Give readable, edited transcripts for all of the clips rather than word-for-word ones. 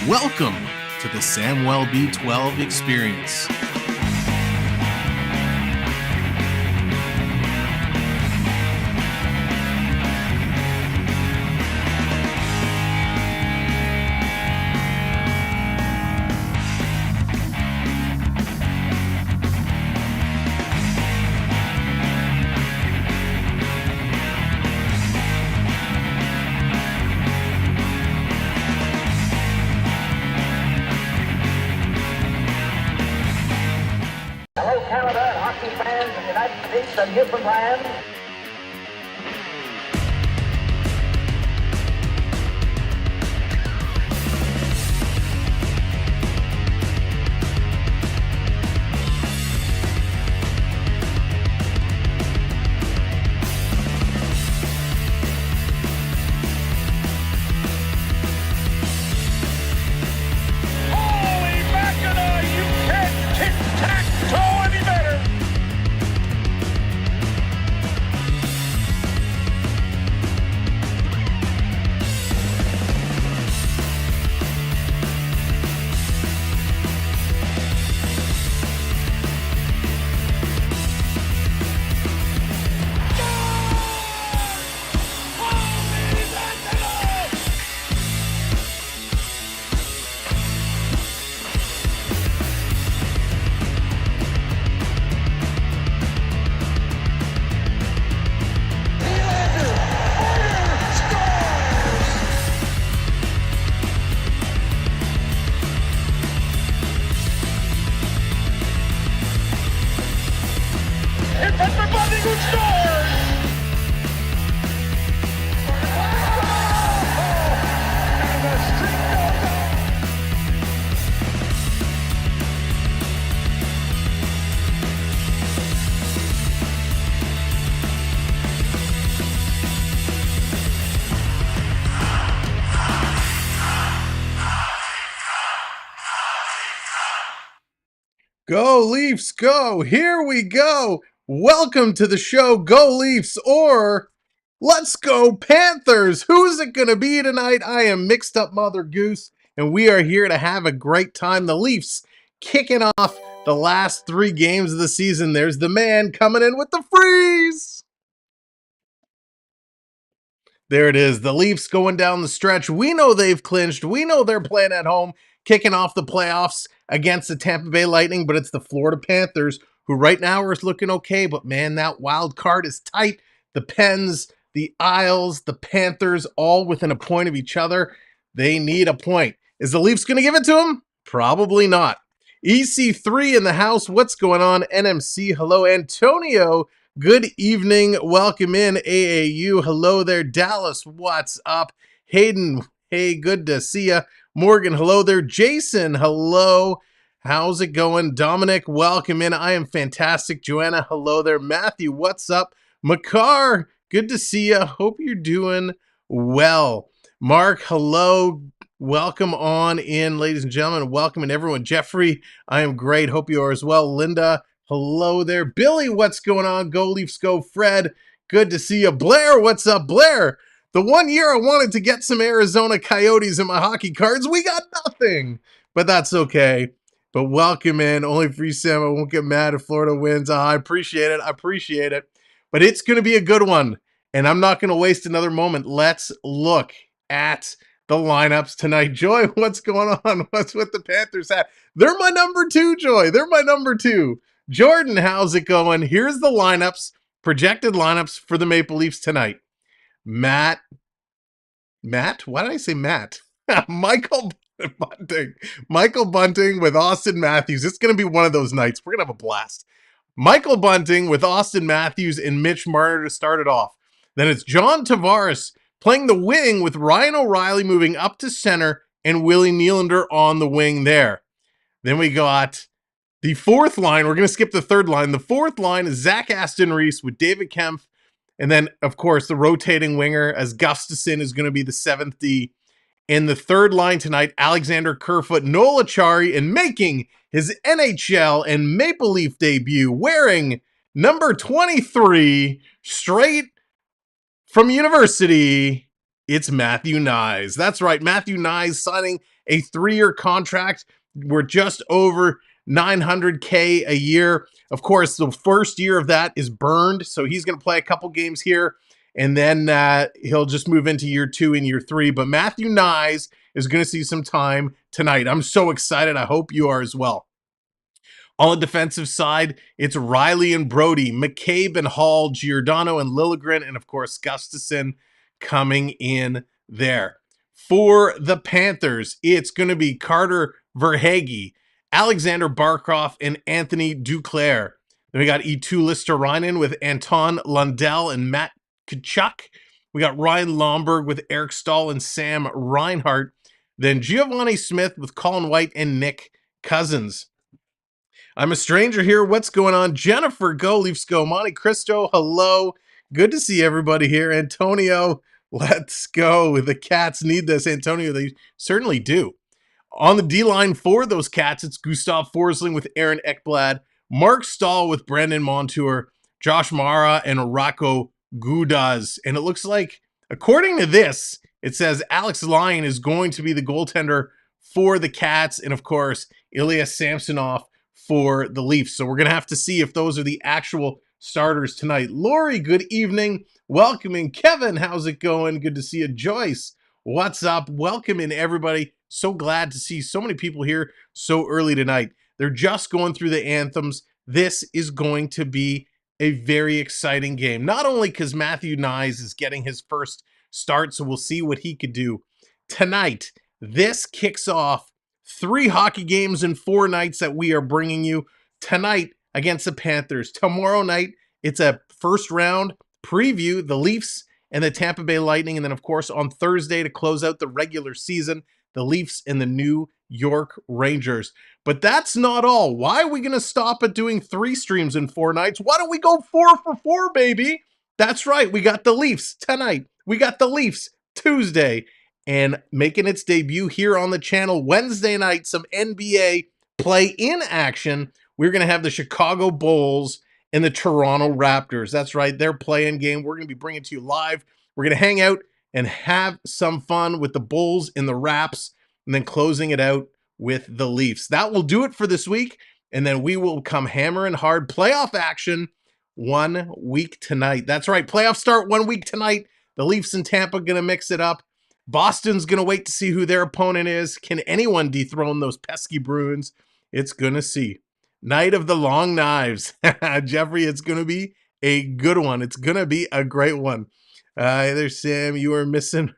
Welcome to the Samwelb12 Experience. Hello, Canada and hockey fans in the United States and Newfoundland. Holy Mackinac, you can't tic-tac-toe any better. Holy Mackinac! It's everybody who scores! And the streak goes on! Go Leafs, go! Here we go! Welcome to the show, Go Leafs, or let's go Panthers! Who's it going to be tonight? I am Mixed Up Mother Goose, and we are here to have a great time. The Leafs kicking off the last 3 games of the season. There's the man coming in with the freeze! There it is. The Leafs going down the stretch. We know they've clinched. We know they're playing at home, kicking off the playoffs against the Tampa Bay Lightning, but it's the Florida Panthers who right now are looking okay, but man, that wild card is tight. The Pens, the Isles, the Panthers, all within a point of each other. They need a point. Is the Leafs going to give it to them? Probably not. EC3 in the house. What's going on? NMC, hello. Antonio, good evening. Welcome in. AAU, hello there. Dallas, what's up? Hayden, hey, good to see ya. Morgan, hello there. Jason, hello. How's it going? Dominic, welcome in. I am fantastic. Joanna, hello there. Matthew, what's up? Makar, good to see ya. Hope you're doing well. Mark, hello. Welcome on in, ladies and gentlemen. Welcome in, everyone. Jeffrey, I am great. Hope you are as well. Linda, hello there. Billy, what's going on? Go Leafs, go. Fred, good to see you. Blair, what's up? Blair, the 1 year I wanted to get some Arizona Coyotes in my hockey cards, we got nothing. But that's okay. But welcome in. Only for you, Sam. I won't get mad if Florida wins. I appreciate it. I appreciate it. But it's going to be a good one. And I'm not going to waste another moment. Let's look at the lineups tonight. Joy, what's going on? What's with the Panthers hat? They're my number 2, Joy. They're my number 2. Jordan, how's it going? Here's the lineups, projected lineups for the Maple Leafs tonight. Matt? Why did I say Matt? Michael Bunting with Austin Matthews. It's going to be one of those nights. We're going to have a blast. Michael Bunting with Austin Matthews and Mitch Marner to start it off. Then it's John Tavares playing the wing with Ryan O'Reilly moving up to center and Willie Nylander on the wing there. Then we got the fourth line. We're going to skip the third line. The fourth line is Zach Aston Reese with David Kempf. And then, of course, the rotating winger as Gustafsson is going to be the 7th D. In the third line tonight, Alexander Kerfoot, Noel Acciari, and making his NHL and Maple Leaf debut, wearing number 23, straight from university, It's Matthew Nyes. That's right, Matthew Nyes signing a 3-year contract. We're just over $900K a year. Of course, the first year of that is burned, so he's going to play a couple games here, and then he'll just move into year 2 and year 3. But Matthew Nyes is going to see some time tonight. I'm so excited. I hope you are as well. On the defensive side, it's Riley and Brody, McCabe and Hall, Giordano and Liljegren, and of course, Gustafsson coming in there. For the Panthers, it's going to be Carter Verhaeghe, Aleksander Barkov, and Anthony Duclair. Then we got Eetu Listerainen with Anton Lundell and Matt Tkachuk. We got Ryan Lomberg with Eric Stahl and Sam Reinhart. Then Giovanni Smith with Colin White and Nick Cousins. I'm a stranger here. What's going on? Jennifer, go. Leafs go. Monte Cristo, hello. Good to see everybody here. Antonio, let's go. The Cats need this. Antonio, they certainly do. On the D-line for those Cats, it's Gustav Forsling with Aaron Ekblad, Mark Stahl with Brendan Montour, Josh Mara, and Rocco Gudaz. And it looks like, according to this, it says Alex Lyon is going to be the goaltender for the Cats, and of course, Ilya Samsonov for the Leafs. So we're going to have to see if those are the actual starters tonight. Lori, good evening. Welcoming Kevin. How's it going? Good to see you. Joyce, what's up? Welcome in, everybody. So glad to see so many people here so early tonight. They're just going through the anthems. This is going to be a very exciting game. Not only because Matthew Nyes is getting his first start, so we'll see what he could do tonight. This kicks off 3 hockey games in 4 nights that we are bringing you tonight against the Panthers. Tomorrow night, it's a first round preview, the Leafs and the Tampa Bay Lightning. And then, of course, on Thursday to close out the regular season, the Leafs and the New York Rangers. But that's not all. Why are we going to stop at doing 3 streams in 4 nights? Why don't we go 4 for 4, baby? That's right. We got the Leafs tonight. We got the Leafs Tuesday. And making its debut here on the channel Wednesday night, some NBA play-in action. We're going to have the Chicago Bulls and the Toronto Raptors. That's right, their play-in game. We're going to be bringing it to you live. We're going to hang out and have some fun with the Bulls and the Raps, and then closing it out with the Leafs. That will do it for this week, and then we will come hammering hard. Playoff action 1 week tonight. That's right, playoffs start 1 week tonight. The Leafs and Tampa going to mix it up. Boston's going to wait to see who their opponent is. Can anyone dethrone those pesky Bruins? It's going to see. Night of the Long Knives. Jeffrey, it's going to be a good one. It's going to be a great one. There's Sam. You are missing.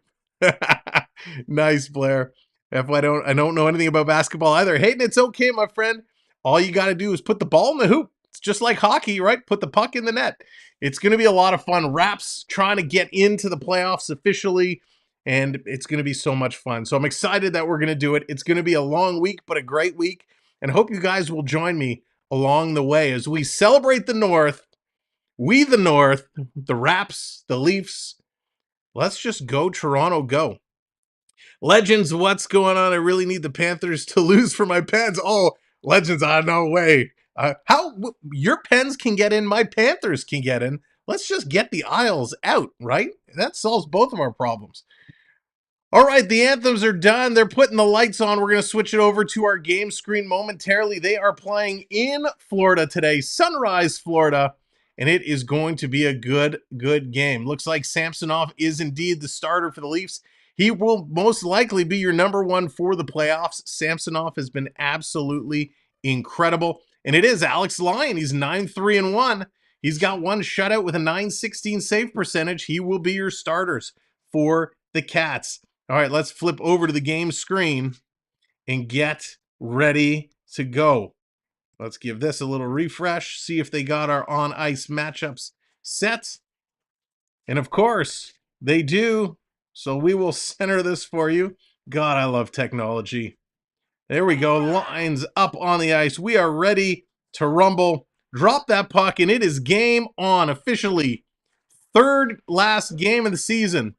Nice, Blair. If I don't know anything about basketball either. Hayden, it's okay, my friend. All you got to do is put the ball in the hoop. It's just like hockey, right? Put the puck in the net. It's going to be a lot of fun. Raps trying to get into the playoffs officially. And it's going to be so much fun. So I'm excited that we're going to do it. It's going to be a long week, but a great week. And I hope you guys will join me along the way as we celebrate the North. We the North, the Raps, the Leafs. Let's just go, Toronto, go. Legends, what's going on? I really need the Panthers to lose for my Pens. Oh, Legends, no way. How your Pens can get in, my Panthers can get in. Let's just get the Isles out, right? That solves both of our problems. All right, the anthems are done. They're putting the lights on. We're going to switch it over to our game screen momentarily. They are playing in Florida today, Sunrise, Florida, and it is going to be a good game. Looks like Samsonov is indeed the starter for the Leafs. He will most likely be your number 1 for the playoffs. Samsonov has been absolutely incredible, and it is Alex Lyon. He's 9-3-1. He's got 1 shutout with a .916 save percentage. He will be your starters for the Cats. All right, let's flip over to the game screen and get ready to go. Let's give this a little refresh, see if they got our on-ice matchups set. And of course, they do. So we will center this for you. God, I love technology. There we go. Lines up on the ice. We are ready to rumble. Drop that puck, and it is game on officially. 3rd last game of the season.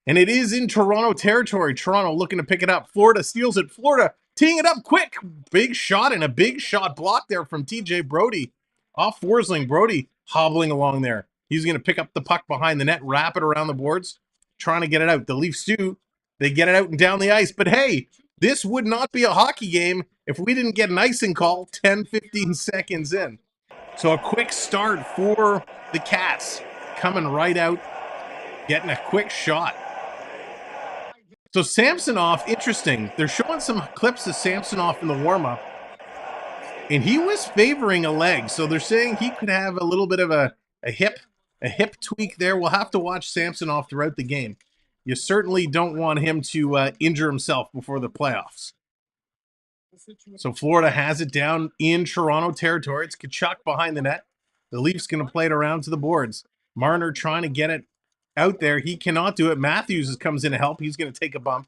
And it is in Toronto territory. Toronto looking to pick it up. Florida steals it. Florida teeing it up quick. Big shot and a big shot block there from TJ Brody. Off Forsling. Brody hobbling along there. He's going to pick up the puck behind the net, wrap it around the boards. trying to get it out. The Leafs do. They get it out and down the ice. But hey, this would not be a hockey game if we didn't get an icing call 10, 15 seconds in. So a quick start for the Cats, coming right out, getting a quick shot. So Samsonov, interesting. They're showing some clips of Samsonov in the warm-up, and he was favoring a leg. So they're saying he could have a little bit of a hip tweak there. We'll have to watch Samsonov throughout the game. You certainly don't want him to injure himself before the playoffs. So Florida has it down in Toronto territory. It's Tkachuk behind the net. The Leafs going to play it around to the boards. Marner trying to get it out there. He cannot do it. Matthews comes in to help. He's going to take a bump.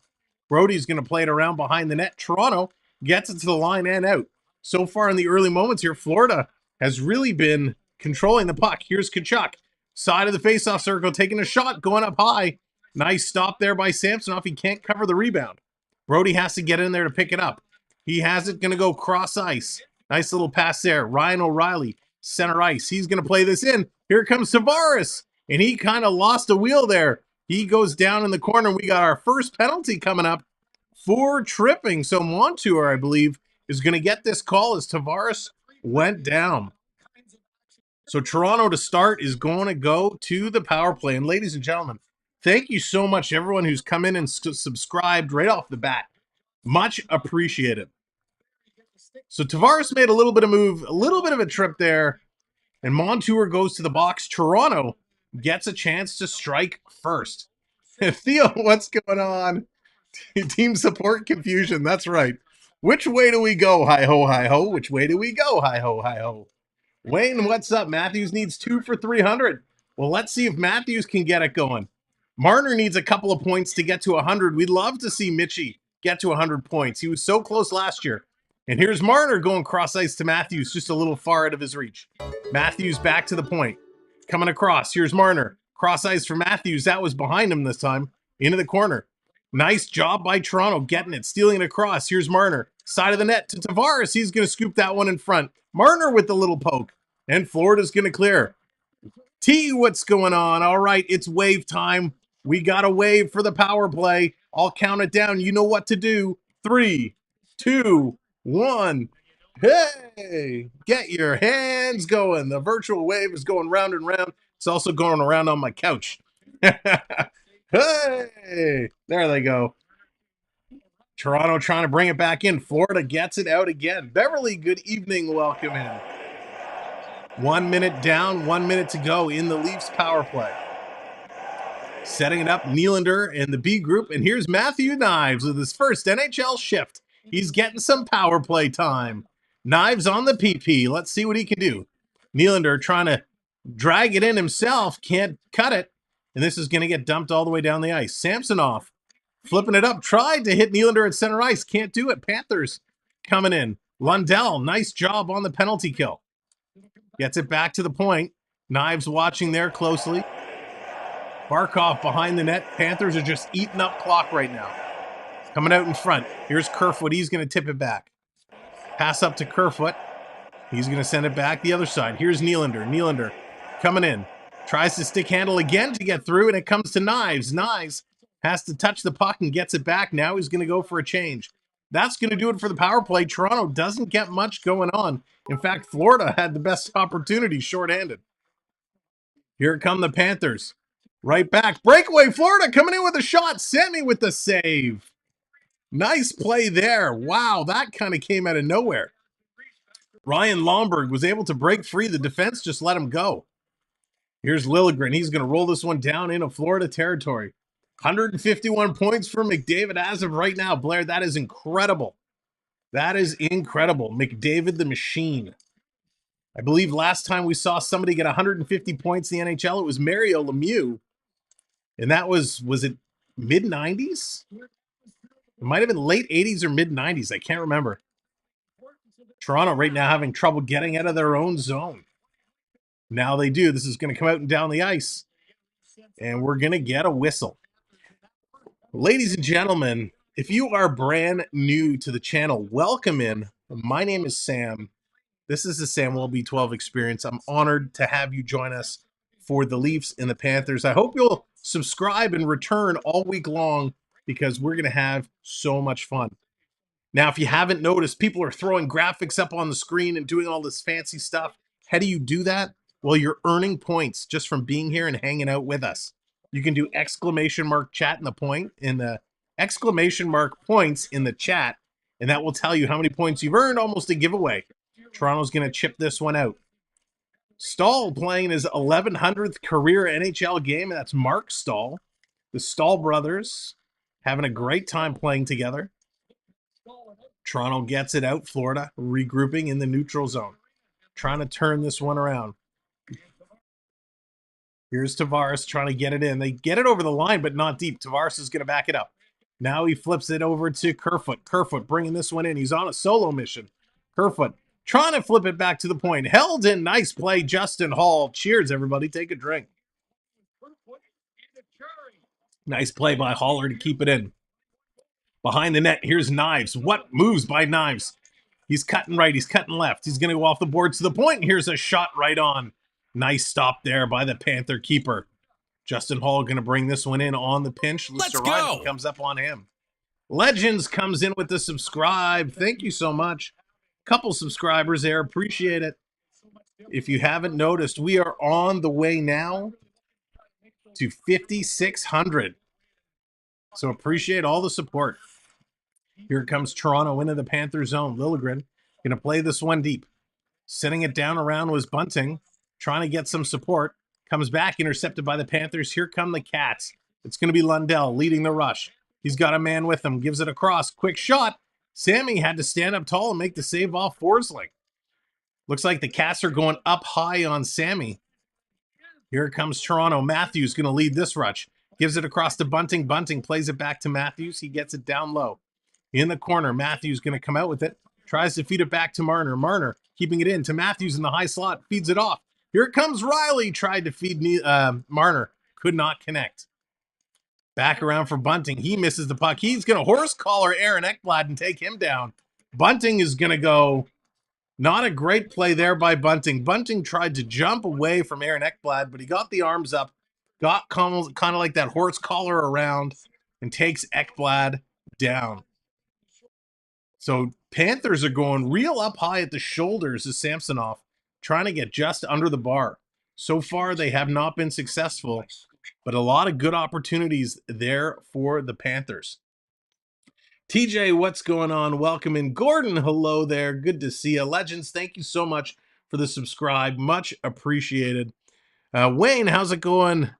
Brody's going to play it around behind the net. Toronto gets it to the line and out. So far in the early moments here, Florida has really been controlling the puck. Here's Tkachuk. Side of the faceoff circle, taking a shot, going up high. Nice stop there by Samsonov. He can't cover the rebound. Brody has to get in there to pick it up. He has it, going to go cross ice. Nice little pass there. Ryan O'Reilly, center ice. He's going to play this in. Here comes Tavares. And he kind of lost a wheel there. He goes down in the corner. We got our first penalty coming up for tripping. So Montour, I believe, is going to get this call as Tavares went down. So Toronto to start is going to go to the power play. And ladies and gentlemen, thank you so much, everyone who's come in and subscribed right off the bat. Much appreciated. So Tavares made a little bit of move, a little bit of a trip there. And Montour goes to the box. Toronto gets a chance to strike first. Theo, what's going on? Team support confusion. That's right. Which way do we go? Hi-ho, hi-ho. Which way do we go? Hi-ho, hi-ho. Wayne, what's up? Matthews needs 2 for 300. Well, let's see if Matthews can get it going. Marner needs a couple of points to get to 100. We'd love to see Mitchie get to 100 points. He was so close last year. And here's Marner going cross ice to Matthews, just a little far out of his reach. Matthews back to the point. Coming across. Here's Marner. Cross ice for Matthews. That was behind him this time. Into the corner. Nice job by Toronto getting it, stealing it across. Here's Marner. Side of the net to Tavares. He's going to scoop that one in front. Marner with the little poke. And Florida's going to clear. T, what's going on? All right, it's wave time. We got a wave for the power play. I'll count it down. You know what to do. 3, 2, 1. Hey, get your hands going. The virtual wave is going round and round. It's also going around on my couch. Hey, there they go. Toronto trying to bring it back in. Florida gets it out again. Beverly, good evening. Welcome in. 1 minute down, 1 minute to go in the Leafs power play. Setting it up, Nylander and the B group. And here's Matthew Knives with his first NHL shift. He's getting some power play time. Knives on the PP. Let's see what he can do. Nylander trying to drag it in himself. Can't cut it. And this is going to get dumped all the way down the ice. Samsonov flipping it up. Tried to hit Nylander at center ice. Can't do it. Panthers coming in. Lundell, nice job on the penalty kill. Gets it back to the point. Knives watching there closely. Barkov behind the net. Panthers are just eating up clock right now. Coming out in front. Here's Kerfoot. He's going to tip it back. Pass up to Kerfoot. He's going to send it back the other side. Here's Nylander. Nylander coming in. Tries to stick handle again to get through, and it comes to Knives. Knives has to touch the puck and gets it back. Now he's going to go for a change. That's going to do it for the power play. Toronto doesn't get much going on. In fact, Florida had the best opportunity shorthanded. Here come the Panthers. Right back. Breakaway. Florida coming in with a shot. Sammy with the save. Nice play there. Wow, that kind of came out of nowhere. Ryan Lomberg was able to break free. The defense just let him go. Here's Liljegren. He's going to roll this one down into Florida territory. 151 points for McDavid as of right now. Blair, that is incredible. That is incredible. McDavid the Machine. I believe last time we saw somebody get 150 points in the NHL, it was Mario Lemieux. And that was it mid-90s? It might have been late 80s or mid-90s. I can't remember. Toronto right now having trouble getting out of their own zone. Now they do. This is going to come out and down the ice. And we're going to get a whistle. Ladies and gentlemen, if you are brand new to the channel, welcome in. My name is Sam. This is the Samwelb12 Experience. I'm honored to have you join us for the Leafs and the Panthers. I hope you'll subscribe and return all week long because we're going to have so much fun. Now, if you haven't noticed, people are throwing graphics up on the screen and doing all this fancy stuff. How do you do that? Well, you're earning points just from being here and hanging out with us. You can do exclamation mark chat in the point in the exclamation mark points in the chat, and that will tell you how many points you've earned. Almost a giveaway. Toronto's going to chip this one out. Stahl playing his 1100th career NHL game, and that's Mark Stahl. The Stahl brothers having a great time playing together. Toronto gets it out. Florida regrouping in the neutral zone. Trying to turn this one around. Here's Tavares trying to get it in. They get it over the line, but not deep. Tavares is going to back it up. Now he flips it over to Kerfoot. Kerfoot bringing this one in. He's on a solo mission. Kerfoot trying to flip it back to the point. Held in. Nice play, Justin Hall. Cheers, everybody. Take a drink. Nice play by Haller to keep it in. Behind the net, here's Knives. What moves by Knives? He's cutting right. He's cutting left. He's going to go off the board to the point. Here's a shot right on. Nice stop there by the Panther keeper. Justin Hall going to bring this one in on the pinch. Let's go. Comes up on him. Legends comes in with the subscribe. Thank you so much. Couple subscribers there. Appreciate it. If you haven't noticed, we are on the way now to 5,600. So appreciate all the support. Here comes Toronto into the Panther zone. Liljegren going to play this one deep. Setting it down around was Bunting. Trying to get some support. Comes back, intercepted by the Panthers. Here come the Cats. It's going to be Lundell leading the rush. He's got a man with him. Gives it across. Quick shot. Sammy had to stand up tall and make the save off Forsling. Looks like the Cats are going up high on Sammy. Here comes Toronto. Matthews going to lead this rush. Gives it across to Bunting. Bunting plays it back to Matthews. He gets it down low. In the corner, Matthews going to come out with it. Tries to feed it back to Marner. Marner keeping it in to Matthews in the high slot. Feeds it off. Here comes Riley. Tried to feed Marner. Could not connect. Back around for Bunting. He misses the puck. He's going to horse collar Aaron Ekblad and take him down. Bunting is going to go. Not a great play there by Bunting. Bunting tried to jump away from Aaron Ekblad, but he got the arms up. Got kind of like that horse collar around and takes Ekblad down. So Panthers are going real up high at the shoulders of Samsonov, trying to get just under the bar. So far, they have not been successful, but a lot of good opportunities there for the Panthers. TJ, what's going on? Welcome in. Gordon, hello there. Good to see you. Legends, thank you so much for the subscribe. Much appreciated. Wayne, how's it going?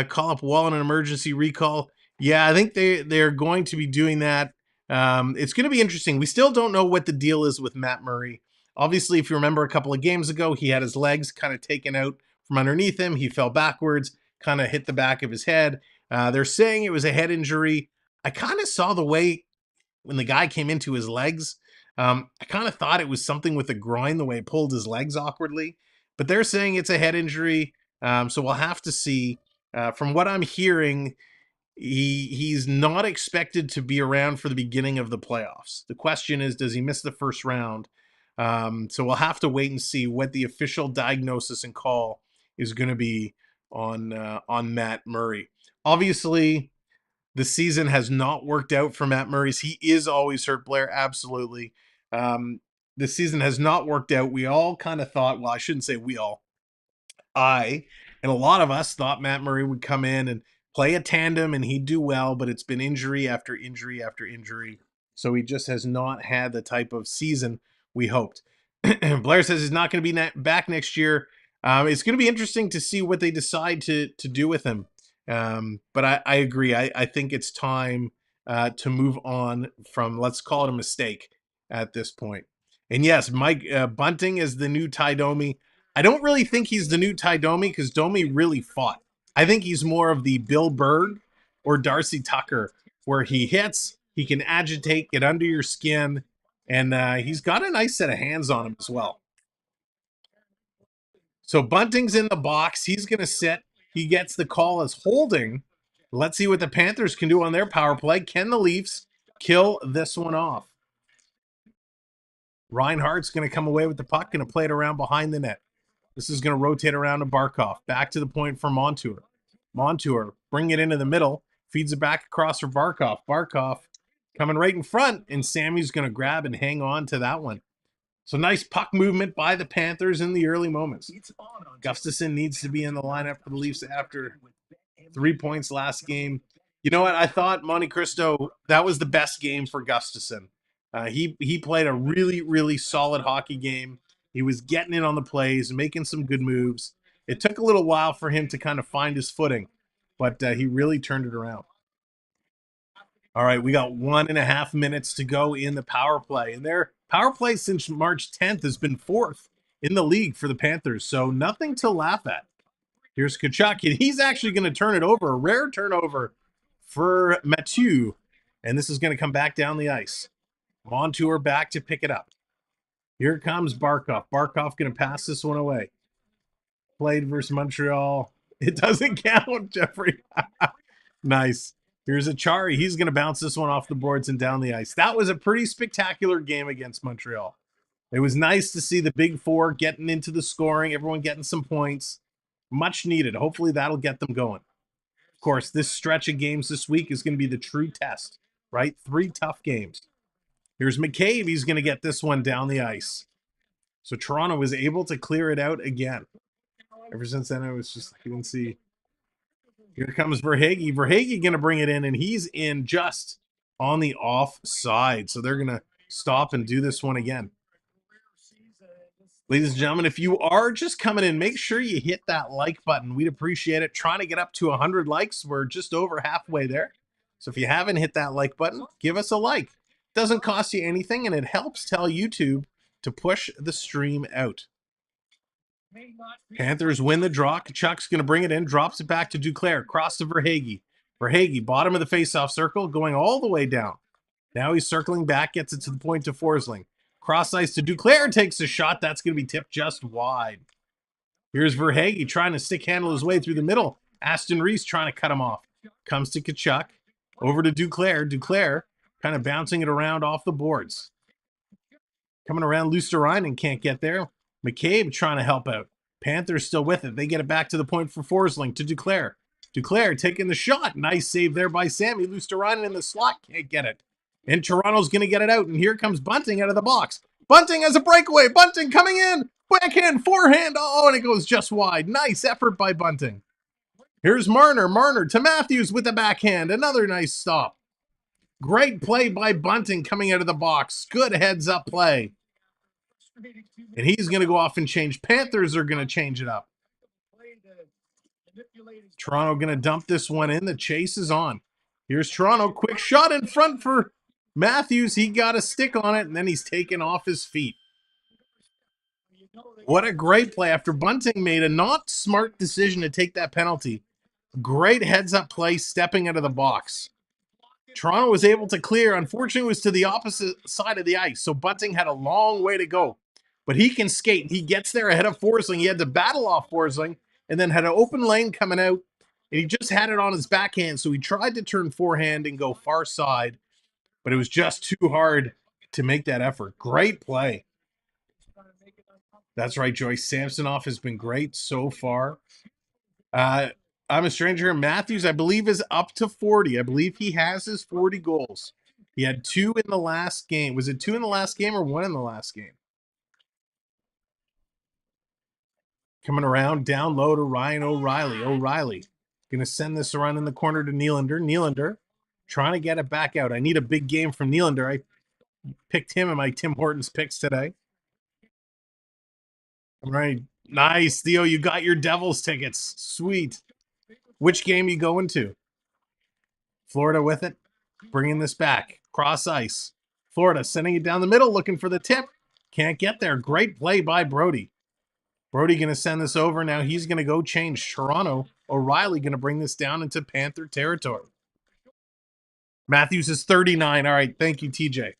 Call up Wall in an emergency recall. Yeah, I think they're going to be doing that. It's going to be interesting. We still don't know what the deal is with Matt Murray. Obviously, if you remember a couple of games ago, he had his legs kind of taken out from underneath him. He fell backwards, kind of hit the back of his head. They're saying it was a head injury. I kind of saw the way when the guy came into his legs. I kind of thought it was something with the groin, the way he pulled his legs awkwardly. But they're saying it's a head injury. So we'll have to see. From what I'm hearing, he's not expected to be around for the beginning of the playoffs. The question is, does he miss the first round? So we'll have to wait and see what the official diagnosis and call is going to be on Matt Murray. Obviously, the season has not worked out for Matt Murray. He is always hurt, Blair. Absolutely. The season has not worked out. We all kind of thought, well, I shouldn't say we all. I and a lot of us thought Matt Murray would come in and play a tandem and he'd do well, but it's been injury after injury after injury. So he just has not had the type of season we hoped. Blair says he's not going to be back next year. It's going to be interesting to see what they decide to do with him. But I agree. I think it's time to move on from, let's call it a mistake at this point. And yes, Mike Bunting is the new Ty Domi. I don't really think he's the new Ty Domi because Domi really fought. I think he's more of the Bill Berg or Darcy Tucker, where he hits, he can agitate, get under your skin, and he's got a nice set of hands on him as well. So Bunting's in the box. He's going to sit. He gets the call as holding. Let's see what the Panthers can do on their power play. Can the Leafs kill this one off? Reinhardt's going to come away with the puck, going to play it around behind the net. This is going to rotate around to Barkov. Back to the point for Montour. Montour, bring it into the middle, feeds it back across for Barkov. Barkov coming right in front, and Sammy's going to grab and hang on to that one. So nice puck movement by the Panthers in the early moments. Gustafsson needs to be in the lineup for the Leafs after 3 points last game. You know what? I thought Monte Cristo, that was the best game for Gustafsson. He played a really, really solid hockey game. He was getting in on the plays, making some good moves. It took a little while for him to kind of find his footing, but he really turned it around. All right, we got 1.5 minutes to go in the power play. And their power play since March 10th has been 4th in the league for the Panthers, so nothing to laugh at. Here's Tkachuk, and he's actually going to turn it over. A rare turnover for Mathieu, and this is going to come back down the ice. Montour back to pick it up. Here comes Barkov. Barkov going to pass this one away. Played versus Montreal. It doesn't count, Jeffrey. Nice. Here's Achari. He's going to bounce this one off the boards and down the ice. That was a pretty spectacular game against Montreal. It was nice to see the big four getting into the scoring, everyone getting some points. Much needed. Hopefully that'll get them going. Of course, this stretch of games this week is going to be the true test, right? 3 tough games. Here's McCabe. He's going to get this one down the ice. So Toronto was able to clear it out again. Ever since then, I was just, you can see. Here comes Verhaeghe. Verhaeghe going to bring it in, and he's in just on the offside. So they're going to stop and do this one again. Ladies and gentlemen, if you are just coming in, make sure you hit that like button. We'd appreciate it. Trying to get up to 100 likes. We're just over halfway there. So if you haven't hit that like button, give us a like. It doesn't cost you anything, and it helps tell YouTube to push the stream out. Panthers win the draw. Tkachuk's going to bring it in, drops it back to Duclair, cross to Verhaeghe. Verhaeghe, bottom of the faceoff circle, going all the way down. Now he's circling back, gets it to the point to Forsling. Cross ice to Duclair, takes a shot. That's going to be tipped just wide. Here's Verhaeghe trying to stick handle his way through the middle. Aston Reese trying to cut him off. Comes to Tkachuk. Over to Duclair. Duclair kind of bouncing it around off the boards. Coming around, Luosterainen can't get there. McCabe trying to help out. Panthers still with it. They get it back to the point for Forsling to Duclair. Duclair taking the shot. Nice save there by Sammy. Luosterainen in the slot. Can't get it. And Toronto's going to get it out. And here comes Bunting out of the box. Bunting has a breakaway. Bunting coming in. Backhand, forehand. Oh, and it goes just wide. Nice effort by Bunting. Here's Marner. Marner to Matthews with the backhand. Another nice stop. Great play by Bunting coming out of the box. Good heads-up play. And he's going to go off and change. Panthers are going to change it up. Toronto going to dump this one in. The chase is on. Here's Toronto. Quick shot in front for Matthews. He got a stick on it, and then he's taken off his feet. What a great play after Bunting made a not smart decision to take that penalty. Great heads-up play stepping out of the box. Toronto was able to clear. Unfortunately, it was to the opposite side of the ice, so Bunting had a long way to go. But he can skate. He gets there ahead of Forsling. He had to battle off Forsling and then had an open lane coming out, and he just had it on his backhand, so he tried to turn forehand and go far side, but it was just too hard to make that effort. Great play. That's right, Joyce. Samsonov has been great so far. I'm a stranger here. Matthews, I believe, is up to 40. I believe he has his 40 goals. He had 2 in the last game. Was it 2 in the last game or 1 in the last game? Coming around, down low to Ryan O'Reilly. O'Reilly going to send this around in the corner to Nylander. Nylander trying to get it back out. I need a big game from Nylander. I picked him in my Tim Hortons picks today. All right. Nice, Theo. You got your Devils tickets. Sweet. Which game you going to? Florida with it. Bringing this back. Cross ice. Florida sending it down the middle, looking for the tip. Can't get there. Great play by Brody. Brody going to send this over. Now he's going to go change. Toronto. O'Reilly going to bring this down into Panther territory. Matthews is 39. All right. Thank you, TJ.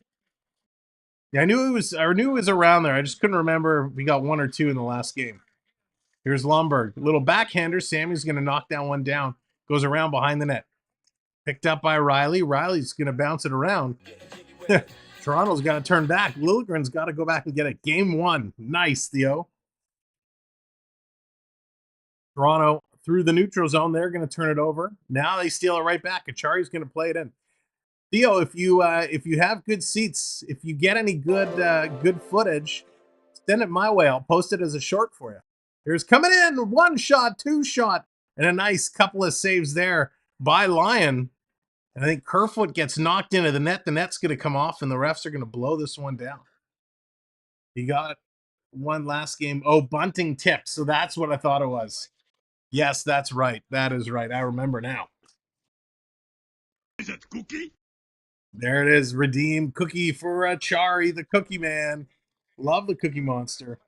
Yeah, I knew it was around there. I just couldn't remember if we got 1 or 2 in the last game. Here's Lomberg. Little backhander. Sammy's going to knock that one down. Goes around behind the net. Picked up by Riley. Riley's going to bounce it around. Toronto's got to turn back. Liljegren's got to go back and get it. Game 1. Nice, Theo. Toronto through the neutral zone. They're going to turn it over. Now they steal it right back. Achari's going to play it in. Theo, if you have good seats, if you get any good footage, send it my way. I'll post it as a short for you. Here's coming in, 1 shot, 2 shot, and a nice couple of saves there by Lyon. And I think Kerfoot gets knocked into the net. The net's going to come off, and the refs are going to blow this one down. He got one last game. Oh, Bunting tipped. So that's what I thought it was. Yes, that's right. That is right. I remember now. Is it Cookie? There it is. Redeem cookie for Achari, the cookie man. Love the Cookie Monster.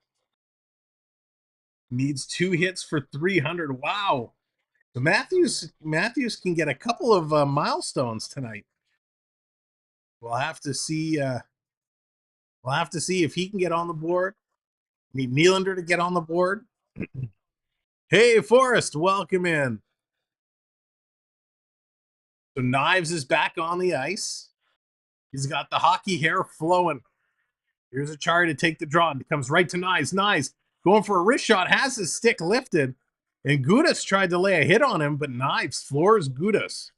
Needs 2 hits for 300. Wow. So Matthews can get a couple of milestones tonight. We'll have to see. We'll have to see if he can get on the board. Need Nylander to get on the board. Hey, Forrest, welcome in. So Knives is back on the ice. He's got the hockey hair flowing. Here's Achari to take the draw. And it comes right to Knives. Knives going for a wrist shot, has his stick lifted. And Gudas tried to lay a hit on him, but Knives floors Gudas.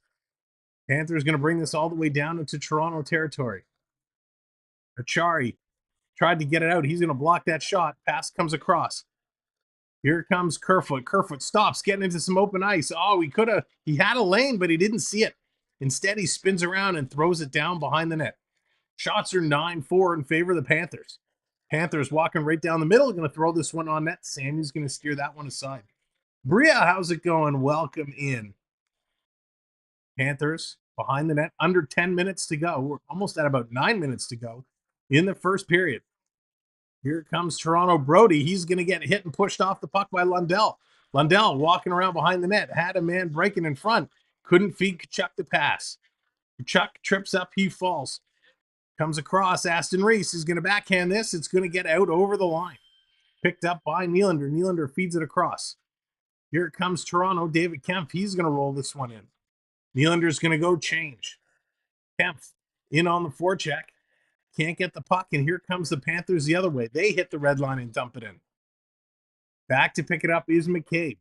Panthers going to bring this all the way down into Toronto territory. Achari tried to get it out. He's going to block that shot. Pass comes across. Here comes Kerfoot. Kerfoot stops, getting into some open ice. Oh, he had a lane, but he didn't see it. Instead, he spins around and throws it down behind the net. Shots are 9-4 in favor of the Panthers. Panthers walking right down the middle, going to throw this one on net. Sammy's going to steer that one aside. Bria, how's it going? Welcome in. Panthers behind the net, under 10 minutes to go. We're almost at about 9 minutes to go in the first period. Here comes Toronto. Brody. He's going to get hit and pushed off the puck by Lundell. Lundell walking around behind the net. Had a man breaking in front. Couldn't feed Tkachuk the pass. Tkachuk trips up. He falls. Comes across. Aston Reese is going to backhand this. It's going to get out over the line. Picked up by Nylander. Nylander feeds it across. Here comes Toronto. David Kempf. He's going to roll this one in. Nylander's going to go change. Kempf in on the forecheck. Can't get the puck, and here comes the Panthers the other way. They hit the red line and dump it in. Back to pick it up is McCabe.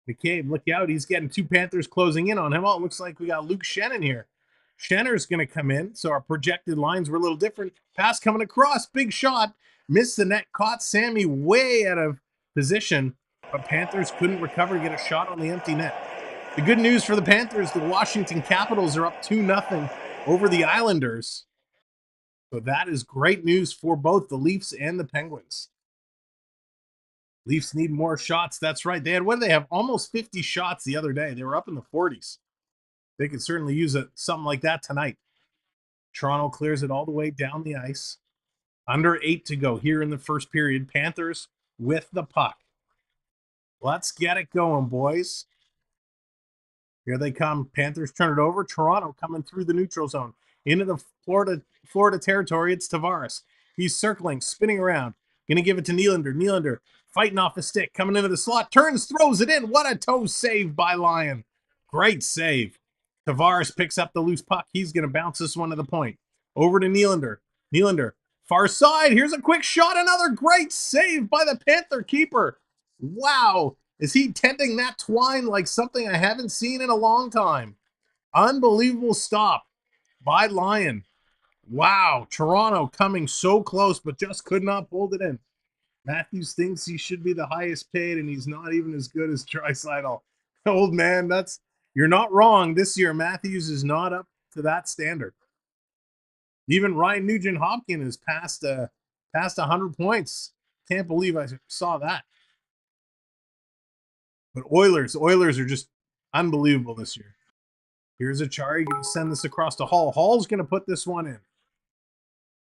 McCabe, look out. He's getting 2 Panthers closing in on him. Oh, it looks like we got Luke Shannon here. Shanner's going to come in, so our projected lines were a little different. Pass coming across. Big shot. Missed the net. Caught Sammy way out of position, but Panthers couldn't recover to get a shot on the empty net. The good news for the Panthers, the Washington Capitals are up 2-0 over the Islanders. So that is great news for both the Leafs and the Penguins. Leafs need more shots. That's right. What did they have? Almost 50 shots the other day. They were up in the 40s. They could certainly use something like that tonight. Toronto clears it all the way down the ice. Under 8 to go here in the first period. Panthers with the puck. Let's get it going, boys. Here they come. Panthers turn it over. Toronto coming through the neutral zone. Into the Florida territory. It's Tavares. He's circling, spinning around. Going to give it to Nylander. Nylander fighting off a stick. Coming into the slot. Turns, throws it in. What a toe save by Lyon. Great save. Tavares picks up the loose puck. He's going to bounce this one to the point. Over to Nylander. Nylander, far side. Here's a quick shot. Another great save by the Panther keeper. Wow. Is he tending that twine like something I haven't seen in a long time? Unbelievable stop by Lyon. Wow. Toronto coming so close, but just could not hold it in. Matthews thinks he should be the highest paid, and he's not even as good as Draisaitl. Old man, you're not wrong. This year, Matthews is not up to that standard. Even Ryan Nugent-Hopkins has passed 100 points. Can't believe I saw that. But Oilers are just unbelievable this year. Here's Achari going to send this across to Hall. Hall's going to put this one in.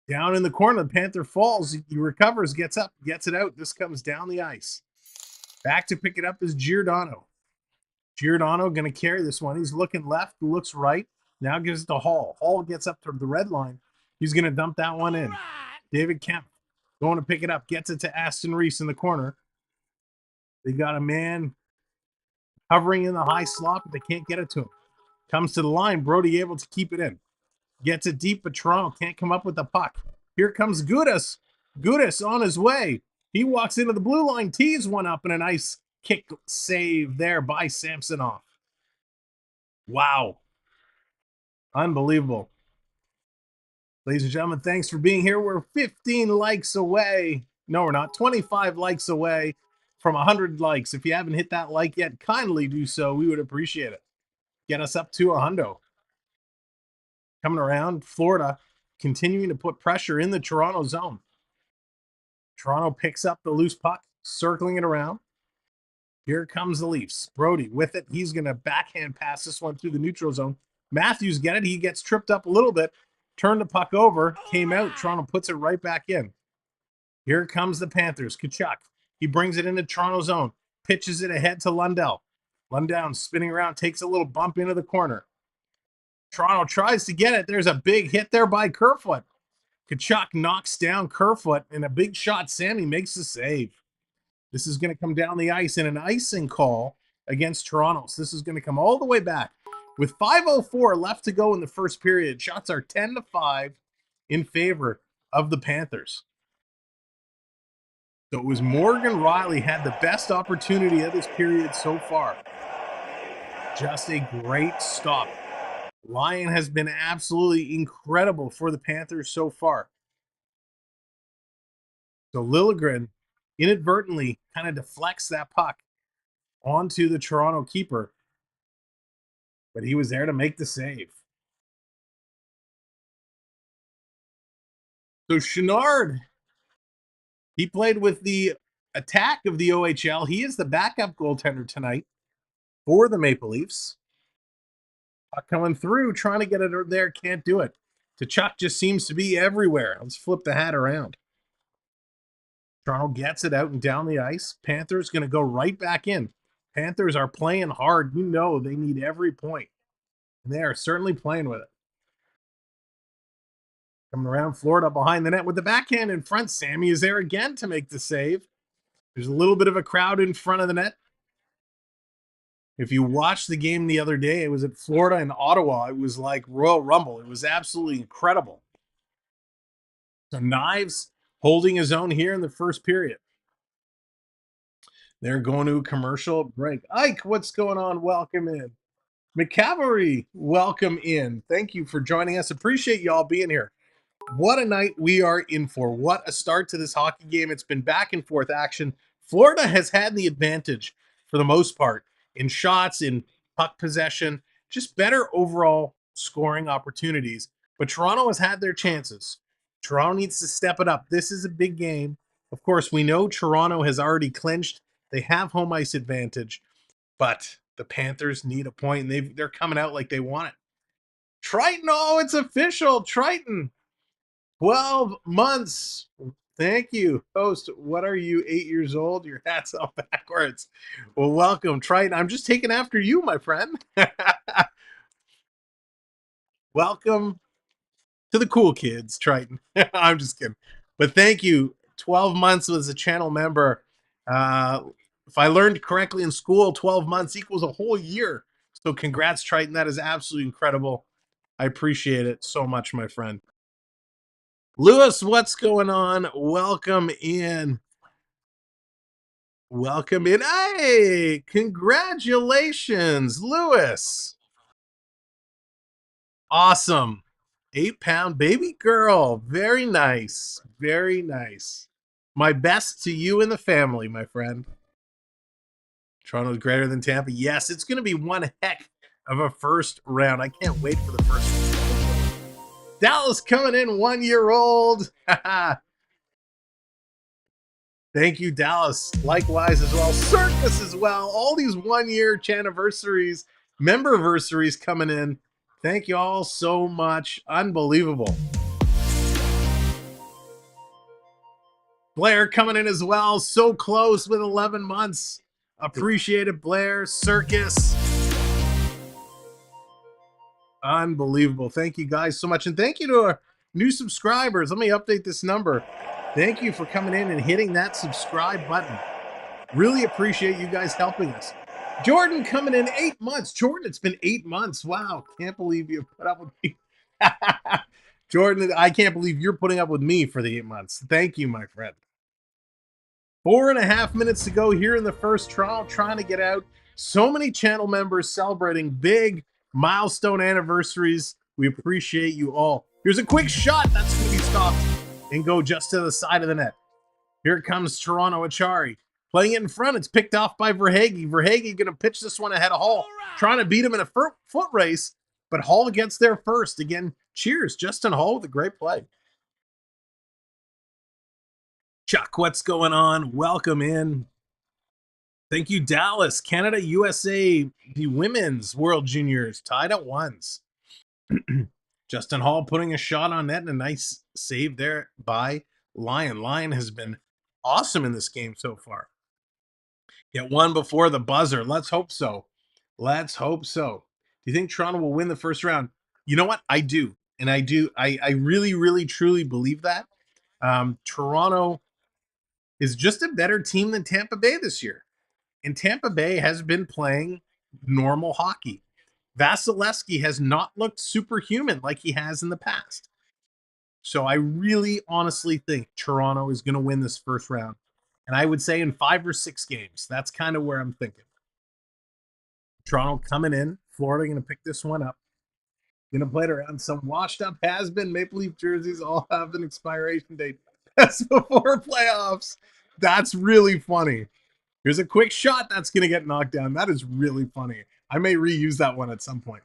Down in the corner, the Panther falls. He recovers, gets up, gets it out. This comes down the ice. Back to pick it up is Giordano. Giordano going to carry this one. He's looking left, looks right. Now gives it to Hall. Hall gets up to the red line. He's going to dump that one in. David Kemp going to pick it up. Gets it to Aston Reese in the corner. They got a man hovering in the high slot, but they can't get it to him. Comes to the line. Brody able to keep it in. Gets it deep, but Toronto can't come up with the puck. Here comes Gudas. Gudas on his way. He walks into the blue line, tees one up, and a nice kick save there by Samsonov. Wow. Unbelievable. Ladies and gentlemen, thanks for being here. We're 15 likes away. No, we're not. 25 likes away from 100 likes. If you haven't hit that like yet, kindly do so. We would appreciate it. Get us up to a hundo. Coming around, Florida continuing to put pressure in the Toronto zone. Toronto picks up the loose puck, circling it around. Here comes the Leafs. Brody with it. He's going to backhand pass this one through the neutral zone. Matthews get it. He gets tripped up a little bit. Turned the puck over. Came out. Toronto puts it right back in. Here comes the Panthers. Tkachuk. He brings it into Toronto zone. Pitches it ahead to Lundell. Lundell spinning around. Takes a little bump into the corner. Toronto tries to get it. There's a big hit there by Kerfoot. Tkachuk knocks down Kerfoot. And a big shot. Sammy makes the save. This is going to come down the ice in an icing call against Toronto. So this is going to come all the way back. With 5:04 left to go in the first period, shots are 10-5 in favor of the Panthers. So it was Morgan Rielly had the best opportunity of this period so far. Just a great stop. Lyon has been absolutely incredible for the Panthers so far. So Liljegren inadvertently kind of deflects that puck onto the Toronto keeper, but he was there to make the save. So Chenard, he played with the attack of the OHL. He is the backup goaltender tonight for the Maple Leafs. Puck coming through, trying to get it there, can't do it. Tkachuk just seems to be everywhere. Let's flip the hat around. Toronto gets it out and down the ice. Panthers going to go right back in. Panthers are playing hard. You know they need every point. And they are certainly playing with it. Coming around Florida behind the net with the backhand in front. Sammy is there again to make the save. There's a little bit of a crowd in front of the net. If you watched the game the other day, it was at Florida and Ottawa. It was like Royal Rumble. It was absolutely incredible. So Knives holding his own here in the first period. They're going to a commercial break. Ike, what's going on? Welcome in. McCavalry, welcome in. Thank you for joining us. Appreciate y'all being here. What a night we are in for. What a start to this hockey game. It's been back and forth action. Florida has had the advantage for the most part in shots, in puck possession, just better overall scoring opportunities. But Toronto has had their chances. Toronto needs to step it up. This is a big game. Of course, we know Toronto has already clinched. They have home ice advantage, but the Panthers need a point, and they're coming out like they want it. Triton, oh, it's official. Triton, 12 months. Thank you, host. What are you, 8 years old? Your hat's up backwards. Well, welcome, Triton. I'm just taking after you, my friend. Welcome to the cool kids, Triton. I'm just kidding. But thank you. 12 months as a channel member. If I learned correctly in school, 12 months equals a whole year. So congrats, Triton. That is absolutely incredible. I appreciate it so much, my friend. Lewis, what's going on? Welcome in. Welcome in. Hey, congratulations, Lewis. Awesome. 8-pound baby girl. Very nice. Very nice. My best to you and the family, my friend. Toronto's greater than Tampa. Yes, it's going to be one heck of a first round. I can't wait for the first round. Dallas coming in 1 year old. Thank you, Dallas. Likewise as well. Circus as well. All these 1 year anniversaries, memberversaries coming in. Thank you all so much. Unbelievable. Blair coming in as well. So close with 11 months. Appreciate it, Blair. Circus. Unbelievable. Thank you guys so much. And thank you to our new subscribers. Let me update this number. Thank you for coming in and hitting that subscribe button. Really appreciate you guys helping us. Jordan coming in 8 months. Jordan, it's been 8 months. Wow. Can't believe you put up with me. Jordan, I can't believe you're putting up with me for the 8 months. Thank you, my friend. 4.5 minutes to go here in the first. Toronto trying to get out. So many channel members celebrating big milestone anniversaries. We appreciate you all. Here's a quick shot. That's going to be stopped and go just to the side of the net. Here comes Toronto Achari. Playing it in front. It's picked off by Verhaeghe. Verhaeghe going to pitch this one ahead of Hall. Trying to beat him in a foot race, but Hall gets there first. Again, cheers. Justin Hall with a great play. Chuck, what's going on? Welcome in. Thank you, Dallas. Canada, USA, the Women's World Juniors tied at ones. Justin Hall putting a shot on net and a nice save there by Lyon. Lyon has been awesome in this game so far. Get one before the buzzer. Let's hope so. Let's hope so. Do you think Toronto will win the first round? You know what? I do. And I do. I really, really, truly believe that. Toronto is just a better team than Tampa Bay this year. And Tampa Bay has been playing normal hockey. Vasilevsky has not looked superhuman like he has in the past. So I really honestly think Toronto is going to win this first round. And I would say in 5 or 6 games. That's kind of where I'm thinking. Toronto coming in. Florida going to pick this one up. Going to play it around some washed up has-been Maple Leaf jerseys all have an expiration date. That's before playoffs. That's really funny. Here's a quick shot that's going to get knocked down. That is really funny. I may reuse that one at some point.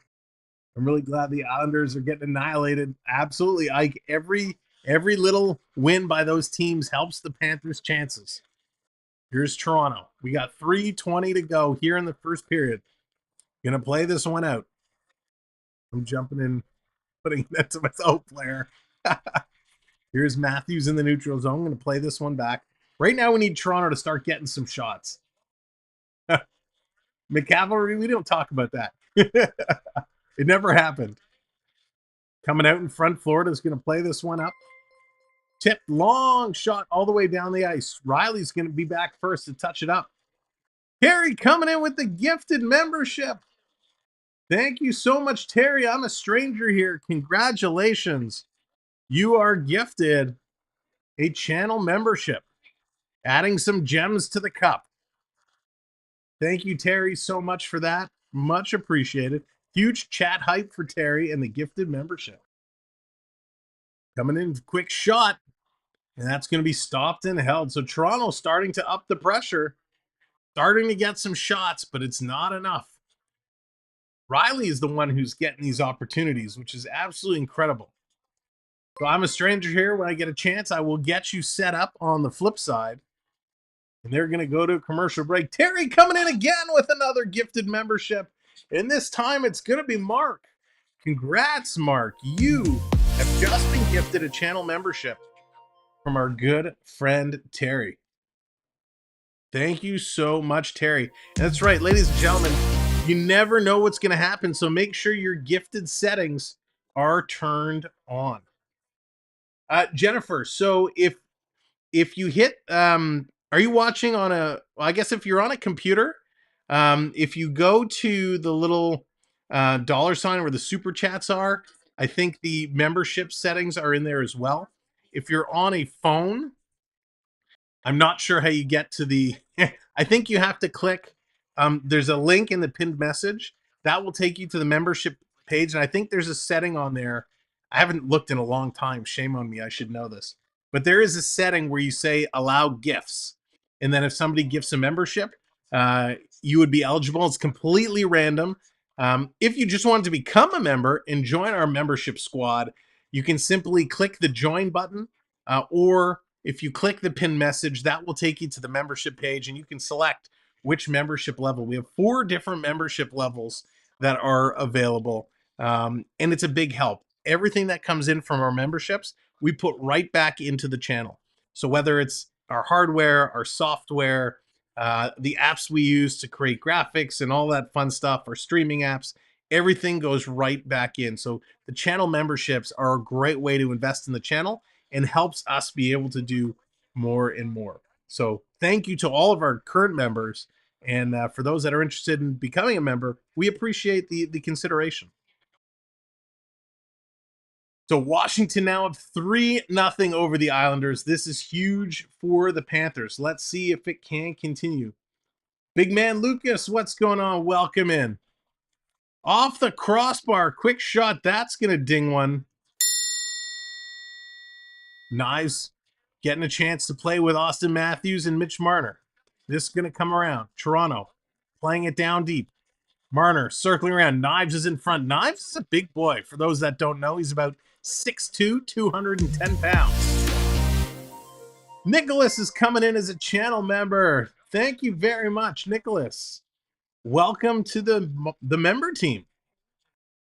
I'm really glad the Islanders are getting annihilated. Absolutely, Ike. Every little win by those teams helps the Panthers' chances. Here's Toronto. We got 3:20 to go here in the first period. Gonna play this one out. I'm jumping in, putting that to myself, player. Here's Matthews in the neutral zone. I'm gonna play this one back. Right now, we need Toronto to start getting some shots. McCavalry, we don't talk about that. It never happened. Coming out in front, Florida's going to play this one up. Tipped, long shot all the way down the ice. Riley's going to be back first to touch it up. Terry coming in with the gifted membership. Thank you so much, Terry. I'm a stranger here. Congratulations. You are gifted a channel membership, adding some gems to the cup. Thank you, Terry, so much for that. Much appreciated. Huge chat hype for Terry and the gifted membership. Coming in, quick shot. And that's going to be stopped and held. So Toronto starting to up the pressure. Starting to get some shots, but it's not enough. Riley is the one who's getting these opportunities, which is absolutely incredible. So I'm a stranger here. When I get a chance, I will get you set up on the flip side. And they're going to go to a commercial break. Terry coming in again with another gifted membership. And this time it's going to be Mark. Congrats, Mark. You have just been gifted a channel membership from our good friend Terry. Thank you so much, Terry. And that's right, ladies and gentlemen, you never know what's going to happen. So make sure your gifted settings are turned on. Jennifer, so if you hit are you watching on a, well, I guess if you're on a computer, if you go to the little dollar sign where the super chats are, I think the membership settings are in there as well. If you're on a phone, I'm not sure how you get to the I think you have to click there's a link in the pinned message that will take you to the membership page, and I think there's a setting on there. I haven't looked in a long time. Shame on me. I should know this. But there is a setting where you say allow gifts. And then if somebody gifts a membership, you would be eligible. It's completely random. If you just wanted to become a member and join our membership squad, you can simply click the join button, or if you click the pin message, that will take you to the membership page and you can select which membership level. We have 4 different membership levels that are available, and it's a big help. Everything that comes in from our memberships, we put right back into the channel. So whether it's our hardware, our software, the apps we use to create graphics and all that fun stuff, our streaming apps, everything goes right back in. So the channel memberships are a great way to invest in the channel and helps us be able to do more and more. So thank you to all of our current members. And for those that are interested in becoming a member, we appreciate the consideration. So Washington now up 3-0 over the Islanders. This is huge for the Panthers. Let's see if it can continue. Big man Lucas, what's going on? Welcome in. Off the crossbar, quick shot. That's going to ding one. Knives getting a chance to play with Austin Matthews and Mitch Marner. This is going to come around. Toronto playing it down deep. Marner circling around. Knives is in front. Knives is a big boy. For those that don't know, he's about 6'2", 210 pounds. Nicholas is coming in as a channel member. Thank you very much, Nicholas. Welcome to the member team.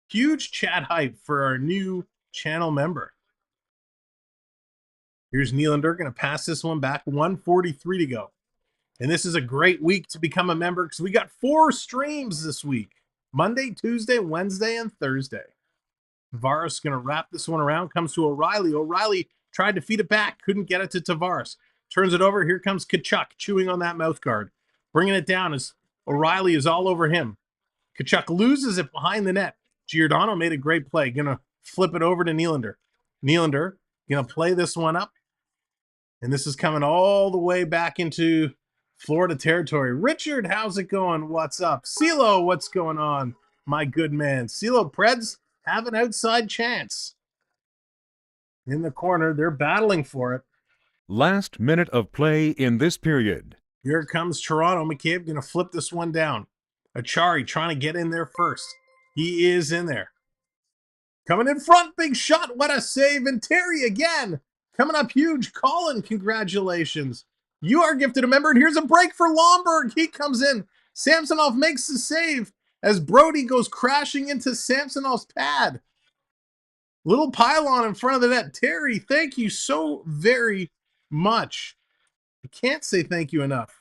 Huge chat hype for our new channel member. Here's Nylander going to pass this one back. 1:43 to go. And this is a great week to become a member because we got 4 streams this week. Monday, Tuesday, Wednesday, and Thursday. Tavares going to wrap this one around. Comes to O'Reilly. O'Reilly tried to feed it back. Couldn't get it to Tavares. Turns it over. Here comes Tkachuk chewing on that mouth guard. Bringing it down as O'Reilly is all over him. Tkachuk loses it behind the net. Giordano made a great play. Going to flip it over to Nylander. Nylander going to play this one up. And this is coming all the way back into Florida territory. Richard, how's it going? What's up? CeeLo, what's going on? My good man. CeeLo, Preds have an outside chance. In the corner, they're battling for it. Last minute of play in this period. Here comes Toronto. McCabe going to flip this one down. Achari trying to get in there first. He is in there. Coming in front, big shot. What a save. And Terry again. Coming up huge. Colin, congratulations. You are gifted a member, and here's a break for Lomberg. He comes in. Samsonov makes the save as Brody goes crashing into Samsonov's pad. Little pylon in front of the net. Terry, thank you so very much. I can't say thank you enough.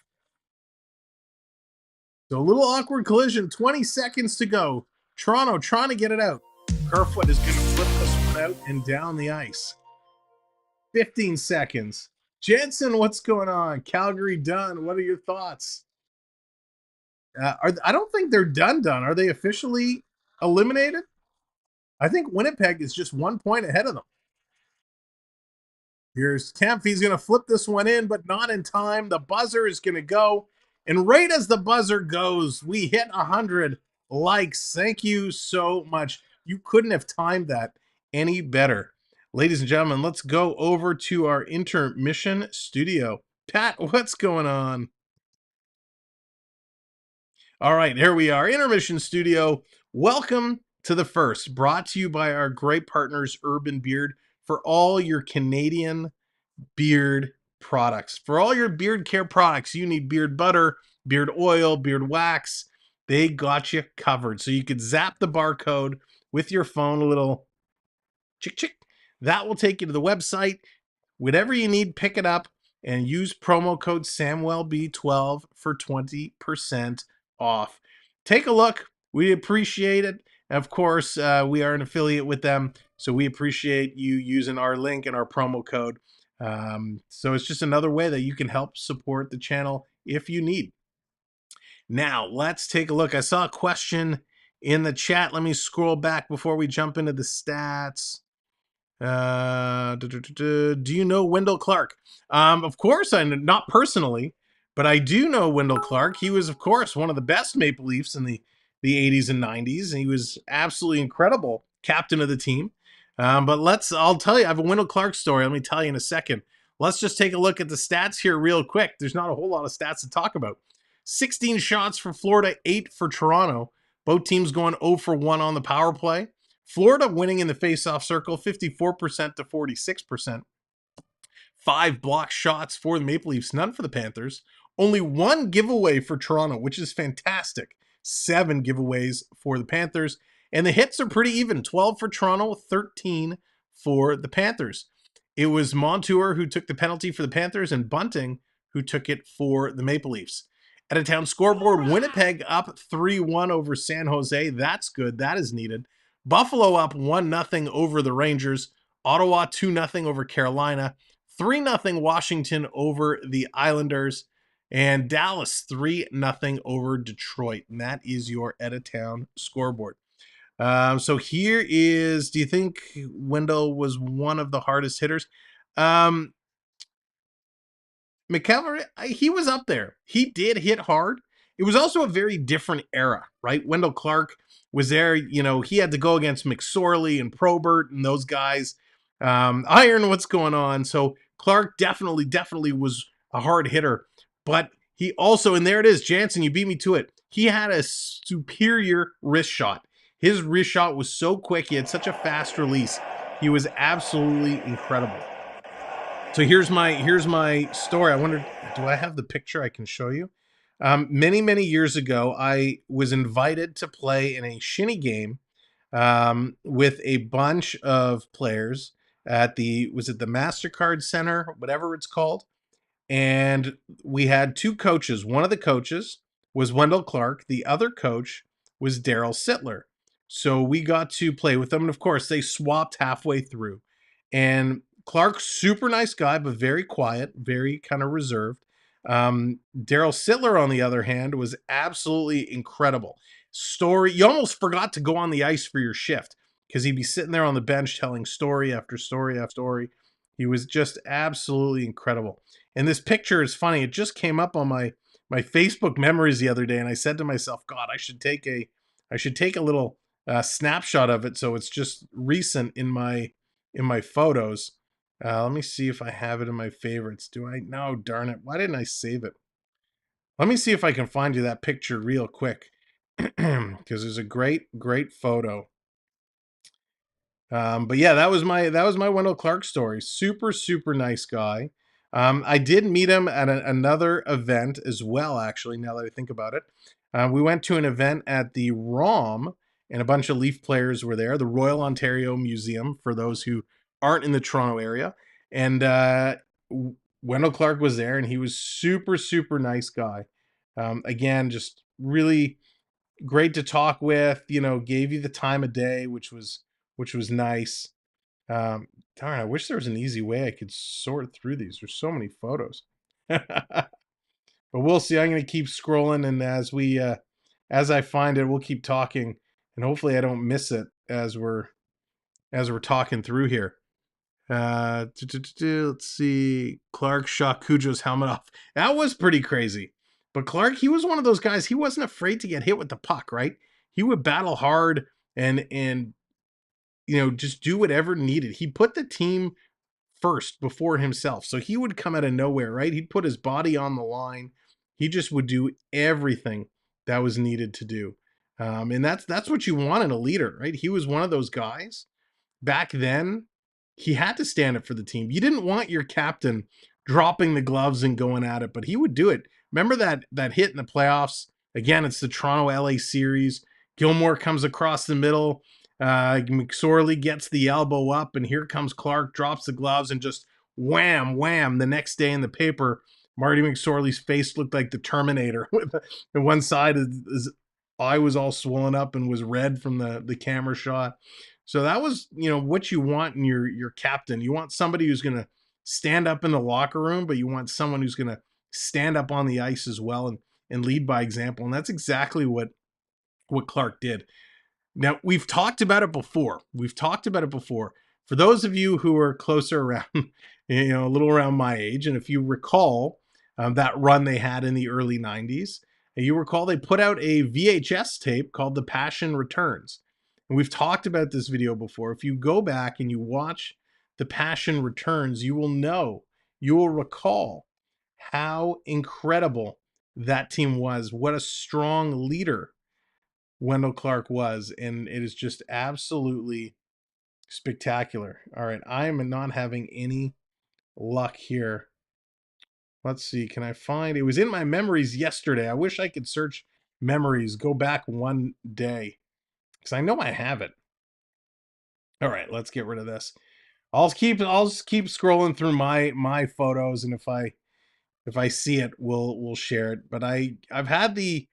So a little awkward collision. 20 seconds to go. Toronto trying to get it out. Kerfoot is going to flip this one out and down the ice. 15 seconds. Jensen, what's going on? Calgary done. What are your thoughts? I don't think they're done. Are they officially eliminated? I think Winnipeg is just 1 point ahead of them. Here's Kempf. He's going to flip this one in, but not in time. The buzzer is going to go. And right as the buzzer goes, we hit 100 likes. Thank you so much. You couldn't have timed that any better. Ladies and gentlemen, let's go over to our intermission studio. Pat, what's going on? All right, here we are, intermission studio. Welcome to the first, brought to you by our great partners, Urban Beard, for all your Canadian beard products. For all your beard care products, you need beard butter, beard oil, beard wax. They got you covered. So you could zap the barcode with your phone, a little chick chick. That will take you to the website. Whatever you need, pick it up and use promo code Samwelb12 for 20% off. Take a look. We appreciate it. Of course, we are an affiliate with them, so we appreciate you using our link and our promo code. So it's just another way that you can help support the channel if you need. Now, let's take a look. I saw a question in the chat. Let me scroll back before we jump into the stats. Do you know Wendell Clark? Of course, not personally, but I do know Wendell Clark. He was, of course, one of the best Maple Leafs in the 80s and 90s. And he was absolutely incredible captain of the team. But I'll tell you, I have a Wendell Clark story. Let me tell you in a second. Let's just take a look at the stats here real quick. There's not a whole lot of stats to talk about. 16 shots for Florida, 8 for Toronto. Both teams going 0 for 1 on the power play. Florida winning in the faceoff circle, 54% to 46%. 5 block shots for the Maple Leafs, none for the Panthers. Only 1 giveaway for Toronto, which is fantastic. 7 giveaways for the Panthers. And the hits are pretty even. 12 for Toronto, 13 for the Panthers. It was Montour who took the penalty for the Panthers and Bunting who took it for the Maple Leafs. At a town scoreboard, Winnipeg up 3-1 over San Jose. That's good. That is needed. Buffalo up 1-0 over the Rangers. Ottawa 2-0 over Carolina. 3-0 Washington over the Islanders. And Dallas 3-0 over Detroit. And that is your out-of-town scoreboard. So here is, do you think Wendell was one of the hardest hitters? Um, McKellar, he was up there. He did hit hard. It was also a very different era, right? Wendell Clark was there. He had to go against McSorley and Probert and those guys. Iron, what's going on? So Clark definitely was a hard hitter. But he also, and there it is, Jansen, you beat me to it. He had a superior wrist shot. His wrist shot was so quick. He had such a fast release. He was absolutely incredible. So here's my story. I wondered, do I have the picture I can show you? Many years ago, I was invited to play in a shinny game with a bunch of players at the MasterCard Center, whatever it's called. And we had two coaches. One of the coaches was Wendell Clark. The other coach was Daryl Sittler. So we got to play with them. And of course, they swapped halfway through. And Clark's super nice guy, but very quiet, very kind of reserved. Daryl Sittler, on the other hand, was absolutely incredible. You almost forgot to go on the ice for your shift because he'd be sitting there on the bench telling story after story after story. He was just absolutely incredible. And this picture is funny. It just came up on my Facebook memories the other day, and I said to myself, God, I should take a little snapshot of it so it's just recent in my photos. Let me see if I have it in my favorites. Do I? No, darn it. Why didn't I save it? Let me see if I can find you that picture real quick because there's a great photo. But yeah, that was my Wendell Clark story. Super nice guy. I did meet him at another event as well, actually, now that I think about it. We went to an event at the ROM, and a bunch of Leaf players were there, the Royal Ontario Museum, for those who aren't in the Toronto area. And Wendell Clark was there, and he was super nice guy. Again, just really great to talk with, gave you the time of day, which was nice. Darn, I wish there was an easy way I could sort through these. There's so many photos. But we'll see. I'm going to keep scrolling, and as I find it, we'll keep talking, and hopefully I don't miss it as we're talking through here. Let's see. Clark shot Cujo's helmet off. That was pretty crazy. But Clark, he was one of those guys. He wasn't afraid to get hit with the puck, right? He would battle hard and just do whatever needed. He put the team first before himself. So he would come out of nowhere, right? He'd put his body on the line. He just would do everything that was needed to do. And that's what you want in a leader, right? He was one of those guys. Back then, he had to stand up for the team. You didn't want your captain dropping the gloves and going at it, but he would do it. Remember that hit in the playoffs? Again, it's the Toronto LA series. Gilmore comes across the middle. McSorley gets the elbow up, and here comes Clark, drops the gloves, and just wham. The next day in the paper, Marty McSorley's face looked like the Terminator. And one side, his eye was all swollen up and was red from the camera shot. So that was, what you want in your captain. You want somebody who's going to stand up in the locker room, but you want someone who's going to stand up on the ice as well and lead by example. And that's exactly what Clark did. Now, we've talked about it before. For those of you who are closer around, a little around my age, and if you recall that run they had in the early 90s, you recall they put out a VHS tape called The Passion Returns. And we've talked about this video before. If you go back and you watch The Passion Returns, you will recall how incredible that team was. What a strong leader Wendell Clark was, and it is just absolutely spectacular. All right, I am not having any luck here. Let's see, can I find it? Was in my memories yesterday. I wish I could search memories, go back one day, because I know I have it. All right, let's get rid of this. I'll just keep scrolling through my photos, and if I see it, we'll share it. But I've had the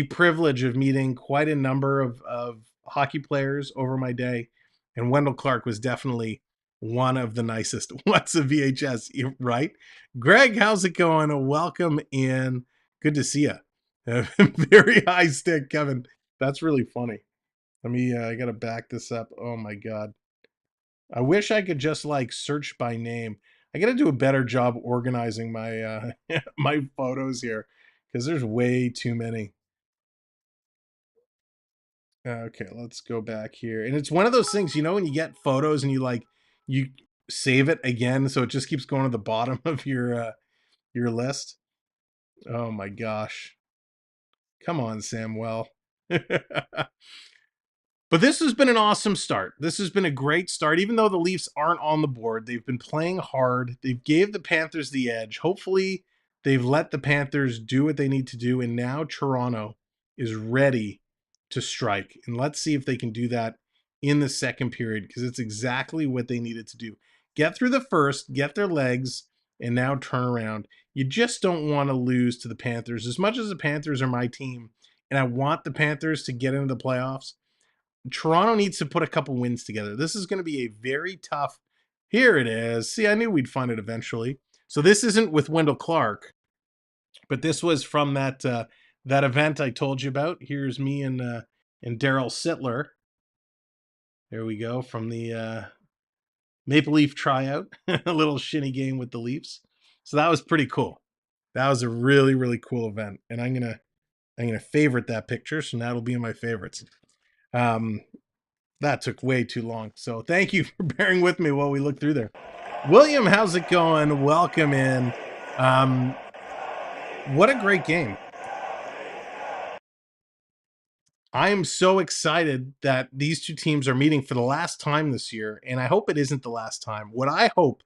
privilege of meeting quite a number of hockey players over my day, and Wendell Clark was definitely one of the nicest. What's a VHS, right? Greg, how's it going? Welcome in. Good to see you. Very high stick, Kevin. That's really funny. Let me, I gotta back this up. Oh my God. I wish I could just like search by name. I gotta do a better job organizing my my photos here because there's way too many. Okay, let's go back here. And it's one of those things, when you get photos and you save it again, so it just keeps going to the bottom of your list. Oh my gosh. Come on, Samwell. But this has been an awesome start. This has been a great start. Even though the Leafs aren't on the board, they've been playing hard. They've gave the Panthers the edge. Hopefully, they've let the Panthers do what they need to do. And now Toronto is ready to strike. And let's see if they can do that in the second period, because it's exactly what they needed to do. Get through the first, get their legs, and now turn around. You just don't want to lose to the Panthers. As much as the Panthers are my team, and I want the Panthers to get into the playoffs, Toronto needs to put a couple wins together. This is going to be a very tough. Here it is. See, I knew we'd find it eventually. So this isn't with Wendell Clark, but this was from that event I told you about. Here's me and Daryl Sittler. There we go, from the Maple Leaf tryout, a little shinny game with the Leafs. So that was pretty cool. That was a really, really cool event, and I'm gonna favorite that picture, so that'll be in my favorites. That took way too long. So thank you for bearing with me while we look through there. William, how's it going? Welcome in. What a great game. I am so excited that these two teams are meeting for the last time this year, and I hope it isn't the last time. What I hope,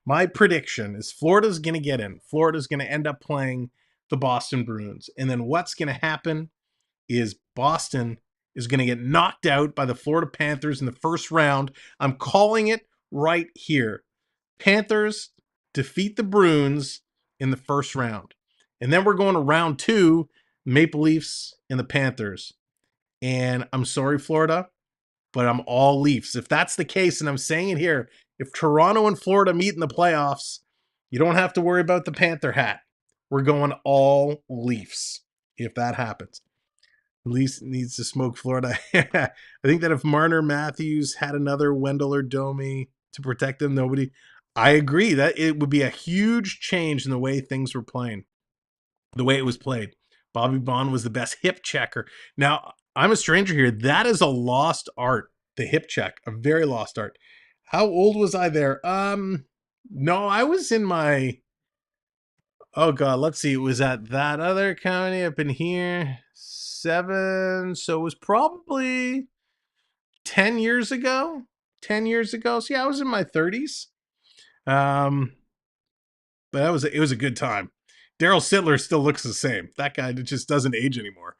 my prediction is Florida's going to get in. Florida's going to end up playing the Boston Bruins. And then what's going to happen is Boston is going to get knocked out by the Florida Panthers in the first round. I'm calling it right here. Panthers defeat the Bruins in the first round. And then we're going to round 2, Maple Leafs and the Panthers. And I'm sorry, Florida, but I'm all Leafs. If that's the case, and I'm saying it here, if Toronto and Florida meet in the playoffs, you don't have to worry about the Panther hat. We're going all Leafs if that happens. Leafs needs to smoke Florida. I think that if Marner, Matthews had another Wendell or Domi to protect them, nobody. I agree that it would be a huge change in the way things were playing, the way it was played. Bobby Bond was the best hip checker. Now, I'm a stranger here. That is a lost art, the hip check, a very lost art. How old was I there? No, I was in my, oh God, let's see. It was at that other county up in here, 7. So it was probably 10 years ago. 10 years ago. So yeah, I was in my 30s. But it was a good time. Daryl Sittler still looks the same. That guy just doesn't age anymore.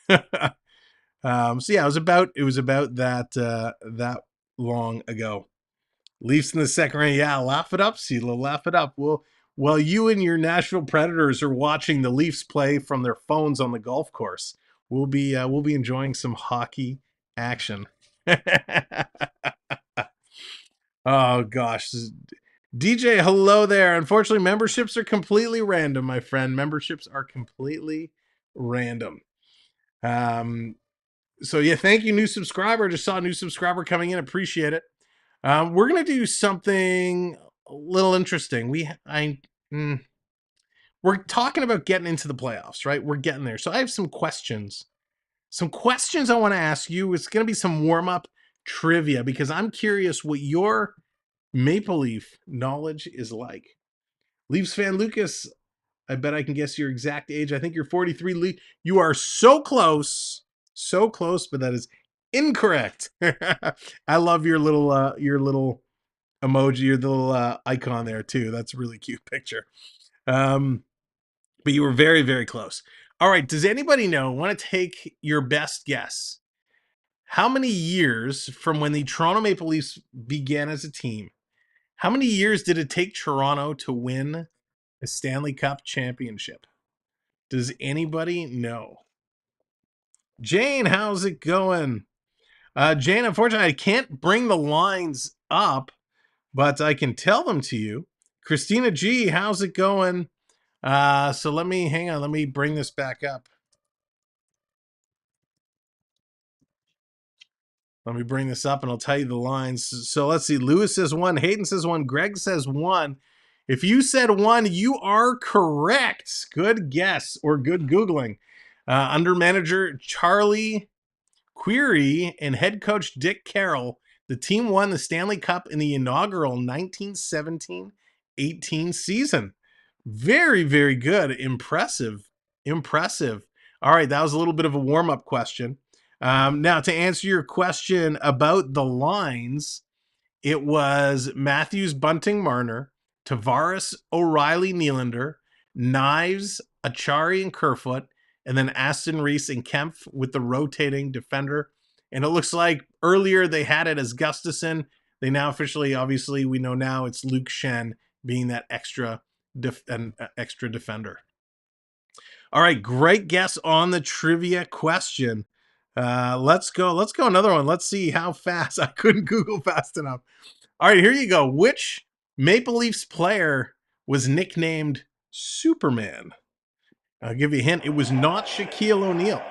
So yeah, it was about that long ago. Leafs in the second round. Yeah, laugh it up, CeeLo. Laugh it up. Well, while you and your Nashville Predators are watching the Leafs play from their phones on the golf course, we'll be enjoying some hockey action. Oh gosh. DJ, hello there. Unfortunately, memberships are completely random, my friend. Memberships are completely random. So yeah, thank you, new subscriber. Just saw a new subscriber coming in. Appreciate it. We're gonna do something a little interesting. We're talking about getting into the playoffs, right? We're getting there. So I have some questions. Some questions I want to ask you. It's gonna be some warm-up trivia because I'm curious what your Maple Leaf knowledge is like. Leafs fan Lucas, I bet I can guess your exact age. I think you're 43. You are so close, but that is incorrect. I love your little emoji, your little icon there too. That's a really cute picture. But you were very, very close. All right. Does anybody know? Want to take your best guess? How many years from when the Toronto Maple Leafs began as a team? How many years did it take Toronto to win a Stanley Cup championship? Does anybody know? Jane, how's it going? Jane, unfortunately, I can't bring the lines up, but I can tell them to you. Christina G, how's it going? So let me bring this back up. Let me bring this up and I'll tell you the lines. So let's see. Lewis says 1. Hayden says 1. Greg says 1. If you said 1, you are correct. Good guess or good Googling. Under manager Charlie Query and head coach Dick Carroll, the team won the Stanley Cup in the inaugural 1917-18 season. Very, very good. Impressive. Impressive. All right, that was a little bit of a warm-up question. Now, to answer your question about the lines, it was Matthews, Bunting, Marner, Tavares, O'Reilly, Nylander, Knives, Achari, and Kerfoot, and then Aston Reese and Kempf with the rotating defender. And it looks like earlier they had it as Gustafsson. They now officially, obviously, we know now it's Luke Shen being that extra defender. All right, great guess on the trivia question. Let's go another one. Let's see how fast. I couldn't Google fast enough. All right, here you go. Which Maple Leafs player was nicknamed Superman? I'll give you a hint. It was not Shaquille O'Neal.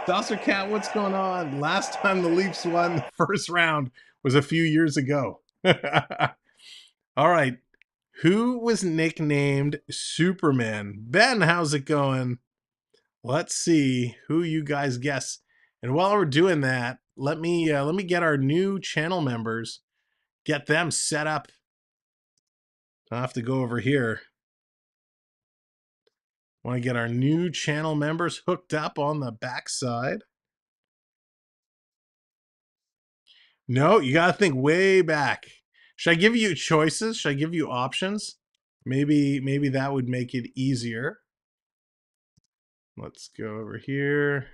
Saucer Cat, what's going on? Last time the Leafs won the first round was a few years ago. All right. Who was nicknamed Superman? Ben, how's it going? Let's see who you guys guess. And while we're doing that, let me get our new channel members, get them set up. I'll have to go over here. Want to get our new channel members hooked up on the backside. No, you got to think way back. Should I give you choices? Should I give you options? Maybe that would make it easier. Let's go over here.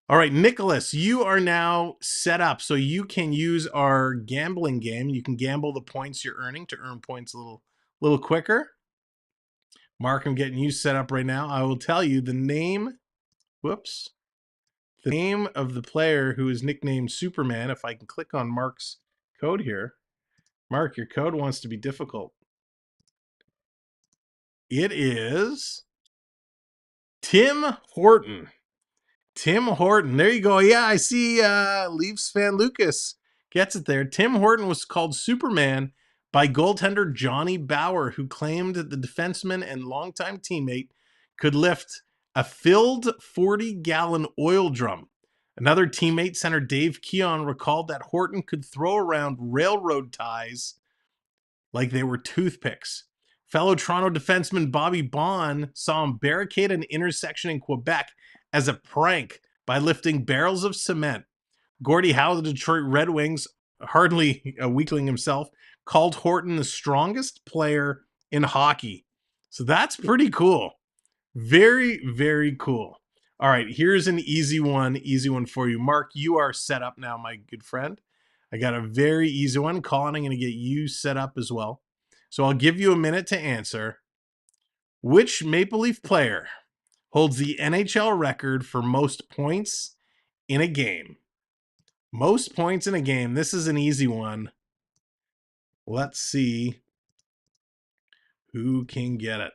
All right, Nicholas, you are now set up so you can use our gambling game. You can gamble the points you're earning to earn points a little quicker. Mark, I'm getting you set up right now. I will tell you the name, the name of the player who is nicknamed Superman. If I can click on Mark's code here. Mark, your code wants to be difficult. It is Tim Horton. Tim Horton. There you go. Yeah, I see Leafs fan Lucas gets it there. Tim Horton was called Superman by goaltender Johnny Bower, who claimed that the defenseman and longtime teammate could lift a filled 40-gallon oil drum. Another teammate, center Dave Keon, recalled that Horton could throw around railroad ties like they were toothpicks. Fellow Toronto defenseman Bobby Baun saw him barricade an intersection in Quebec as a prank by lifting barrels of cement. Gordie Howe, the Detroit Red Wings, hardly a weakling himself, called Horton the strongest player in hockey. So that's pretty cool. Very, very cool. All right, here's an easy one for you. Mark, you are set up now, my good friend. I got a very easy one. Colin, I'm going to get you set up as well. So I'll give you a minute to answer. Which Maple Leaf player holds the NHL record for most points in a game? Most points in a game. This is an easy one. Let's see who can get it.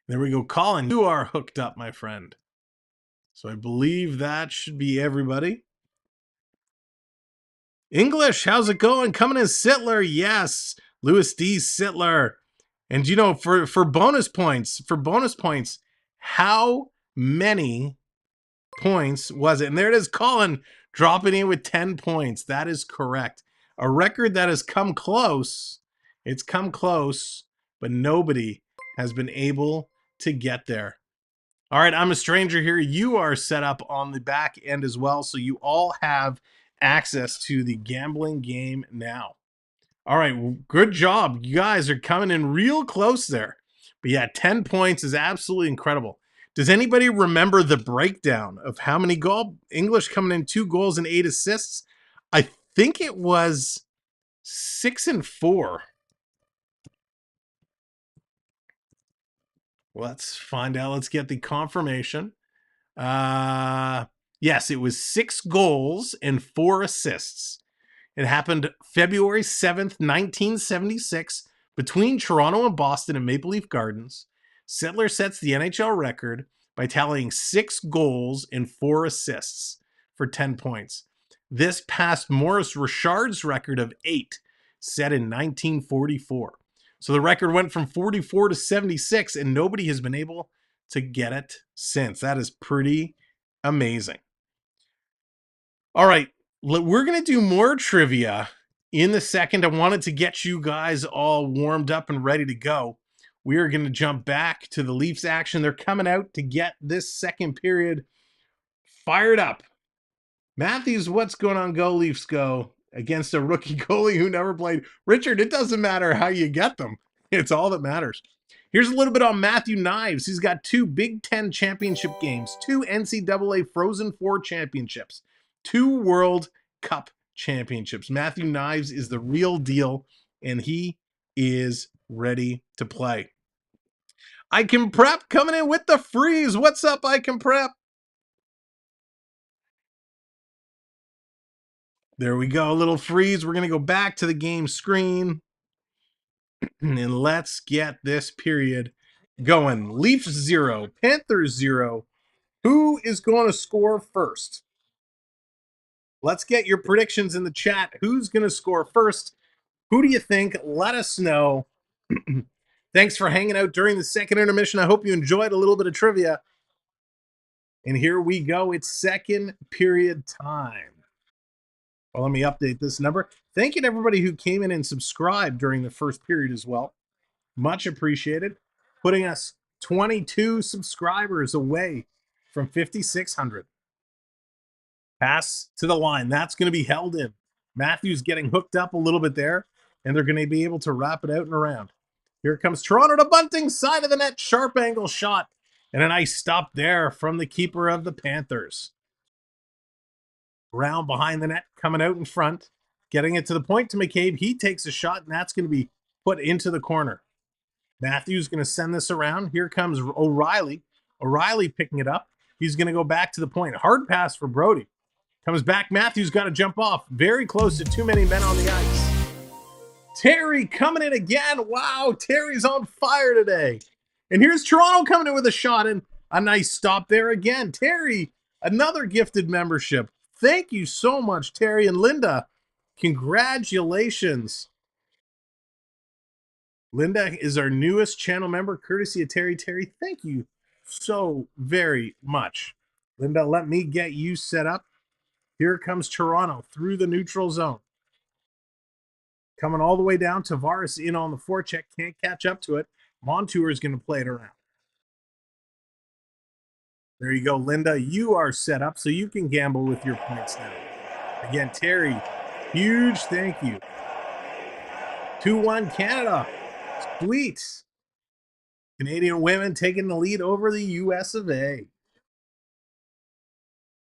There we go. Colin, you are hooked up, my friend. So I believe that should be everybody. English, how's it going? Coming in Sittler. Yes. Louis D. Sittler. And you know, for bonus points, how many points was it? And there it is, Colin dropping in with 10 points. That is correct. A record that has come close. It's come close, but nobody has been able to get there. All right, I'm a stranger here. You are set up on the back end as well, so you all have access to the gambling game now. All right, good job. You guys are coming in real close there. But yeah, 10 points is absolutely incredible. Does anybody remember the breakdown of how many goals? English coming in 2 goals and 8 assists. I think it was 6 and 4. Let's find out. Let's get the confirmation. Yes, it was 6 goals and 4 assists. It happened February 7th, 1976, between Toronto and Boston in Maple Leaf Gardens. Sittler sets the NHL record by tallying 6 goals and 4 assists for 10 points. This passed Maurice Richard's record of 8, set in 1944. So the record went from 44 to 76, and nobody has been able to get it since. That is pretty amazing. All right, we're going to do more trivia in the second. I wanted to get you guys all warmed up and ready to go. We are going to jump back to the Leafs action. They're coming out to get this second period fired up. Matthews, what's going on? Go Leafs go against a rookie goalie who never played. Richard, it doesn't matter how you get them. It's all that matters. Here's a little bit on Matthew Knives. He's got 2 Big Ten championship games, 2 NCAA Frozen Four championships, 2 World Cup championships. Matthew Knives is the real deal, and he is ready to play. I Can Prep coming in with the freeze. What's up, I Can Prep? There we go, a little freeze. We're going to go back to the game screen, and let's get this period going. Leafs 0, Panthers 0. Who is going to score first? Let's get your predictions in the chat. Who's going to score first? Who do you think? Let us know. Thanks for hanging out during the second intermission. I hope you enjoyed a little bit of trivia. And here we go. It's second period time. Well, let me update this number. Thank you to everybody who came in and subscribed during the first period as well. Much appreciated. Putting us 22 subscribers away from 5,600. Pass to the line. That's going to be held in. Matthews getting hooked up a little bit there, and they're going to be able to wrap it out and around. Here comes Toronto to Bunting, side of the net, sharp angle shot, and a nice stop there from the keeper of the Panthers. Brown behind the net, coming out in front, getting it to the point to McCabe. He takes a shot, and that's going to be put into the corner. Matthews going to send this around. Here comes O'Reilly. O'Reilly picking it up. He's going to go back to the point. Hard pass for Brody. Comes back. Matthews got to jump off. Very close to too many men on the ice. Terry coming in again. Wow, Terry's on fire today. And here's Toronto coming in with a shot, and a nice stop there again. Terry, another gifted membership. Thank you so much, Terry. And Linda, congratulations. Linda is our newest channel member, courtesy of Terry. Terry, thank you so very much. Linda, let me get you set up. Here comes Toronto through the neutral zone. Coming all the way down. Tavares in on the forecheck. Can't catch up to it. Montour is going to play it around. There you go, Linda. You are set up so you can gamble with your points now. Again, Terry, huge thank you. 2-1 Canada. Sweet. Canadian women taking the lead over the US of A.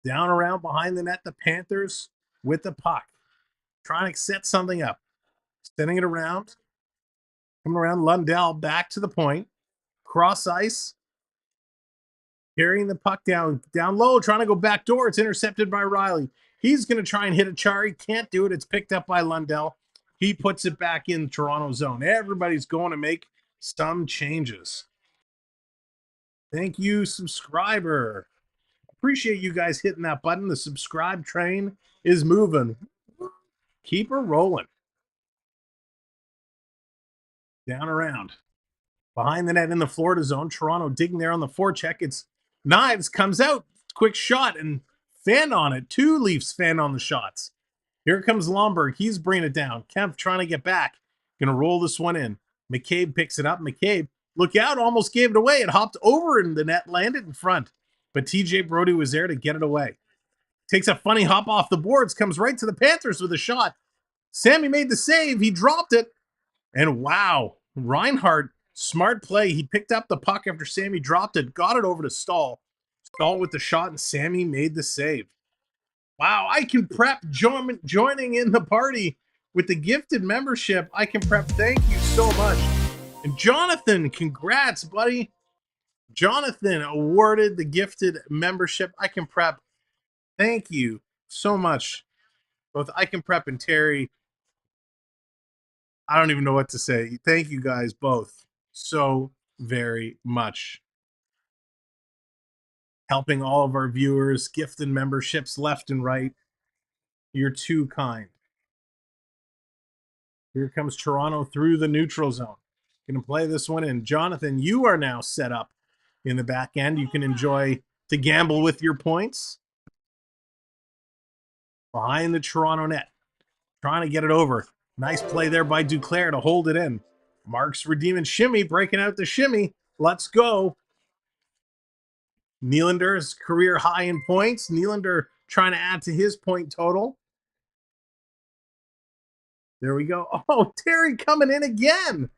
Down around behind the net, the Panthers with the puck. Trying to set something up. Sending it around. Coming around, Lundell back to the point. Cross ice. Carrying the puck down low, trying to go back door. It's intercepted by Riley. He's going to try and hit a Chari. Can't do it. It's picked up by Lundell. He puts it back in Toronto zone. Everybody's going to make some changes. Thank you, subscriber. Appreciate you guys hitting that button. The subscribe train is moving. Keep her rolling. Down around. Behind the net in the Florida zone. Toronto digging there on the forecheck. It's Knives comes out. Quick shot and fan on it. 2 Leafs fan on the shots. Here comes Lomberg. He's bringing it down. Kemp trying to get back. Going to roll this one in. McCabe picks it up. McCabe, look out, almost gave it away. It hopped over in the net, landed in front. But TJ Brody was there to get it away. Takes a funny hop off the boards. Comes right to the Panthers with a shot. Sammy made the save. He dropped it. And wow, Reinhardt, smart play. He picked up the puck after Sammy dropped it. Got it over to Stahl. Stahl with the shot, and Sammy made the save. Wow, I Can Prep joining in the party with the gifted membership. I Can Prep, thank you so much. And Jonathan, congrats, buddy. Jonathan awarded the gifted membership. I Can Prep, thank you so much. Both I Can Prep and Terry. I don't even know what to say. Thank you guys both so very much. Helping all of our viewers, gifting memberships left and right. You're too kind. Here comes Toronto through the neutral zone. Going to play this one in. Jonathan, you are now set up in the back end. You can enjoy to gamble with your points. Behind the Toronto net. Trying to get it over. Nice play there by Duclair to hold it in. Mark's redeeming shimmy, breaking out the shimmy. Let's go. Nylander's career high in points. Nylander trying to add to his point total. There we go. Oh, Terry coming in again.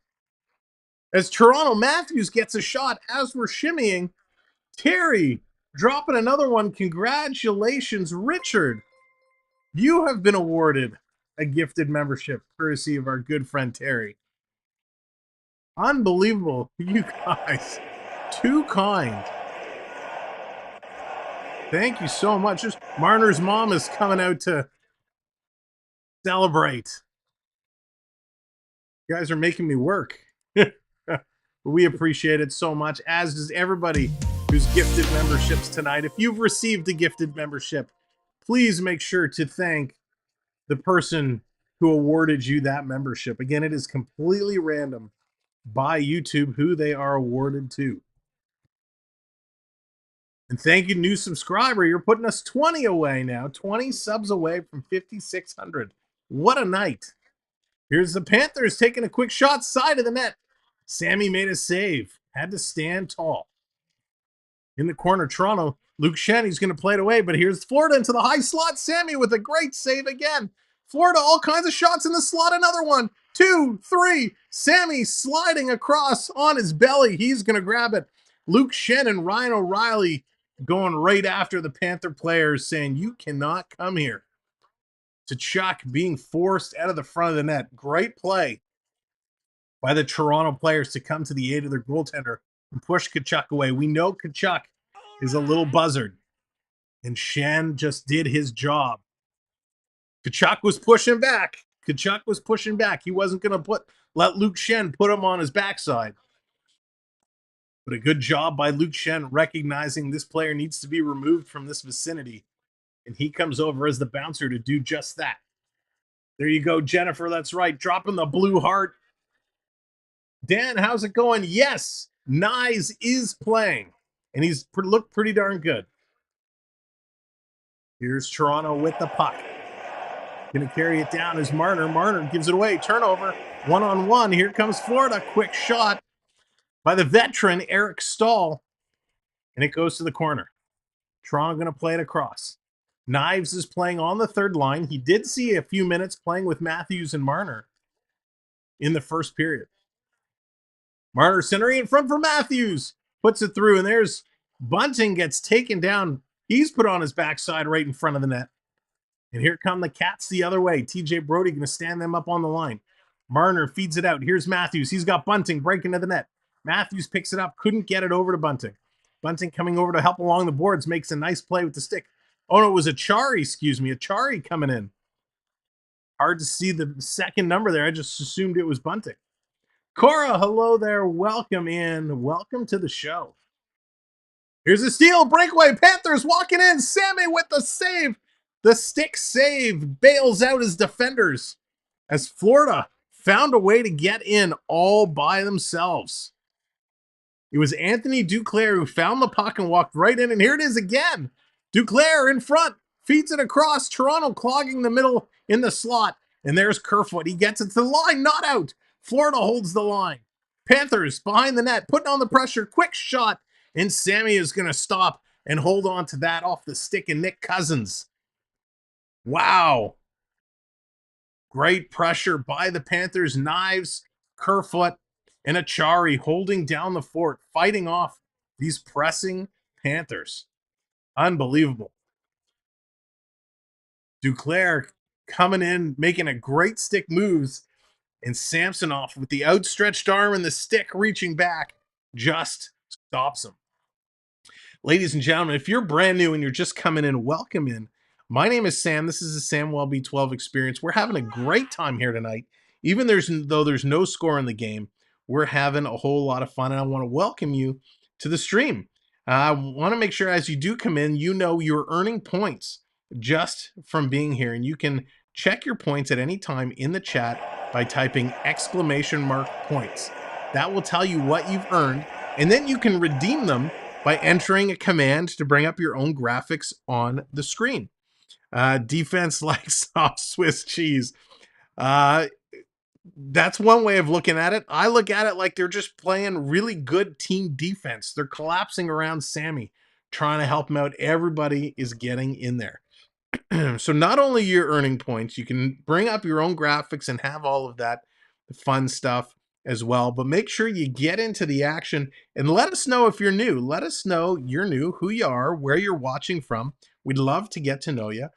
As Toronto Matthews gets a shot as we're shimmying. Terry dropping another one. Congratulations, Richard. You have been awarded a gifted membership courtesy of our good friend Terry. Unbelievable. You guys. Too kind. Thank you so much. Just Marner's mom is coming out to celebrate. You guys are making me work. We appreciate it so much, as does everybody who's gifted memberships tonight. If you've received a gifted membership, please make sure to thank the person who awarded you that membership. Again, it is completely random by YouTube who they are awarded to. And thank you, new subscriber. You're putting us 20 away now. 20 subs away from 5,600. What a night. Here's the Panthers taking a quick shot side of the net. Sammy made a save. Had to stand tall. In the corner, Toronto. Luke Schenn, going to play it away, but here's Florida into the high slot. Sammy with a great save again. Florida, all kinds of shots in the slot. Another one, 2, 3. Sammy sliding across on his belly. He's going to grab it. Luke Schenn and Ryan O'Reilly going right after the Panther players, saying, you cannot come here. Tkachuk being forced out of the front of the net. Great play by the Toronto players to come to the aid of their goaltender and push Tkachuk away. We know Tkachuk is a little buzzard, and Schenn just did his job. Tkachuk was pushing back. Tkachuk was pushing back. He wasn't going to let Luke Schenn put him on his backside. But a good job by Luke Schenn recognizing this player needs to be removed from this vicinity. And he comes over as the bouncer to do just that. There you go, Jennifer. That's right. Dropping the blue heart. Dan, how's it going? Yes, Nyes is playing. And he's looked pretty darn good. Here's Toronto with the puck. Going to carry it down as Marner. Marner gives it away. Turnover. 1-on-1. Here comes Florida. Quick shot by the veteran, Eric Stahl. And it goes to the corner. Toronto going to play it across. Knives is playing on the third line. He did see a few minutes playing with Matthews and Marner in the first period. Marner centering in front for Matthews. Puts it through, and there's Bunting gets taken down. He's put on his backside right in front of the net. And here come the Cats the other way. TJ Brody going to stand them up on the line. Marner feeds it out. Here's Matthews. He's got Bunting breaking to the net. Matthews picks it up. Couldn't get it over to Bunting. Bunting coming over to help along the boards. Makes a nice play with the stick. Oh, no, it was Achari coming in. Hard to see the second number there. I just assumed it was Bunting. Cora, hello there. Welcome in. Welcome to the show. Here's a steal. Breakaway. Panthers walking in. Sammy with the save. The stick save bails out his defenders as Florida found a way to get in all by themselves. It was Anthony Duclair who found the puck and walked right in, and here it is again. Duclair in front, feeds it across. Toronto clogging the middle in the slot, and there's Kerfoot. He gets it to the line, not out. Florida holds the line. Panthers behind the net, putting on the pressure. Quick shot, and Sammy is going to stop and hold on to that off the stick of Nick Cousins. Wow. Great pressure by the Panthers. Knives, Kerfoot, and Achari holding down the fort, fighting off these pressing Panthers. Unbelievable. Duclair coming in, making a great stick moves, and Samsonov with the outstretched arm and the stick reaching back just stops him. Ladies and gentlemen, if you're brand new and you're just coming in, welcome in. My name is Sam. This is the Samwelb12 Experience. We're having a great time here tonight. Even though there's no score in the game, we're having a whole lot of fun, and I want to welcome you to the stream. I want to make sure as you do come in, you know you're earning points just from being here, and you can check your points at any time in the chat by typing !points. That will tell you what you've earned, and then you can redeem them by entering a command to bring up your own graphics on the screen. Defense like soft Swiss cheese. That's one way of looking at it. I look at it like they're just playing really good team defense. They're collapsing around Sammy, trying to help him out. Everybody is getting in there. So not only you're earning points, you can bring up your own graphics and have all of that fun stuff as well. But make sure you get into the action and let us know if you're new. Let us know you're new, who you are, where you're watching from. We'd love to get to know you.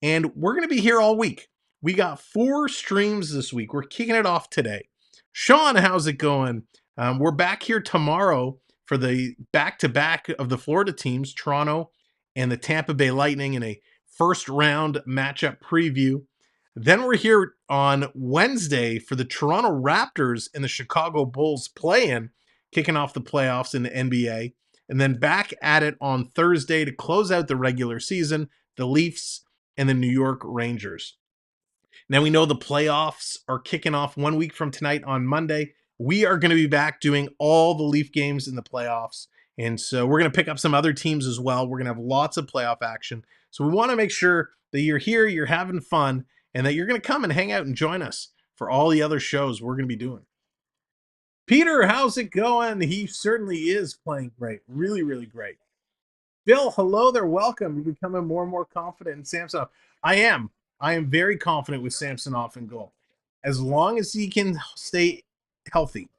And we're going to be here all week. We got 4 streams this week. We're kicking it off today. Sean, how's it going? We're back here tomorrow for the back-to-back of the Florida teams, Toronto and the Tampa Bay Lightning, in a first round matchup preview. Then we're here on Wednesday for the Toronto Raptors and the Chicago Bulls play-in, kicking off the playoffs in the NBA. And then back at it on Thursday to close out the regular season, the Leafs and the New York Rangers. Now we know the playoffs are kicking off 1 week from tonight on Monday. We are going to be back doing all the Leaf games in the playoffs. And so we're going to pick up some other teams as well. We're going to have lots of playoff action. So we want to make sure that you're here, you're having fun, and that you're going to come and hang out and join us for all the other shows we're going to be doing. Peter, how's it going? He certainly is playing great. Really, really great. Bill, hello there. Welcome. You're becoming more and more confident in Samsonov. I am very confident with Samsonov in goal. As long as he can stay healthy.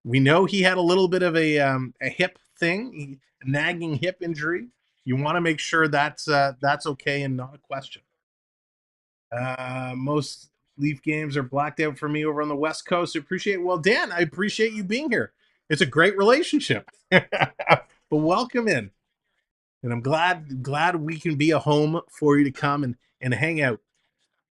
We know he had a little bit of a hip thing, a nagging hip injury. You want to make sure that's okay and not a question. Most Leaf games are blacked out for me over on the West Coast. I appreciate it. Well, Dan, I appreciate you being here. It's a great relationship. But welcome in. And I'm glad we can be a home for you to come and hang out.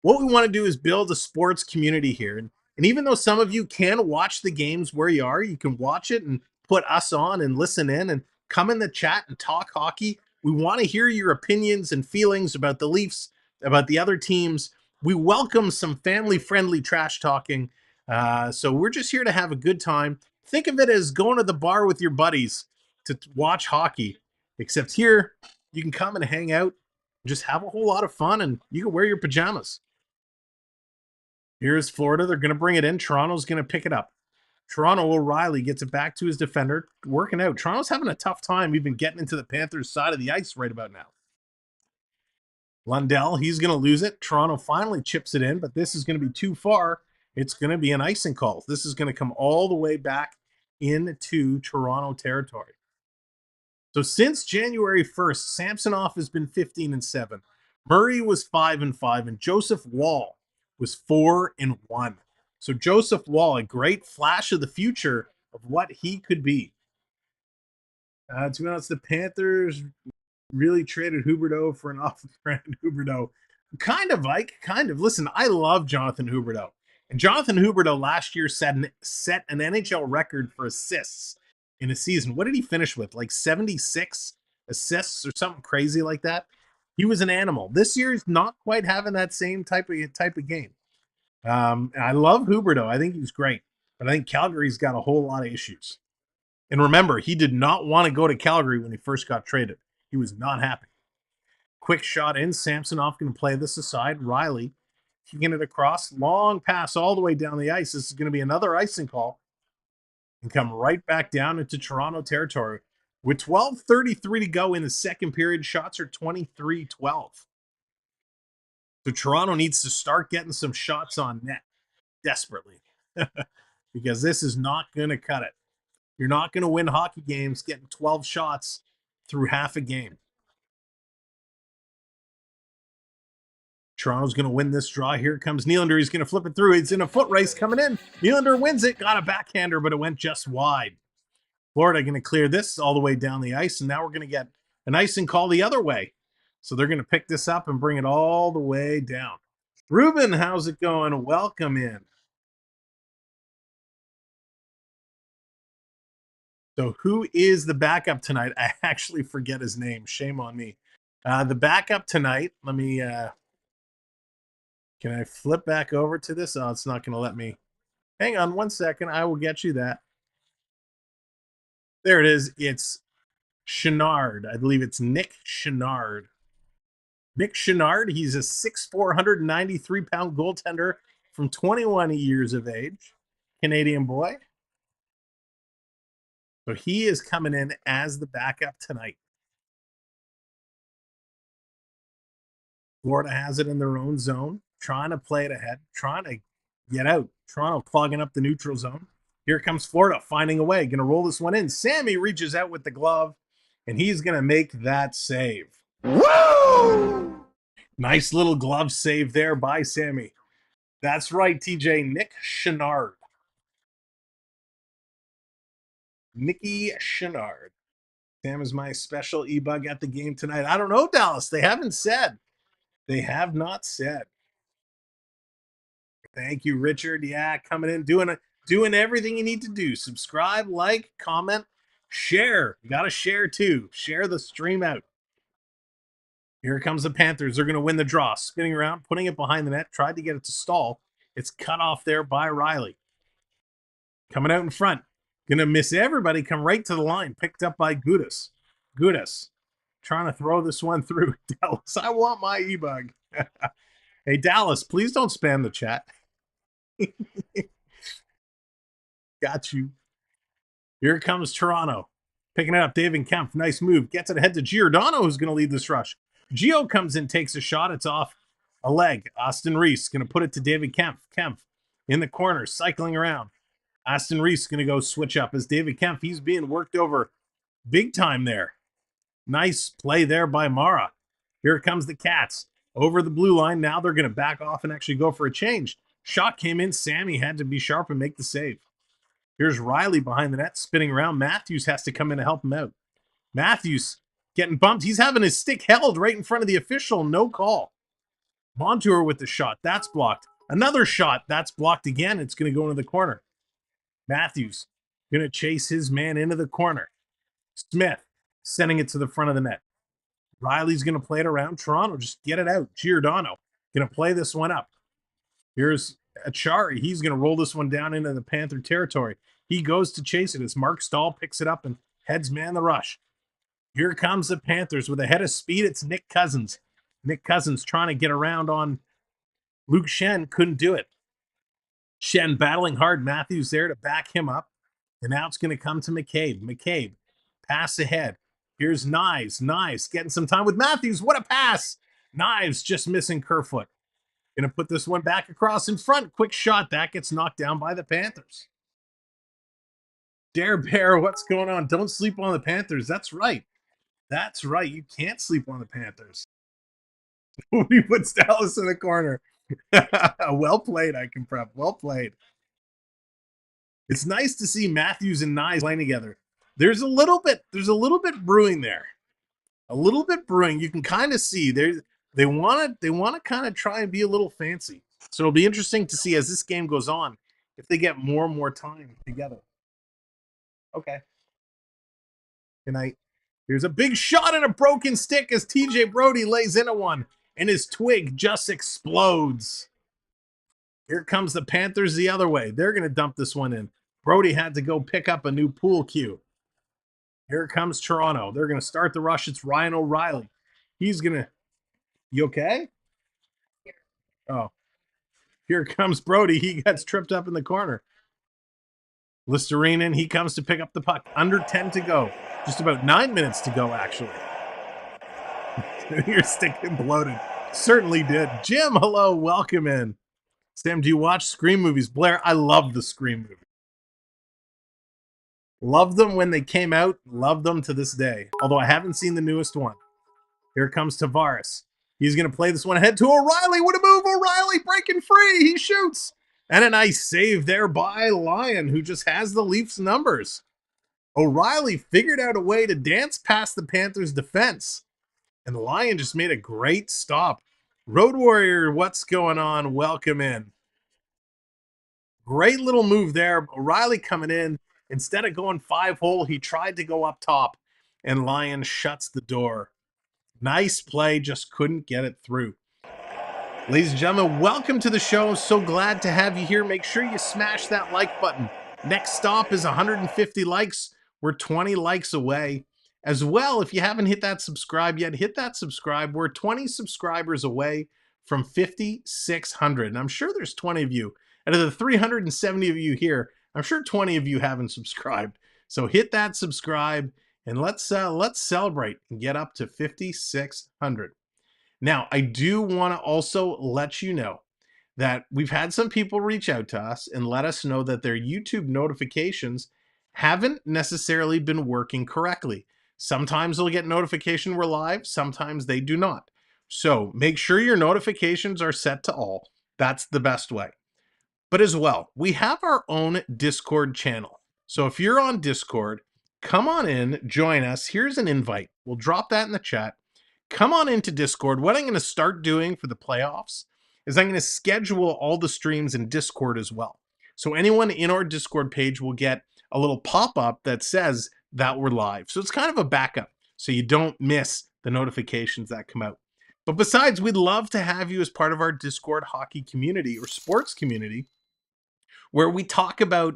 What we want to do is build a sports community here. And even though some of you can watch the games where you are, you can watch it and put us on and listen in and come in the chat and talk hockey. We want to hear your opinions and feelings about the Leafs, about the other teams. We welcome some family-friendly trash talking. So we're just here to have a good time. Think of it as going to the bar with your buddies to watch hockey. Except here, you can come and hang out, just have a whole lot of fun, and you can wear your pajamas. Here's Florida. They're going to bring it in. Toronto's going to pick it up. Toronto, O'Reilly gets it back to his defender. Working out. Toronto's having a tough time even getting into the Panthers' side of the ice right about now. Lundell, he's going to lose it. Toronto finally chips it in, but this is going to be too far. It's going to be an icing call. This is going to come all the way back into Toronto territory. So since January 1st, Samsonov has been 15-7. Murray was 5-5, and Joseph Woll was 4-1. So Joseph Woll, a great flash of the future of what he could be. To be honest, the Panthers really traded Huberdeau for an off-brand Huberdeau. Kind of. Listen, I love Jonathan Huberdeau. And Jonathan Huberdeau last year set an NHL record for assists in a season. What did he finish with? Like 76 assists or something crazy like that? He was an animal. This year he's not quite having that same type of game. I love Huberdeau. I think he's great. But I think Calgary's got a whole lot of issues. And remember, he did not want to go to Calgary when he first got traded. He was not happy. Quick shot in. Samsonov going to play this aside. Riley kicking it across. Long pass all the way down the ice. This is going to be another icing call. And come right back down into Toronto territory. With 12:33 to go in the second period, shots are 23-12. So Toronto needs to start getting some shots on net desperately. Because this is not going to cut it. You're not going to win hockey games getting 12 shots through half a game. Toronto's going to win this draw. Here comes Nylander. He's going to flip it through. It's in a foot race coming in. Nylander wins it. Got a backhander, but it went just wide. Florida going to clear this all the way down the ice, and now we're going to get an icing call the other way. So they're going to pick this up and bring it all the way down. Ruben, how's it going? Welcome in. So who is the backup tonight? I actually forget his name. Shame on me. The backup tonight, let me, can I flip back over to this? Oh, it's not going to let me. Hang on 1 second. I will get you that. There it is. It's Chenard. I believe it's Nick Chenard. Nick Chenard, he's a 6'4", 193-pound goaltender from 21 years of age. Canadian boy. So he is coming in as the backup tonight. Florida has it in their own zone, trying to play it ahead, trying to get out. Toronto clogging up the neutral zone. Here comes Florida finding a way. Going to roll this one in. Sammy reaches out with the glove, and he's going to make that save. Woo! Nice little glove save there by Sammy. That's right, TJ. Nick Chenard. Nicky Chenard. Sam is my special e-bug at the game tonight. I don't know, Dallas. They haven't said. They have not said. Thank you, Richard. Yeah, coming in, doing everything you need to do. Subscribe, like, comment, share. You got to share too. Share the stream out. Here comes the Panthers. They're going to win the draw. Spinning around, putting it behind the net. Tried to get it to stall. It's cut off there by Riley. Coming out in front. Going to miss everybody. Come right to the line. Picked up by Gudas. Gudas trying to throw this one through. Dallas, I want my e-bug. Hey, Dallas, please don't spam the chat. Got you. Here comes Toronto. Picking it up, David Kempf. Nice move. Gets it ahead to Giordano, who's going to lead this rush. Gio comes in, takes a shot. It's off a leg. Austin Reese going to put it to David Kempf. Kempf in the corner, cycling around. Austin Reese going to go switch up as David Kempf. He's being worked over big time there. Nice play there by Mara. Here comes the Cats. Over the blue line. Now they're going to back off and actually go for a change. Shot came in. Sammy had to be sharp and make the save. Here's Riley behind the net, spinning around. Matthews has to come in to help him out. Matthews getting bumped. He's having his stick held right in front of the official. No call. Montour with the shot. That's blocked. Another shot. That's blocked again. It's going to go into the corner. Matthews going to chase his man into the corner. Smith sending it to the front of the net. Riley's going to play it around. Toronto, just get it out. Giordano going to play this one up. Here's Achari. He's going to roll this one down into the Panther territory. He goes to chase it as Mark Stahl picks it up and heads man the rush. Here comes the Panthers with a head of speed. It's Nick Cousins. Nick Cousins trying to get around on Luke Shen. Couldn't do it. Shen battling hard. Matthews there to back him up. And now it's going to come to McCabe. McCabe, pass ahead. Here's Knives. Knives getting some time with Matthews. What a pass. Knives just missing Kerfoot. Going to put this one back across in front. Quick shot. That gets knocked down by the Panthers. Dare Bear, what's going on? Don't sleep on the Panthers. That's right. That's right. You can't sleep on the Panthers. He puts Dallas in the corner. Well played, I can prep. Well played. It's nice to see Matthews and Nye playing together. There's a little bit brewing there. A little bit brewing. You can kind of see they want to kind of try and be a little fancy. So it'll be interesting to see as this game goes on if they get more and more time together. Okay. Good night. Here's a big shot and a broken stick as TJ Brody lays into one, and his twig just explodes. Here comes the Panthers the other way. They're going to dump this one in. Brody had to go pick up a new pool cue. Here comes Toronto. They're going to start the rush. It's Ryan O'Reilly. He's going to... You okay? Oh. Here comes Brody. He gets tripped up in the corner. Listerine, he comes to pick up the puck. Under 10 to go. Just about 9 minutes to go, actually. Your stick imploded. Certainly did. Jim, hello. Welcome in. Sam, do you watch Scream movies? Blair, I love the Scream movies. Loved them when they came out. Love them to this day. Although I haven't seen the newest one. Here comes Tavares. He's going to play this one ahead to O'Reilly. What a move. O'Reilly breaking free. He shoots. And a nice save there by Lyon, who just has the Leafs numbers. O'Reilly figured out a way to dance past the Panthers' defense. And the Lion just made a great stop. Road Warrior, what's going on? Welcome in. Great little move there. O'Reilly coming in Instead of going 5-hole, he tried to go up top, and Lyon shuts the door. Nice play, just couldn't get it through. Ladies and gentlemen, welcome to the show. So glad to have you here. Make sure you smash that like button. Next stop is 150 likes. We're 20 likes away. As well, if you haven't hit that subscribe yet, hit that subscribe. We're 20 subscribers away from 5,600. And I'm sure there's 20 of you. Out of the 370 of you here, I'm sure 20 of you haven't subscribed. So hit that subscribe and let's celebrate and get up to 5,600. Now, I do want to also let you know that we've had some people reach out to us and let us know that their YouTube notifications haven't necessarily been working correctly. Sometimes they'll get notification we're live, sometimes they do not. So make sure your notifications are set to all. That's the best way. But as well, we have our own Discord channel. So if you're on Discord, come on in, join us. Here's an invite. We'll drop that in the chat. Come on into Discord. What I'm going to start doing for the playoffs is I'm going to schedule all the streams in Discord as well. So anyone in our Discord page will get a little pop-up that says that we're live. So it's kind of a backup so you don't miss the notifications that come out. But besides, we'd love to have you as part of our Discord hockey community or sports community where we talk about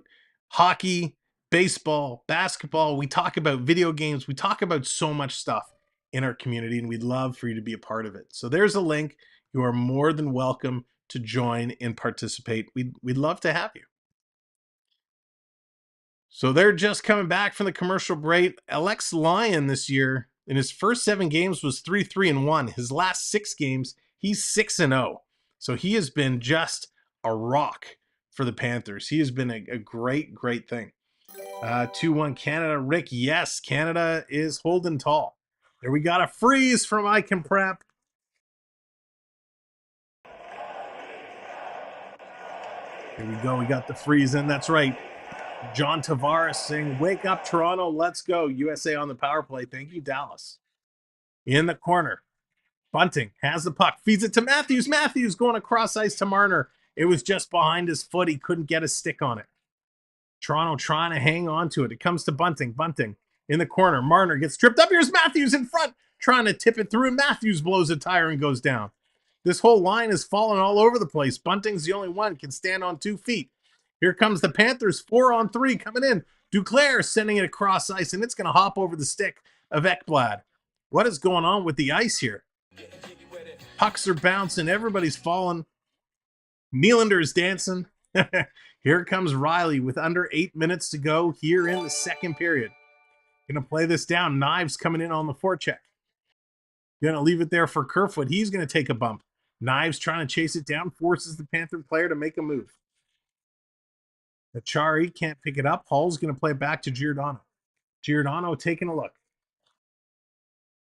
hockey, baseball, basketball. We talk about video games. We talk about so much stuff in our community, and we'd love for you to be a part of it. So there's a link. You are more than welcome to join and participate. We'd love to have you. So they're just coming back from the commercial break. Alex Lyon this year, in his first 7 games, was 3-3-1. His last 6 games, he's 6-0. So he has been just a rock for the Panthers. He has been a great, great thing. 2-1 Canada. Rick, yes, Canada is holding tall. There we got a freeze from I Can Prep. Here we go. We got the freeze in. That's right. John Tavares saying, wake up, Toronto. Let's go. USA on the power play. Thank you, Dallas. In the corner. Bunting has the puck. Feeds it to Matthews. Matthews going across ice to Marner. It was just behind his foot. He couldn't get a stick on it. Toronto trying to hang on to it. It comes to Bunting. Bunting in the corner. Marner gets tripped up. Here's Matthews in front, trying to tip it through. Matthews blows a tire and goes down. This whole line is falling all over the place. Bunting's the only one can stand on 2 feet. Here comes the Panthers, 4-on-3 coming in. Duclair sending it across ice, and it's going to hop over the stick of Ekblad. What is going on with the ice here? Pucks are bouncing. Everybody's falling. Nylander is dancing. Here comes Riley with under 8 minutes to go here in the second period. Going to play this down. Knives coming in on the forecheck. Going to leave it there for Kerfoot. He's going to take a bump. Knives trying to chase it down. Forces the Panther player to make a move. Achari can't pick it up. Hall's going to play it back to Giordano. Giordano taking a look.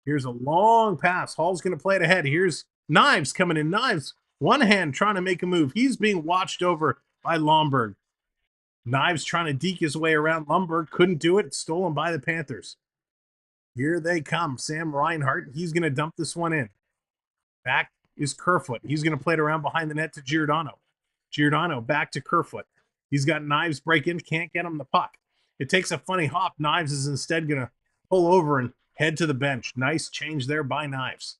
Here's a long pass. Hall's going to play it ahead. Here's Knives coming in. Knives, one hand trying to make a move. He's being watched over by Lomberg. Knives trying to deke his way around. Lomberg couldn't do it. Stolen by the Panthers. Here they come. Sam Reinhart. He's going to dump this one in. Back is Kerfoot. He's going to play it around behind the net to Giordano. Giordano back to Kerfoot. He's got Knives break in. Can't get him the puck. It takes a funny hop. Knives is instead going to pull over and head to the bench. Nice change there by Knives.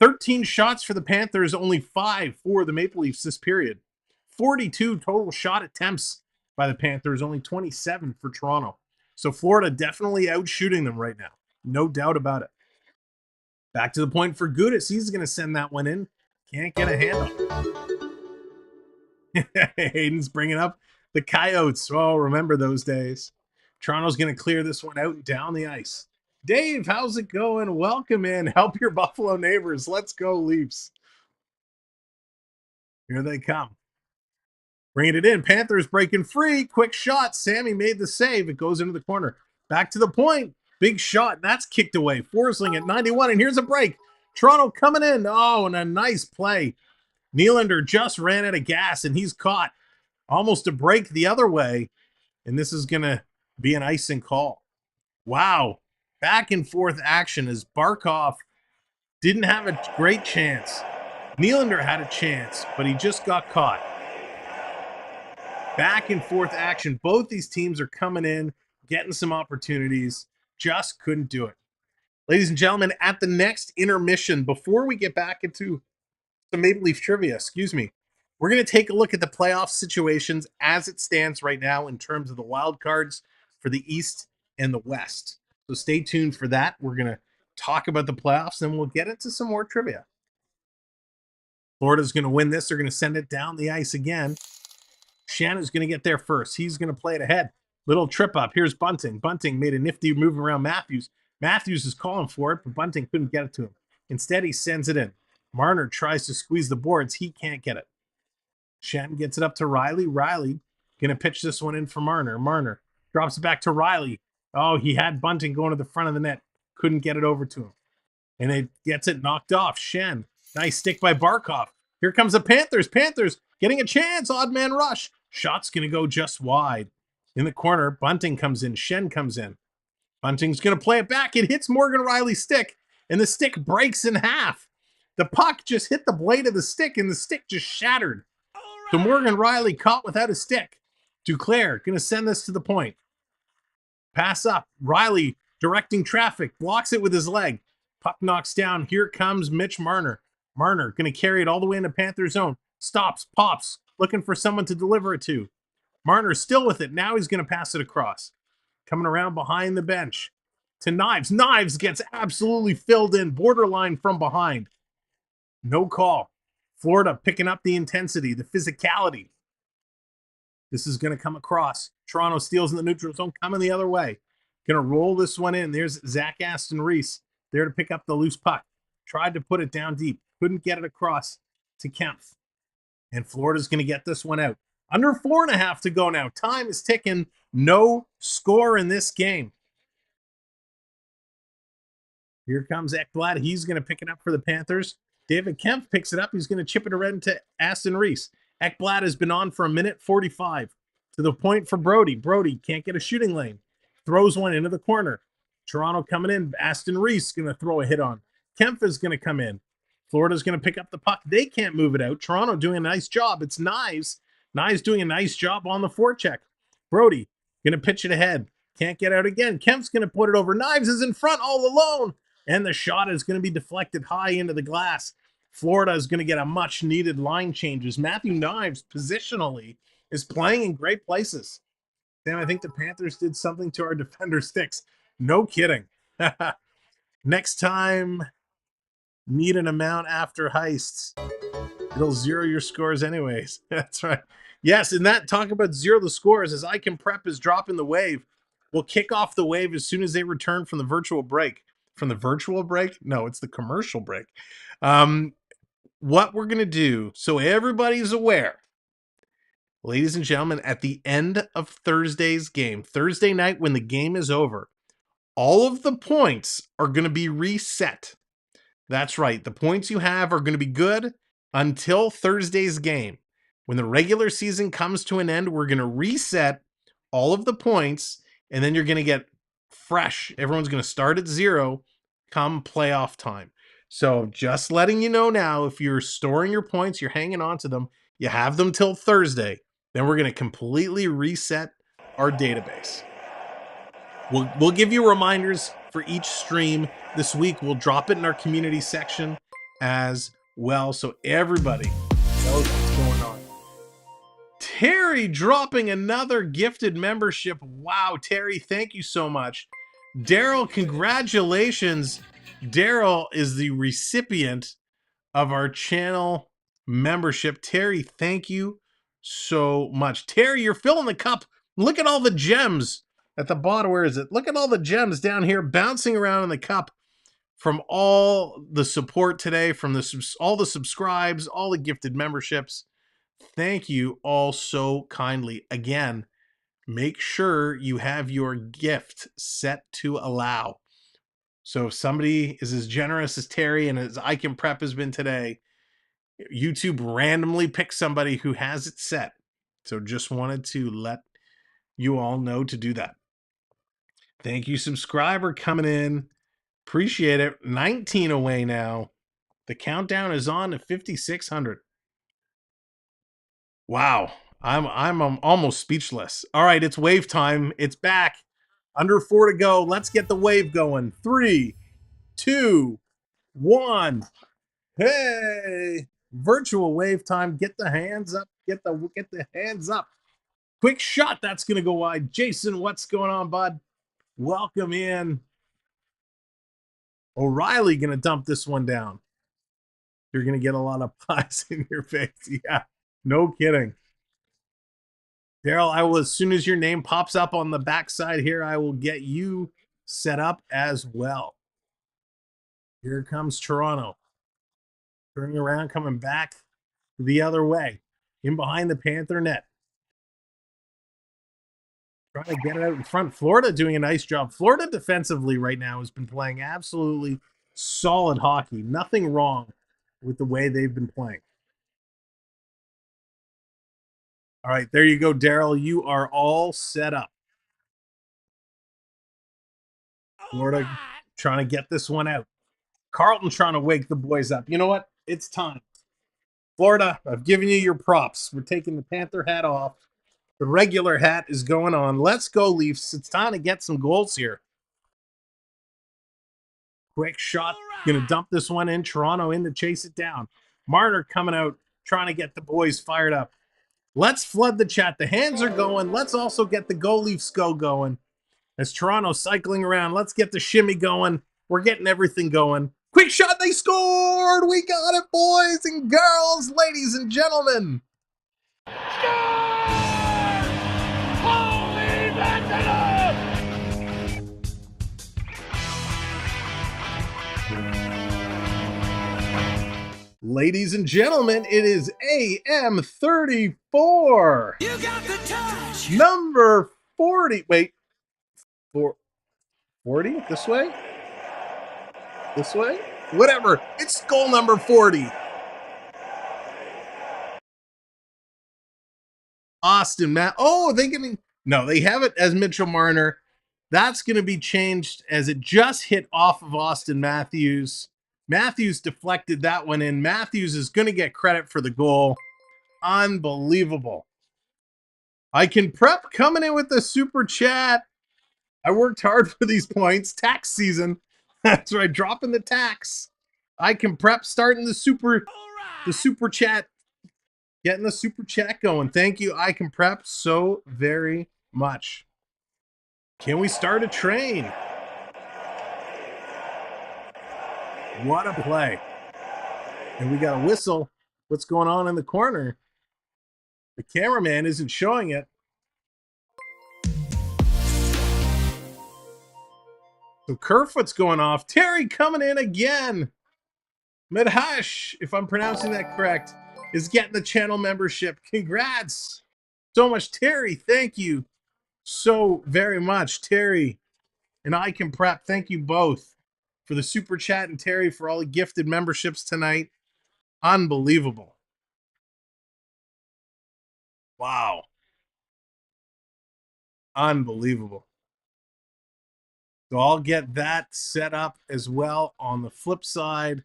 13 shots for the Panthers. Only 5 for the Maple Leafs this period. 42 total shot attempts by the Panthers. Only 27 for Toronto. So Florida definitely out shooting them right now. No doubt about it. Back to the point for Gudis. He's going to send that one in. Can't get a handle. Hayden's bringing up the Coyotes. Oh, remember those days. Toronto's going to clear this one out and down the ice. Dave, how's it going? Welcome in. Help your Buffalo neighbors. Let's go, Leafs. Here they come. Bringing it in. Panthers breaking free. Quick shot. Sammy made the save. It goes into the corner. Back to the point. Big shot. And that's kicked away. Forsling at 91. And here's a break. Toronto coming in. Oh, and a nice play. Nylander just ran out of gas, and he's caught. Almost a break the other way. And this is going to be an icing call. Wow. Back and forth action as Barkov didn't have a great chance. Nylander had a chance, but he just got caught. Back and forth action. Both these teams are coming in, getting some opportunities. Just couldn't do it. Ladies and gentlemen, at the next intermission, before we get back into some Maple Leaf trivia, we're going to take a look at the playoff situations as it stands right now in terms of the wild cards for the East and the West. So stay tuned for that. We're going to talk about the playoffs, and we'll get into some more trivia. Florida's going to win this. They're going to send it down the ice again. Shannon's going to get there first. He's going to play it ahead. Little trip up. Here's Bunting. Bunting made a nifty move around Matthews. Matthews is calling for it, but Bunting couldn't get it to him. Instead, he sends it in. Marner tries to squeeze the boards. He can't get it. Shannon gets it up to Riley. Riley going to pitch this one in for Marner. Marner drops it back to Riley. Oh, he had Bunting going to the front of the net. Couldn't get it over to him. And it gets it knocked off. Shen. Nice stick by Barkov. Here comes the Panthers. Panthers getting a chance. Odd man rush. Shot's going to go just wide. In the corner, Bunting comes in. Shen comes in. Bunting's going to play it back. It hits Morgan Riley's stick, and the stick breaks in half. The puck just hit the blade of the stick, and the stick just shattered. So Morgan Riley caught without a stick. Duclair going to send this to the point. Pass up. Riley directing traffic. Blocks it with his leg. Puck knocks down. Here comes Mitch Marner. Marner going to carry it all the way into Panther zone. Stops. Pops. Looking for someone to deliver it to. Marner's still with it. Now he's going to pass it across. Coming around behind the bench. To Knives. Knives gets absolutely filled in. Borderline from behind. No call. Florida picking up the intensity, the physicality. This is going to come across. Toronto steals in the neutral zone, coming the other way. Going to roll this one in. There's Zach Aston Reese there to pick up the loose puck. Tried to put it down deep. Couldn't get it across to Kempf. And Florida's going to get this one out. Under 4.5 to go now. Time is ticking. No score in this game. Here comes Ekblad. He's going to pick it up for the Panthers. David Kempf picks it up. He's going to chip it around to Aston Reese. Ekblad has been on for 1:45. To the point for Brody. Brody can't get a shooting lane. Throws one into the corner. Toronto coming in. Aston Reese going to throw a hit on. Kempf is going to come in. Florida's going to pick up the puck. They can't move it out. Toronto doing a nice job. It's Knives. Knives doing a nice job on the forecheck. Brody going to pitch it ahead. Can't get out again. Kempf's going to put it over. Knives is in front all alone. And the shot is going to be deflected high into the glass. Florida is going to get a much needed line changes. Matthew Knives positionally is playing in great places. Sam, I think the Panthers did something to our defender sticks. No kidding. Next time, need an amount after heists. It'll zero your scores anyways. That's right. Yes, and that talk about zero the scores as I Can Prep is dropping the wave. We'll kick off the wave as soon as they return from the virtual break. From the virtual break? No, it's the commercial break. What we're going to do, so everybody's aware, ladies and gentlemen, at the end of Thursday's game, Thursday night when the game is over, all of the points are going to be reset. That's right. The points you have are going to be good until Thursday's game. When the regular season comes to an end, we're going to reset all of the points, and then you're going to get fresh. Everyone's going to start at 0 come playoff time. So just letting you know now, if you're storing your points, you're hanging on to them, you have them till Thursday. Then we're going to completely reset our database. We'll give you reminders for each stream this week. We'll drop it in our community section as well, so everybody knows what's going on. Terry dropping another gifted membership. Wow, Terry, thank you so much. Daryl, congratulations. Daryl is the recipient of our channel membership. Terry, thank you so much. Terry, you're filling the cup. Look at all the gems at the bottom. Where is it? Look at all the gems down here bouncing around in the cup from all the support today, from all the subscribes, all the gifted memberships. Thank you all so kindly. Again, make sure you have your gift set to allow. So if somebody is as generous as Terry and as I Can Prep has been today, YouTube randomly picks somebody who has it set. So just wanted to let you all know to do that. Thank you, subscriber, coming in. Appreciate it. 19 away now. The countdown is on to 5,600. Wow. I'm almost speechless. All right, it's wave time. It's back. Under 4 to go. Let's get the wave going. 3, 2, 1. Hey, virtual wave time. Get the hands up. Get the hands up. Quick shot. That's gonna go wide. Jason, what's going on, bud? Welcome in. O'Reilly gonna dump this one down. You're gonna get a lot of pies in your face. Yeah, no kidding. Daryl, I will, as soon as your name pops up on the backside here, I will get you set up as well. Here comes Toronto. Turning around, coming back the other way. In behind the Panther net. Trying to get it out in front. Florida doing a nice job. Florida defensively right now has been playing absolutely solid hockey. Nothing wrong with the way they've been playing. All right, there you go, Daryl. You are all set up. Florida trying to get this one out. Carlton trying to wake the boys up. You know what? It's time. Florida, I've given you your props. We're taking the Panther hat off. The regular hat is going on. Let's go, Leafs. It's time to get some goals here. Quick shot. Going to dump this one in. Toronto in to chase it down. Marner coming out, trying to get the boys fired up. Let's flood the chat. The hands are going. Let's also get the Go Leafs Go going. As Toronto cycling around, let's get the shimmy going. We're getting everything going. Quick shot. They scored. We got it, boys and girls, ladies and gentlemen. Ladies and gentlemen, it is AM34. You got the touch. Number 40. Wait. 40? This way? This way? Whatever. It's goal number 40. Austin Matt. Oh, they gonna no, they have it as Mitchell Marner. That's gonna be changed as it just hit off of Austin Matthews. Matthews deflected that one in. Matthews is gonna get credit for the goal. Unbelievable. I can prep coming in with the super chat. I worked hard for these points. Tax season. That's right, dropping the tax. I can prep starting the super chat. Getting the super chat going. Thank you, I can prep, so very much. Can we start a train? What a play. And we got a whistle. What's going on in the corner? The cameraman isn't showing it. So Kerfoot's going off. Terry coming in again. Medhash, if I'm pronouncing that correct, is getting the channel membership. Congrats so much, Terry. Thank you so very much, Terry. And I can prep. Thank you both for the super chat, and Terry for all the gifted memberships tonight. Unbelievable. Wow. Unbelievable. So I'll get that set up as well on the flip side.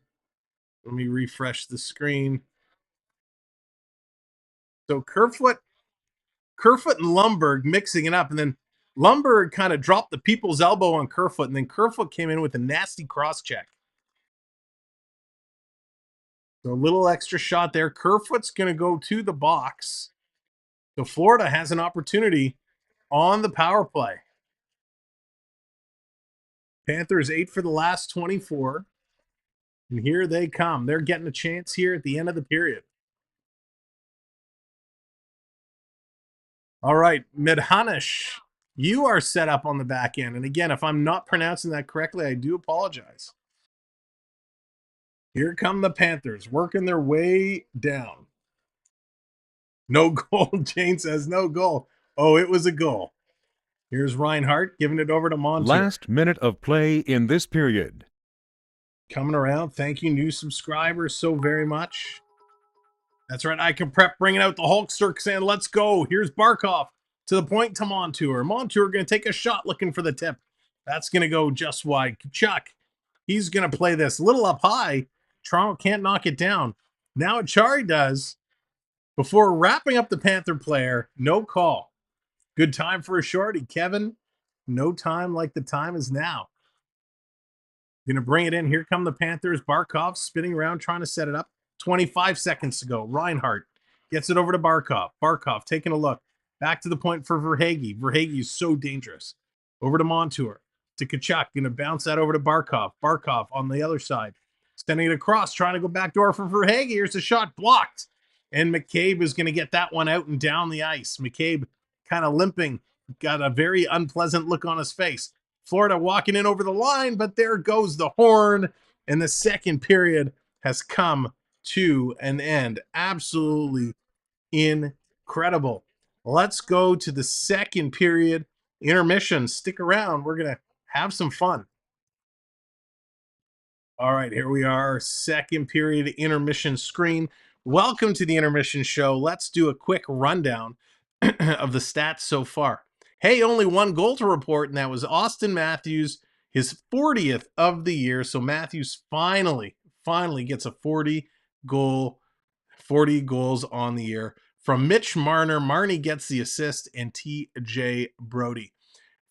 Let me refresh the screen. So Kerfoot and Lundberg mixing it up, and then Lundberg kind of dropped the people's elbow on Kerfoot, and then Kerfoot came in with a nasty cross check. So a little extra shot there. Kerfoot's going to go to the box. So Florida has an opportunity on the power play. Panthers 8 for the last 24. And here they come. They're getting a chance here at the end of the period. All right, Midhanish, you are set up on the back end. And again, if I'm not pronouncing that correctly, I do apologize. Here come the Panthers, working their way down. No goal. Jane says no goal. Oh, it was a goal. Here's Reinhardt giving it over to Montour. Last minute of play in this period. Coming around. Thank you, new subscribers, so very much. That's right. I can prep bringing out the Hulkster saying, let's go. Here's Barkov to the point to Montour. Montour going to take a shot looking for the tip. That's going to go just wide. Tkachuk, he's going to play this a little up high. Toronto can't knock it down. Now Achari does. Before wrapping up the Panther player, no call. Good time for a shorty. Kevin, no time like the time is now. Gonna bring it in. Here come the Panthers. Barkov spinning around, trying to set it up. 25 seconds to go. Reinhart gets it over to Barkov. Barkov taking a look. Back to the point for Verhaeghe. Verhaeghe is so dangerous. Over to Montour. To Tkachuk. Gonna bounce that over to Barkov. Barkov on the other side. Sending it across. Trying to go backdoor for Verhaeghe. Here's a shot blocked. And McCabe is going to get that one out and down the ice. McCabe kind of limping. Got a very unpleasant look on his face. Florida walking in over the line, but there goes the horn. And the second period has come to an end. Absolutely incredible. Let's go to the second period. Intermission. Stick around. We're going to have some fun. All right, here we are. Second period intermission screen. Welcome to the intermission show. Let's do a quick rundown of the stats so far. Hey, only one goal to report, and that was Austin Matthews, his 40th of the year. So Matthews finally gets a 40 goals on the year. From Mitch Marner, Marnie gets the assist, and TJ Brody.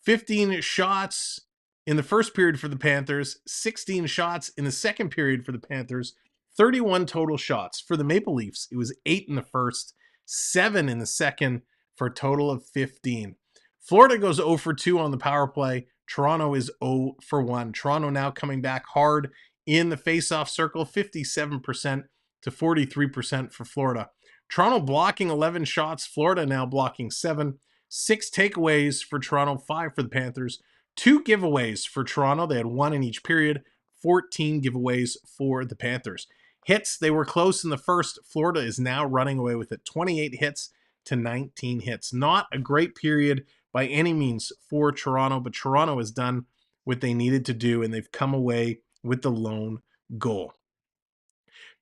15 shots in the first period for the Panthers, 16 shots in the second period for the Panthers, 31 total shots. For the Maple Leafs, it was 8 in the first, 7 in the second, for a total of 15. Florida goes 0 for 2 on the power play. Toronto is 0 for 1. Toronto now coming back hard in the faceoff circle, 57% to 43% for Florida. Toronto blocking 11 shots, Florida now blocking 7. 6 takeaways for Toronto, 5 for the Panthers. 2 giveaways for Toronto. They had 1 in each period. 14 giveaways for the Panthers. Hits, they were close in the first. Florida is now running away with it. 28 hits to 19 hits. Not a great period by any means for Toronto, but Toronto has done what they needed to do, and they've come away with the lone goal.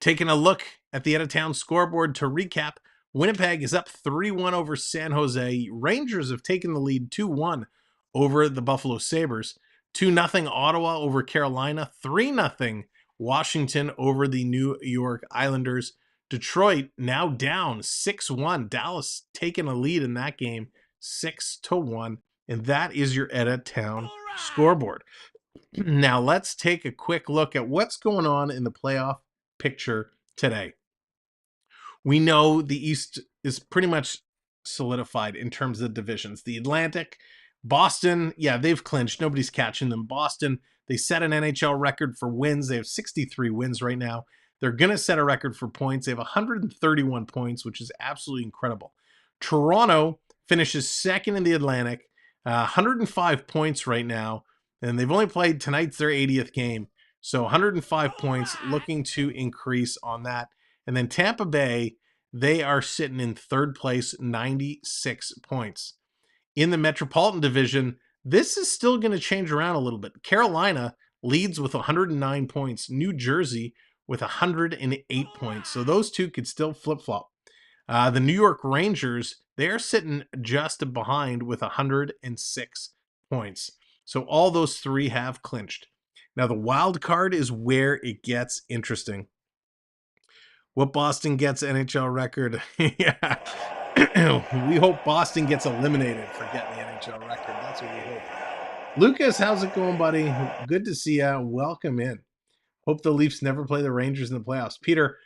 Taking a look at the out-of-town scoreboard to recap, Winnipeg is up 3-1 over San Jose. Rangers have taken the lead 2-1 over the Buffalo Sabres. 2-0 Ottawa over Carolina. 3-0 Washington over the New York Islanders. Detroit now down 6-1. Dallas taking a lead in that game 6-1. And that is your out-of-town scoreboard. Now let's take a quick look at what's going on in the playoff picture today. We know the East is pretty much solidified in terms of divisions. The Atlantic, Boston, yeah, they've clinched. Nobody's catching them. Boston, they set an NHL record for wins. They have 63 wins right now. They're going to set a record for points. They have 131 points, which is absolutely incredible. Toronto finishes second in the Atlantic, 105 points right now, and they've only played tonight's their 80th game. So 105 points, looking to increase on that. And then Tampa Bay, they are sitting in third place, 96 points. In the Metropolitan Division, this is still going to change around a little bit. Carolina leads with 109 points. New Jersey with 108 points. So those two could still flip-flop. The New York Rangers, they're sitting just behind with 106 points. So all those three have clinched. Now, the wild card is where it gets interesting. What Boston gets NHL record? Yeah. We hope Boston gets eliminated for getting the NHL record. That's what we hope. Lucas, how's it going, buddy? Good to see you. Welcome in. Hope the Leafs never play the Rangers in the playoffs. Peter,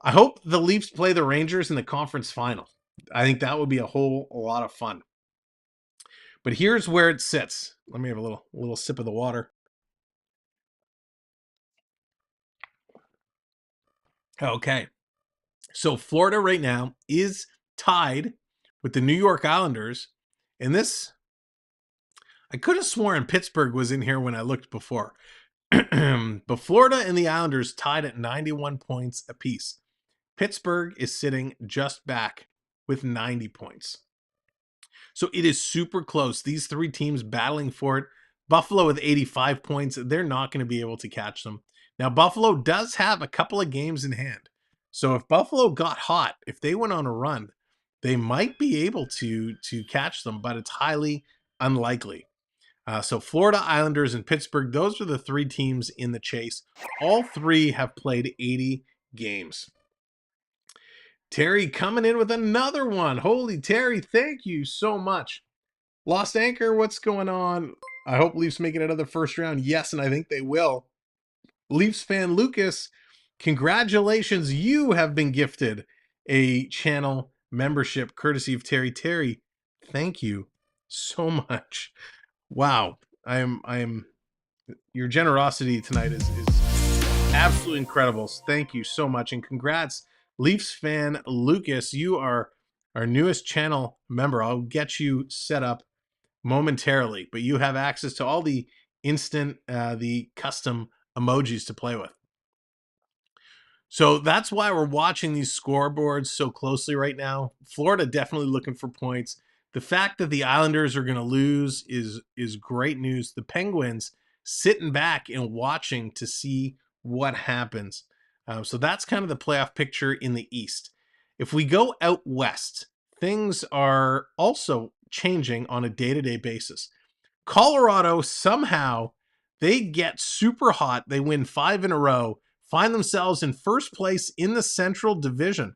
I hope the Leafs play the Rangers in the conference final. I think that would be a lot of fun. But here's where it sits. Let me have a little sip of the water. Okay. So Florida right now is tied with the New York Islanders. And this, I could have sworn Pittsburgh was in here when I looked before. But Florida and the Islanders tied at 91 points apiece. Pittsburgh is sitting just back with 90 points. So it is super close. These three teams battling for it. Buffalo with 85 points. They're not going to be able to catch them. Now, Buffalo does have a couple of games in hand. So if Buffalo got hot, if they went on a run, they might be able to catch them, but it's highly unlikely. So Florida, Islanders, and Pittsburgh, those are the three teams in the chase. All three have played 80 games. Terry coming in with another one. Holy Terry, thank you so much. Lost Anchor, what's going on? I hope Leafs make it out of the first round. Yes, and I think they will. Leafs fan Lucas, congratulations. You have been gifted a channel membership courtesy of Terry. Terry, thank you so much. Wow. I am your generosity tonight is absolutely incredible. Thank you so much. And congrats, Leafs fan Lucas. You are our newest channel member. I'll get you set up momentarily, but you have access to all the instant, the custom emojis to play with. So that's why we're watching these scoreboards so closely right now. Florida definitely looking for points. The fact that the Islanders are going to lose is great news. The Penguins sitting back and watching to see what happens. So that's kind of the playoff picture in the East. If we go out west, things are also changing on a day-to-day basis. Colorado, somehow, they get super hot. They win 5 in a row, find themselves in first place in the Central Division.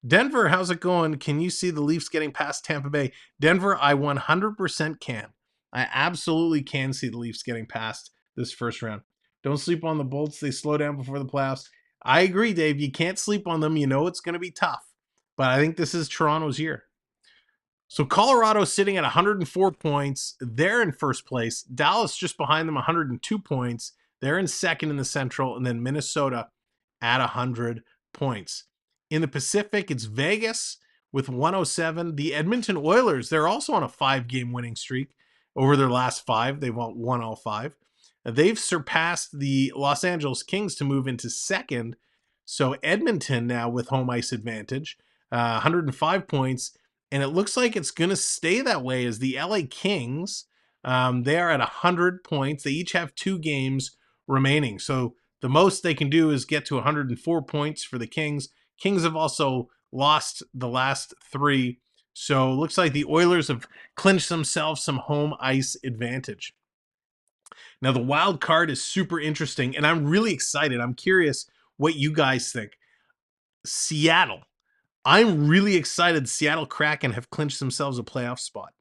Denver, how's it going? Can you see the Leafs getting past Tampa Bay? Denver, I 100% can. I absolutely can see the Leafs getting past this first round. Don't sleep on the Bolts. They slow down before the playoffs. I agree, Dave. You can't sleep on them. You know it's going to be tough. But I think this is Toronto's year. So Colorado sitting at 104 points. They're in first place. Dallas just behind them, 102 points. They're in second in the Central. And then Minnesota at 100 points. In the Pacific, it's Vegas with 107. The Edmonton Oilers, they're also on a 5-game winning streak over their last 5. They've won all 5. They've surpassed the Los Angeles Kings to move into second. So Edmonton now with home ice advantage, 105 points. And it looks like it's going to stay that way as the LA Kings, they are at 100 points. They each have 2 games remaining. So the most they can do is get to 104 points for the Kings. Kings have also lost the last 3. So it looks like the Oilers have clinched themselves some home ice advantage. Now, the wild card is super interesting, and I'm really excited. I'm curious what you guys think. Seattle. I'm really excited Seattle Kraken have clinched themselves a playoff spot.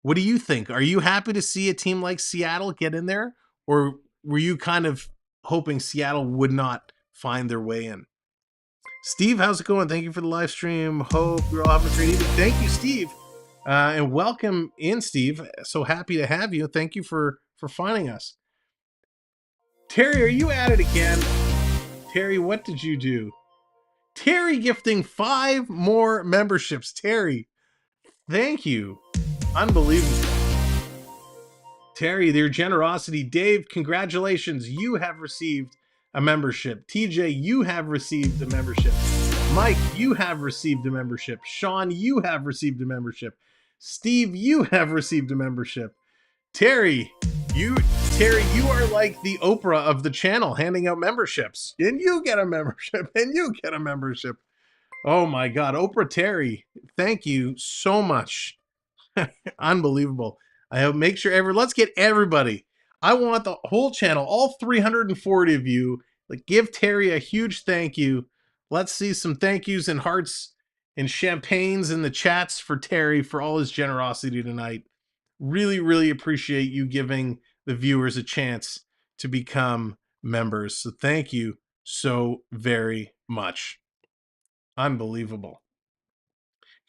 What do you think? Are you happy to see a team like Seattle get in there? Or were you kind of hoping Seattle would not find their way in? Steve, how's it going? Thank you for the live stream. Hope you're all having a great evening. Thank you, Steve. And welcome in, Steve. So happy to have you. Thank you for finding us. Terry, are you at it again? Terry, what did you do? Terry gifting 5 more memberships. Terry, thank you. Unbelievable. Terry, their generosity. Dave, congratulations. You have received a membership. TJ, you have received a membership. Mike, you have received a membership. Sean, you have received a membership. Steve, you have received a membership. Terry, you are like the Oprah of the channel, handing out memberships. And you get a membership. And you get a membership. Oh my God. Oprah Terry, thank you so much. Unbelievable. I hope make sure let's get everybody. I want the whole channel, all 340 of you, like give Terry a huge thank you. Let's see some thank yous and hearts and champagnes in the chats for Terry for all his generosity tonight. Really, really appreciate you giving the viewers a chance to become members. So thank you so very much. Unbelievable.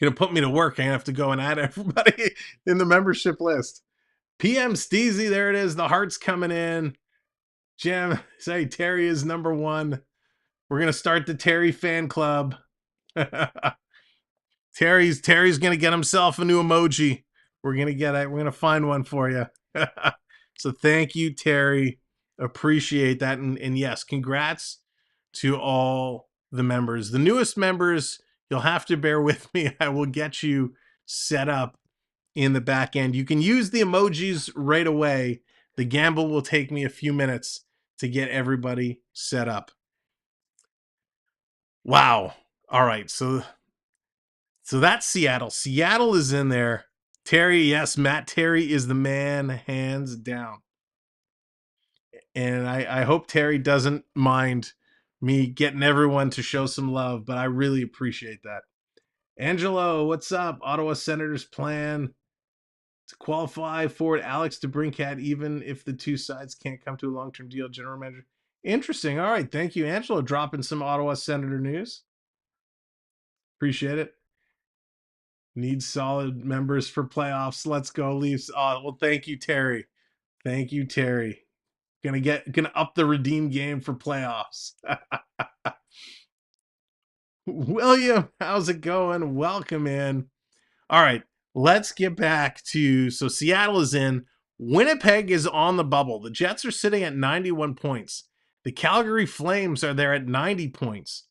Gonna put me to work. I have to go and add everybody in the membership list. PM Steezy, there it is. The heart's coming in. Jim, say Terry is number 1. We're gonna start the Terry fan club. Terry's gonna get himself a new emoji. We're gonna find one for you. So thank you, Terry. Appreciate that. And yes, congrats to all the members. The newest members, you'll have to bear with me. I will get you set up in the back end. You can use the emojis right away. The gamble will take me a few minutes to get everybody set up. Wow. All right. So that's Seattle. Seattle is in there. Terry, yes, Matt Terry is the man, hands down. And I hope Terry doesn't mind me getting everyone to show some love, but I really appreciate that. Angelo, what's up? Ottawa Senators plan to qualify forward Alex DeBrincat, even if the two sides can't come to a long-term deal. General manager. Interesting. All right. Thank you, Angelo, dropping some Ottawa Senator news. Appreciate it. Need solid members for playoffs. Let's go, Leafs. Oh, well, thank you, Terry. Thank you, Terry. Gonna up the redeem game for playoffs. William, how's it going? Welcome in. All right, let's get back to, so Seattle is in. Winnipeg is on the bubble. The Jets are sitting at 91 points. The Calgary Flames are there at 90 points.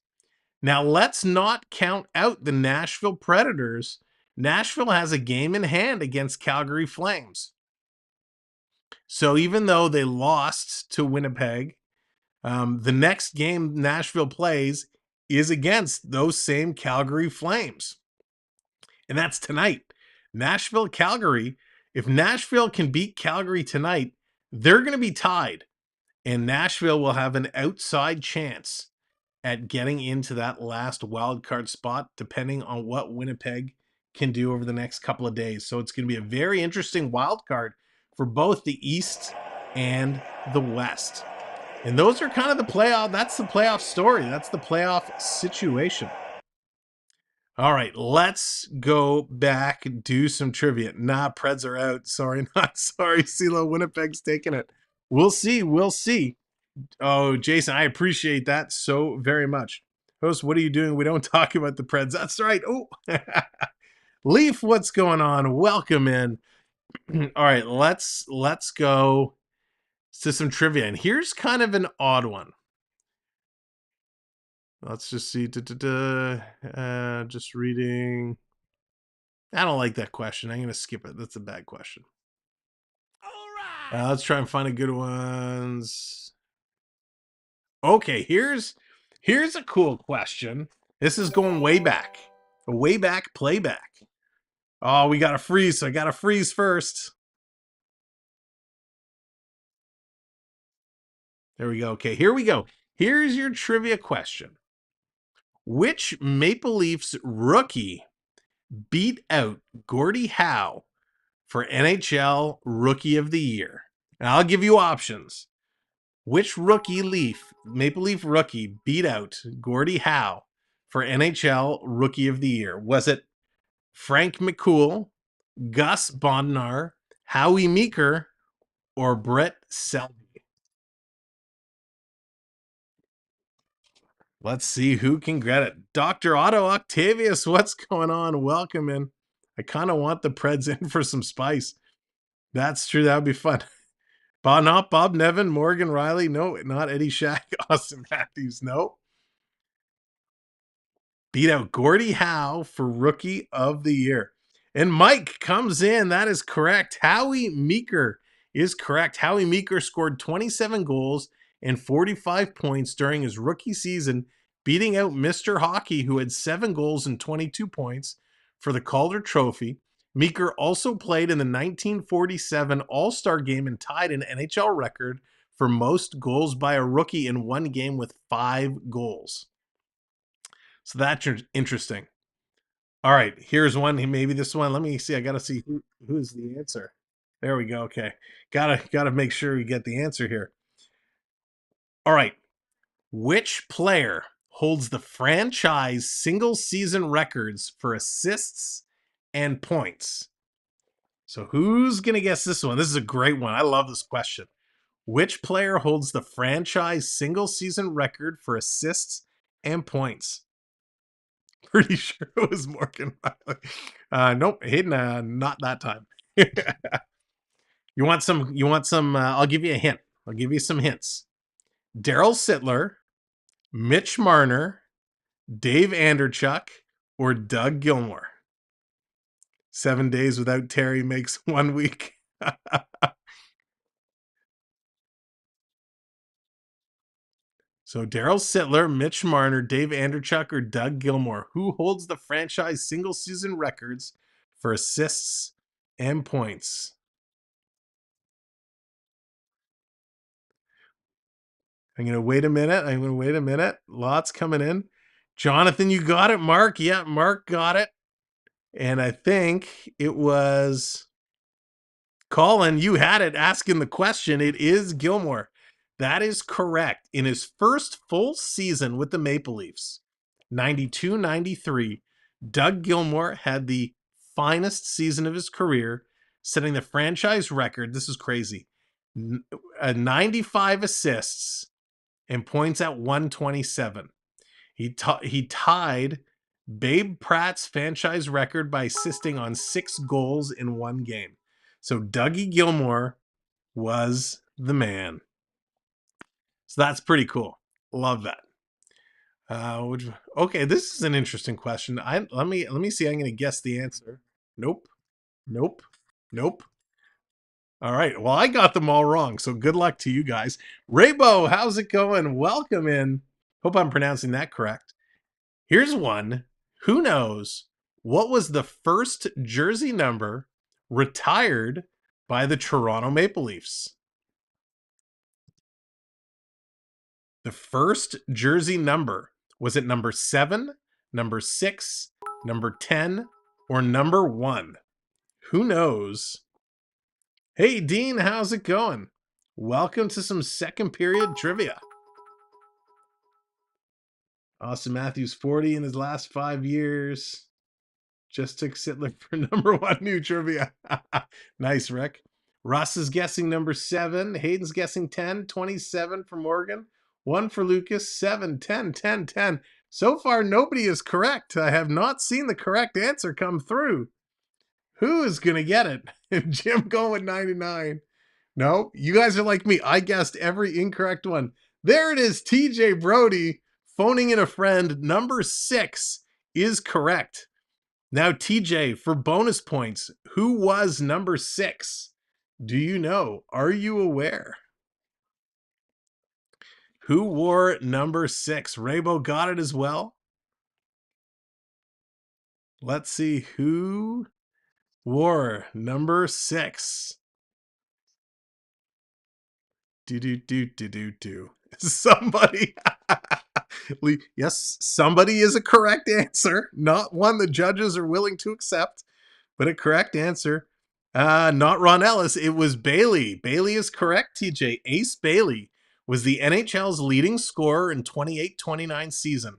Now, let's not count out the Nashville Predators. Nashville has a game in hand against Calgary Flames. So even though they lost to Winnipeg, the next game Nashville plays is against those same Calgary Flames. And that's tonight. Nashville, Calgary. If Nashville can beat Calgary tonight, they're going to be tied. And Nashville will have an outside chance at getting into that last wild card spot, depending on what Winnipeg can do over the next couple of days. So it's going to be a very interesting wild card for both the East and the West. And those are kind of the playoff. That's the playoff story. That's the playoff situation. All right, let's go back and do some trivia. Nah, Preds are out. Sorry, not sorry. CeeLo, Winnipeg's taking it. We'll see. We'll see. Oh, Jason, I appreciate that so very much. Host, what are you doing? We don't talk about the Preds. That's right. Oh, Leaf, what's going on? Welcome in. All right, let's go to some trivia. And here's kind of an odd one. Let's just see. Just reading. I don't like that question. I'm going to skip it. That's a bad question. All right. Let's try and find a good ones. Okay, here's a cool question. This is going way back. A way back playback. Oh, we got to freeze, so I got to freeze first. There we go. Okay, here we go. Here's your trivia question. Which Maple Leafs rookie beat out Gordie Howe for NHL Rookie of the Year? And I'll give you options. Which rookie Maple Leaf rookie beat out Gordie Howe for NHL Rookie of the Year? Was it Frank McCool, Gus Bondnar, Howie Meeker, or Brett Selby? Let's see who can get it. Dr. Otto Octavius, what's going on? Welcome in. I kind of want the Preds in for some spice. That's true. That would be fun. Not Bob Nevin, Morgan Riley. No, not Eddie Shack. Austin Matthews. No. Beat out Gordie Howe for Rookie of the Year. And Mike comes in. That is correct. Howie Meeker is correct. Howie Meeker scored 27 goals and 45 points during his rookie season, beating out Mr. Hockey, who had 7 goals and 22 points for the Calder Trophy. Meeker also played in the 1947 All-Star Game and tied an NHL record for most goals by a rookie in one game with 5 goals. So that's interesting. All right, here's one. Maybe this one. Let me see. I got to see who's the answer. There we go. Okay. Gotta make sure we get the answer here. All right. Which player holds the franchise single season records for assists and points? So who's going to guess this one? This is a great one. I love this question. Which player holds the franchise single season record for assists and points? Pretty sure it was Morgan Riley. Nope, Hayden, not that time. You want some, I'll give you a hint. I'll give you some hints. Daryl Sittler, Mitch Marner, Dave Anderchuk, or Doug Gilmour. 7 days without Terry makes 1 week. So Daryl Sittler, Mitch Marner, Dave Anderchuk, or Doug Gilmour. Who holds the franchise single season records for assists and points? I'm going to wait a minute. Lots coming in. Jonathan, you got it. Mark. Yeah, Mark got it. And I think it was Colin. You had it asking the question. It is Gilmore. That is correct. In his first full season with the Maple Leafs, 92-93, Doug Gilmore had the finest season of his career, setting the franchise record. This is crazy. 95 assists and points at 127. He tied Babe Pratt's franchise record by assisting on 6 goals in one game. So Dougie Gilmore was the man. So that's pretty cool. Love that. Okay, this is an interesting question. Let me see. I'm going to guess the answer. Nope. All right. Well, I got them all wrong. So good luck to you guys. Raybo, how's it going? Welcome in. Hope I'm pronouncing that correct. Here's one. Who knows what was the first jersey number retired by the Toronto Maple Leafs? The first jersey number. Was it number 7, number 6, number 10, or number 1? Who knows? Hey, Dean, how's it going? Welcome to some second period trivia. Austin Matthews, 40 in his last 5 years. Just took Sittler for number 1 new trivia. Nice, Rick. Russ is guessing number 7. Hayden's guessing 10. 27 for Morgan. 1 for Lucas. 7, 10, 10, 10. So far, nobody is correct. I have not seen the correct answer come through. Who is going to get it? Jim going with 99. No, you guys are like me. I guessed every incorrect one. There it is. TJ Brody phoning in a friend. Number 6 is correct. Now, TJ, for bonus points, who was number 6? Do you know? Are you aware? Who wore number 6? Raybo got it as well. Let's see who wore number 6. Somebody. Yes, somebody is a correct answer. Not one the judges are willing to accept, but a correct answer. Not Ron Ellis. It was Bailey. Bailey is correct, TJ. Ace Bailey was the NHL's leading scorer in 28-29 season.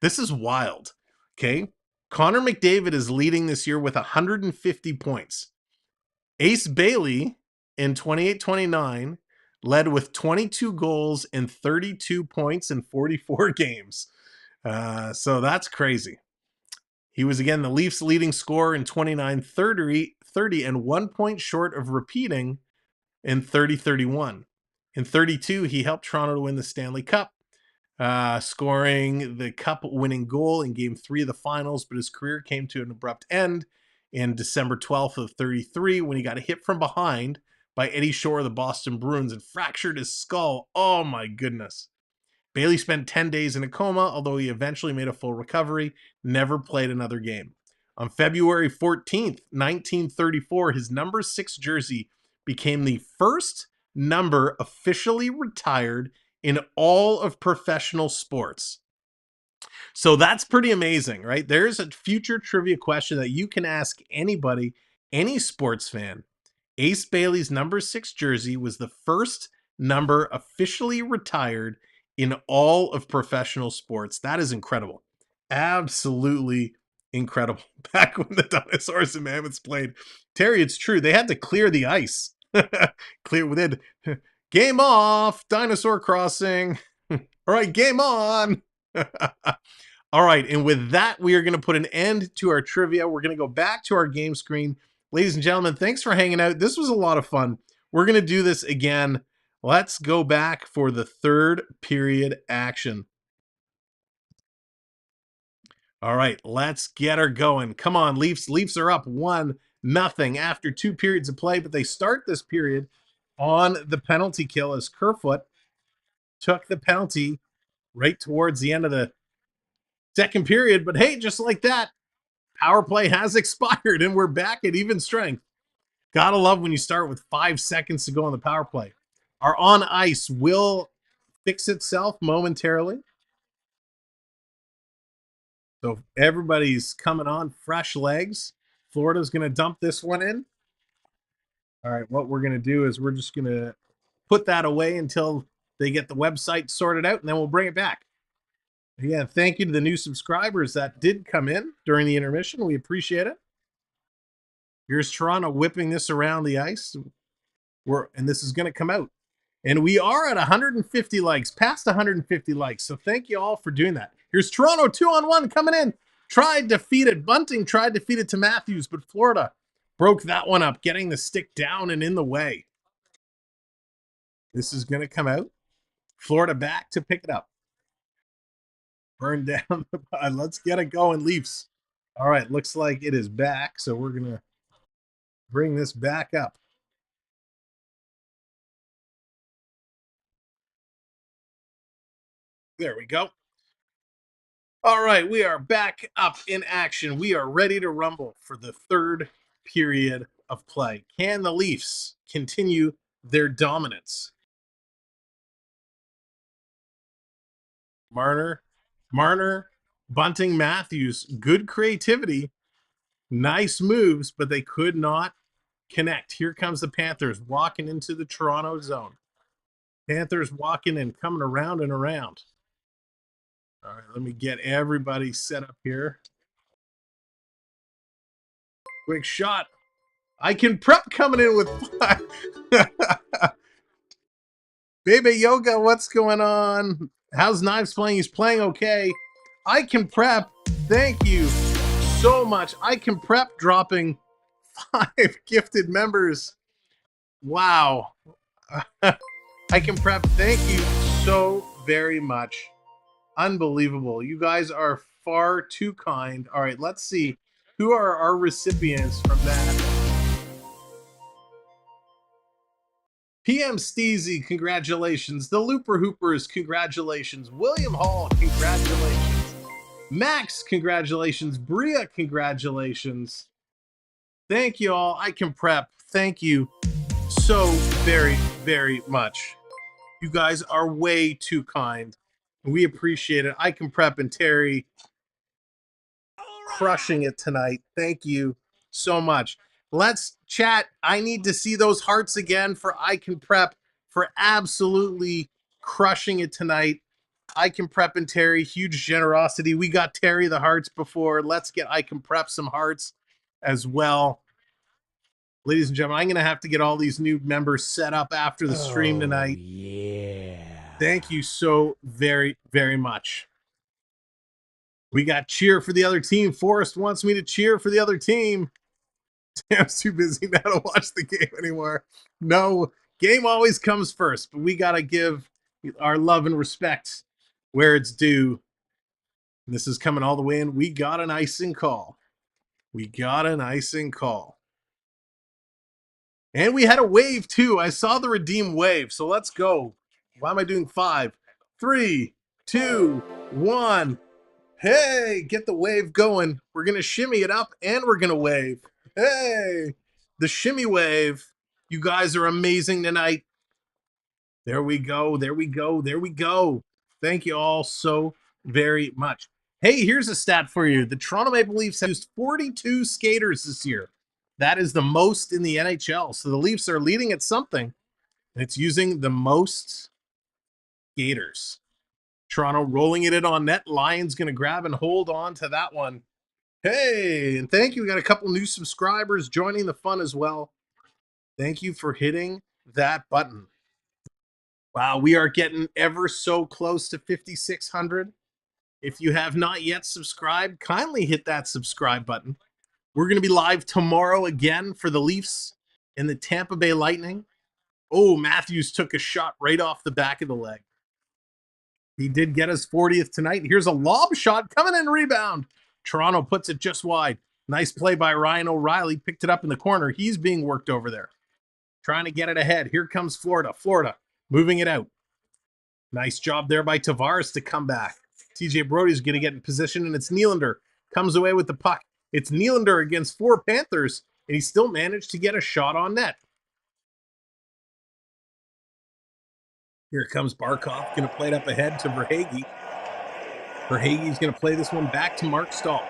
This is wild. Okay. Connor McDavid is leading this year with 150 points. Ace Bailey in 28-29 led with 22 goals and 32 points in 44 games. So that's crazy. He was, again, the Leafs' leading scorer in 29-30 and 1 point short of repeating in 30-31. In 32, he helped Toronto to win the Stanley Cup, scoring the cup-winning goal in Game 3 of the finals, but his career came to an abrupt end in December 12th of 33 when he got a hit from behind by Eddie Shore of the Boston Bruins and fractured his skull. Oh, my goodness. Bailey spent 10 days in a coma, although he eventually made a full recovery, never played another game. On February 14th, 1934, his number 6 jersey became the first number officially retired in all of professional sports. So that's pretty amazing, right? There's a future trivia question that you can ask anybody, any sports fan. Ace Bailey's number 6 jersey was the first number officially retired in all of professional sports. That is incredible. Absolutely incredible. Back when the dinosaurs and mammoths played. Terry, it's true. They had to clear the ice. Clear within. Game off. Dinosaur crossing. All right, game on. All right, and with that, we are going to put an end to our trivia. We're going to go back to our game screen. Ladies and gentlemen, thanks for hanging out. This was a lot of fun. We're going to do this again. Let's go back for the third period action. All right, let's get her going. Come on, Leafs. Leafs are up 1-0 after 2 periods of play, but they start this period on the penalty kill as Kerfoot took the penalty right towards the end of the second period. But hey, just like that, power play has expired and we're back at even strength. Gotta love when you start with 5 seconds to go on the power play. Our on ice will fix itself momentarily. So everybody's coming on fresh legs. Florida's going to dump this one in. All right, what we're going to do is we're just going to put that away until they get the website sorted out, and then we'll bring it back. Again, thank you to the new subscribers that did come in during the intermission. We appreciate it. Here's Toronto whipping this around the ice. And this is going to come out. And we are at 150 likes, past 150 likes. So thank you all for doing that. Here's Toronto 2-on-1 coming in. Tried to feed it. Bunting tried to feed it to Matthews, but Florida broke that one up, getting the stick down and in the way. This is going to come out. Florida back to pick it up. Burn down. Let's get it going, Leafs. All right, looks like it is back. So we're going to bring this back up. There we go. All right, we are back up in action. We are ready to rumble for the third period of play. Can the Leafs continue their dominance? Marner, Bunting, Matthews, good creativity, nice moves, but they could not connect. Here comes the Panthers walking into the Toronto zone. Panthers walking and coming around and around. All right, let me get everybody set up here. Quick shot. I can prep coming in with 5. Baby Yoga, what's going on? How's Knives playing? He's playing okay. I can prep. Thank you so much. I can prep dropping 5 gifted members. Wow. I can prep. Thank you so very much. Unbelievable. You guys are far too kind. All right, let's see. Who are our recipients from that? PM Steezy, congratulations. The Looper Hoopers, congratulations. William Hall, congratulations. Max, congratulations. Bria, congratulations. Thank you all. I can prep. Thank you so very, very much. You guys are way too kind. We appreciate it. I can prep and Terry crushing it tonight. Thank you so much. Let's chat. I need to see those hearts again for I Can Prep for absolutely crushing it tonight. I Can Prep and Terry, huge generosity. We got Terry the hearts before. Let's get I Can Prep some hearts as well. Ladies and gentlemen, I'm going to have to get all these new members set up after the stream tonight. Yeah. Thank you so very, very much. We got cheer for the other team. Forrest wants me to cheer for the other team. I'm too busy now to watch the game anymore. No, game always comes first, but we got to give our love and respect where it's due. And this is coming all the way in. We got an icing call. We got an icing call. And we had a wave too. I saw the redeem wave. So let's go. Why am I doing 5, 3, 2, 1. Hey, get the wave going. We're going to shimmy it up and we're going to wave. Hey, the shimmy wave. You guys are amazing tonight. There we go. There we go. There we go. Thank you all so very much. Hey, here's a stat for you. The Toronto Maple Leafs have used 42 skaters this year. That is the most in the NHL. So the Leafs are leading at something, and it's using the most skaters. Toronto rolling it in on net. Lions going to grab and hold on to that one. Hey, and thank you. We got a couple new subscribers joining the fun as well. Thank you for hitting that button. Wow, we are getting ever so close to 5,600. If you have not yet subscribed, kindly hit that subscribe button. We're going to be live tomorrow again for the Leafs and the Tampa Bay Lightning. Oh, Matthews took a shot right off the back of the leg. He did get his 40th tonight. Here's a lob shot coming in rebound. Toronto puts it just wide. Nice play by Ryan O'Reilly. Picked it up in the corner. He's being worked over there. Trying to get it ahead. Here comes Florida. Florida moving it out. Nice job there by Tavares to come back. TJ Brody's going to get in position, and it's Nylander. Comes away with the puck. It's Nylander against 4 Panthers, and he still managed to get a shot on net. Here comes Barkov, going to play it up ahead to Verhaeghe. Verhaeghe's going to play this one back to Mark Stahl.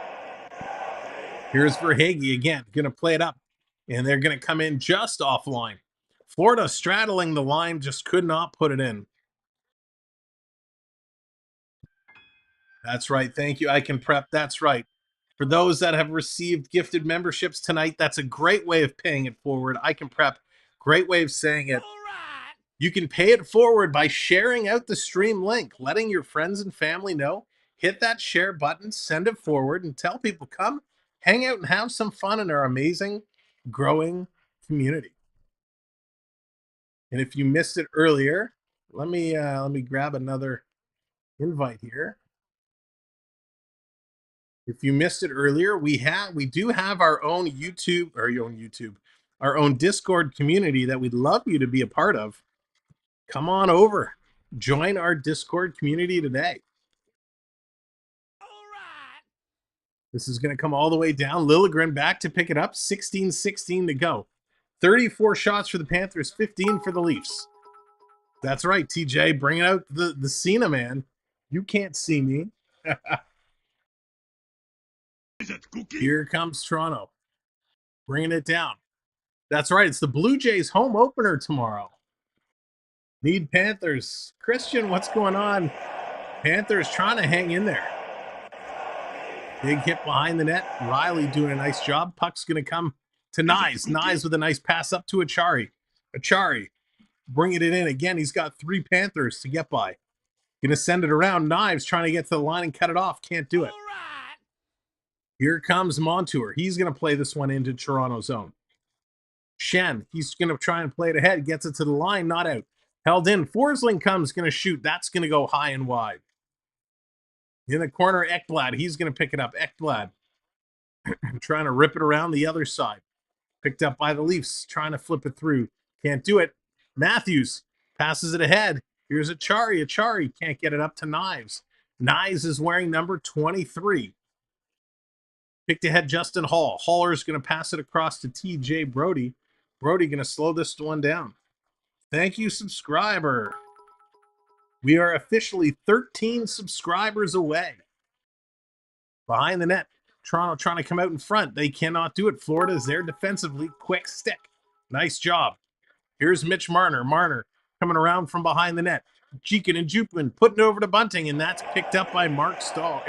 Here's Verhaeghe again, going to play it up, and they're going to come in just offline. Florida straddling the line, just could not put it in. That's right. Thank you. I can prep. That's right. For those that have received gifted memberships tonight, that's a great way of paying it forward. I can prep. Great way of saying it. You can pay it forward by sharing out the stream link, letting your friends and family know. Hit that share button, send it forward, and tell people, come hang out and have some fun in our amazing, growing community. And if you missed it earlier, let me grab another invite here. If you missed it earlier, we do have our own our own Discord community that we'd love you to be a part of. Come on over. Join our Discord community today. All right. This is going to come all the way down. Liljegren back to pick it up. 16-16 to go. 34 shots for the Panthers, 15 for the Leafs. That's right, TJ. Bringing out the Cena, man. You can't see me. Here comes Toronto. Bringing it down. That's right. It's the Blue Jays home opener tomorrow. Need Panthers. Christian, what's going on? Panthers trying to hang in there. Big hit behind the net. Riley doing a nice job. Puck's going to come to Knies. Knies with a nice pass up to Achari. Achari bringing it in again. He's got 3 Panthers to get by. Going to send it around. Knives trying to get to the line and cut it off. Can't do it. Here comes Montour. He's going to play this one into Toronto zone. Shen, he's going to try and play it ahead. Gets it to the line. Not out. Held in. Forsling comes. Going to shoot. That's going to go high and wide. In the corner, Ekblad. He's going to pick it up. Ekblad trying to rip it around the other side. Picked up by the Leafs. Trying to flip it through. Can't do it. Matthews passes it ahead. Here's Achari. Achari can't get it up to Knives. Knives is wearing number 23. Picked ahead Justin Hall. Haller's going to pass it across to TJ Brody. Brody going to slow this one down. Thank you, subscriber. We are officially 13 subscribers away. Behind the net. Toronto trying to come out in front. They cannot do it. Florida is there defensively. Quick stick. Nice job. Here's Mitch Marner. Marner coming around from behind the net. Jekin and Jupin putting it over to Bunting, and that's picked up by Eric Stahl.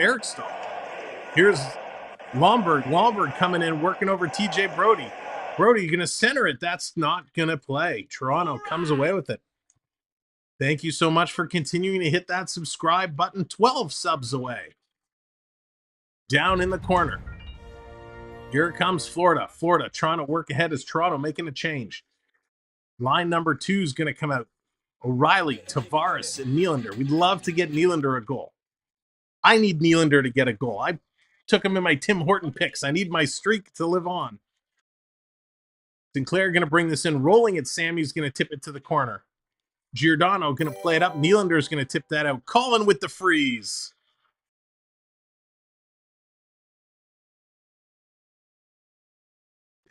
Here's Lomberg. Lomberg coming in, working over TJ Brody. Brody going to center it. That's not going to play. Toronto comes away with it. Thank you so much for continuing to hit that subscribe button. 12 subs away. Down in the corner. Here comes Florida. Florida trying to work ahead as Toronto making a change. Line number 2 is going to come out. O'Reilly, Tavares, and Nylander. We'd love to get Nylander a goal. I need Nylander to get a goal. I took him in my Tim Horton picks. I need my streak to live on. Sinclair going to bring this in. Rolling it. Sammy's going to tip it to the corner. Giordano going to play it up. Nylander's going to tip that out. Colin with the freeze.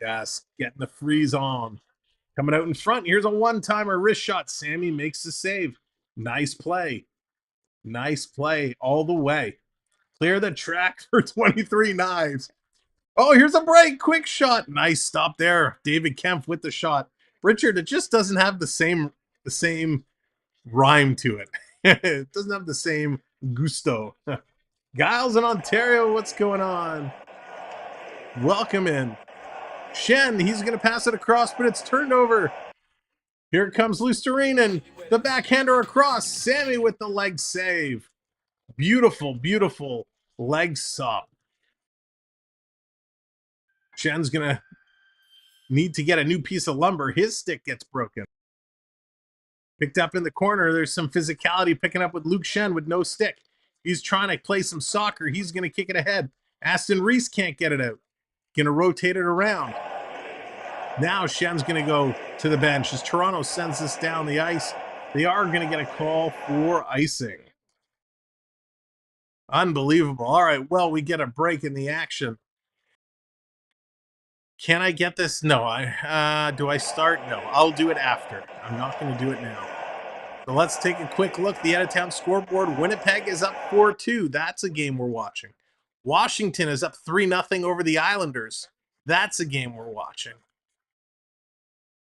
Yes, getting the freeze on. Coming out in front. Here's a one-timer wrist shot. Sammy makes the save. Nice play. Nice play all the way. Clear the track for 23 Knives. Oh, here's a break. Quick shot. Nice stop there. David Kempf with the shot. Richard, it just doesn't have the same rhyme to it. It doesn't have the same gusto. Giles in Ontario, what's going on? Welcome in. Shen, he's going to pass it across, but it's turned over. Here comes Lusterinen. The backhander across. Sammy with the leg save. Beautiful, beautiful leg stop. Shen's going to need to get a new piece of lumber. His stick gets broken. Picked up in the corner. There's some physicality picking up with Luke Shen with no stick. He's trying to play some soccer. He's going to kick it ahead. Aston Reese can't get it out. Going to rotate it around. Now Shen's going to go to the bench as Toronto sends this down the ice. They are going to get a call for icing. Unbelievable. All right, well, we get a break in the action. Can I get this? No. Do I start? No. I'll do it after. I'm not going to do it now. So let's take a quick look. The out-of-town scoreboard. Winnipeg is up 4-2. That's a game we're watching. Washington is up 3-0 over the Islanders. That's a game we're watching.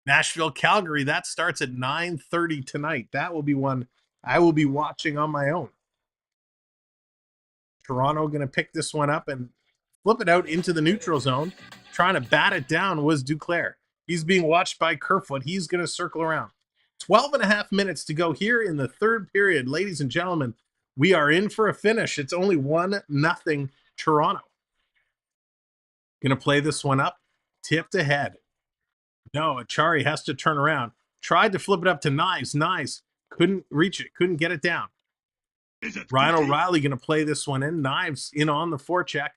Nashville, Calgary, that starts at 9:30 tonight. That will be one I will be watching on my own. Toronto going to pick this one up and flip it out into the neutral zone. Trying to bat it down was Duclair. He's being watched by Kerfoot. He's going to circle around. 12 and a half minutes to go here in the third period. Ladies and gentlemen, we are in for a finish. It's only 1-0 Toronto. Going to play this one up. Tipped ahead. No, Achari has to turn around. Tried to flip it up to Knives. Knives couldn't reach it. Couldn't get it down. Ryan O'Reilly going to play this one in. Knives in on the forecheck.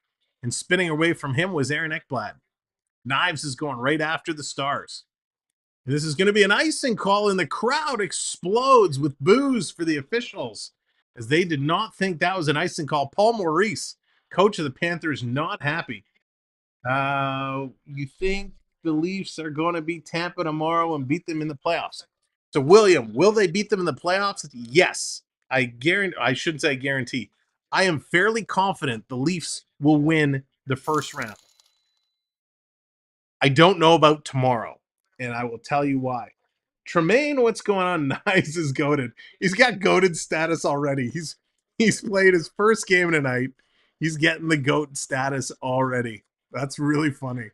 And spinning away from him was Aaron Ekblad. Knives is going right after the Stars. This is going to be an icing call, and the crowd explodes with boos for the officials, as they did not think that was an icing call. Paul Maurice, coach of the Panthers, not happy. You think the Leafs are going to beat Tampa tomorrow and beat them in the playoffs? So, William, will they beat them in the playoffs? Yes. I shouldn't say guarantee. I am fairly confident the Leafs will win the first round. I don't know about tomorrow, and I will tell you why. Tremaine, what's going on? Knives is goated. He's got goated status already. He's played his first game tonight. He's getting the goat status already. That's really funny.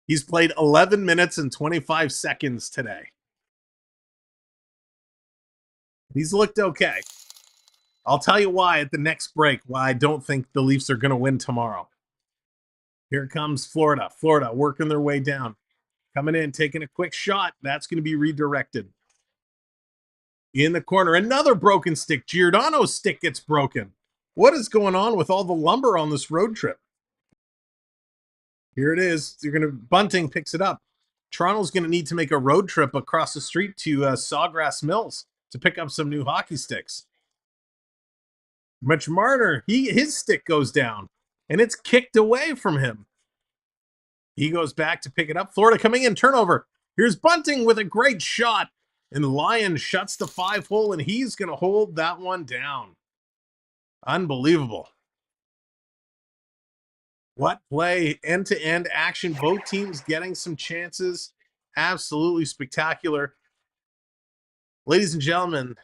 He's played 11 minutes and 25 seconds today. He's looked okay. I'll tell you why at the next break, why I don't think the Leafs are going to win tomorrow. Here comes Florida. Florida working their way down. Coming in, taking a quick shot. That's going to be redirected. In the corner, another broken stick. Giordano's stick gets broken. What is going on with all the lumber on this road trip? Here it is. Bunting picks it up. Toronto's going to need to make a road trip across the street to Sawgrass Mills to pick up some new hockey sticks. Mitch Marner, his stick goes down, and it's kicked away from him. He goes back to pick it up. Florida coming in, turnover. Here's Bunting with a great shot. And Lyon shuts the 5-hole, and he's going to hold that one down. Unbelievable. What play, end-to-end action. Both teams getting some chances. Absolutely spectacular. Ladies and gentlemen,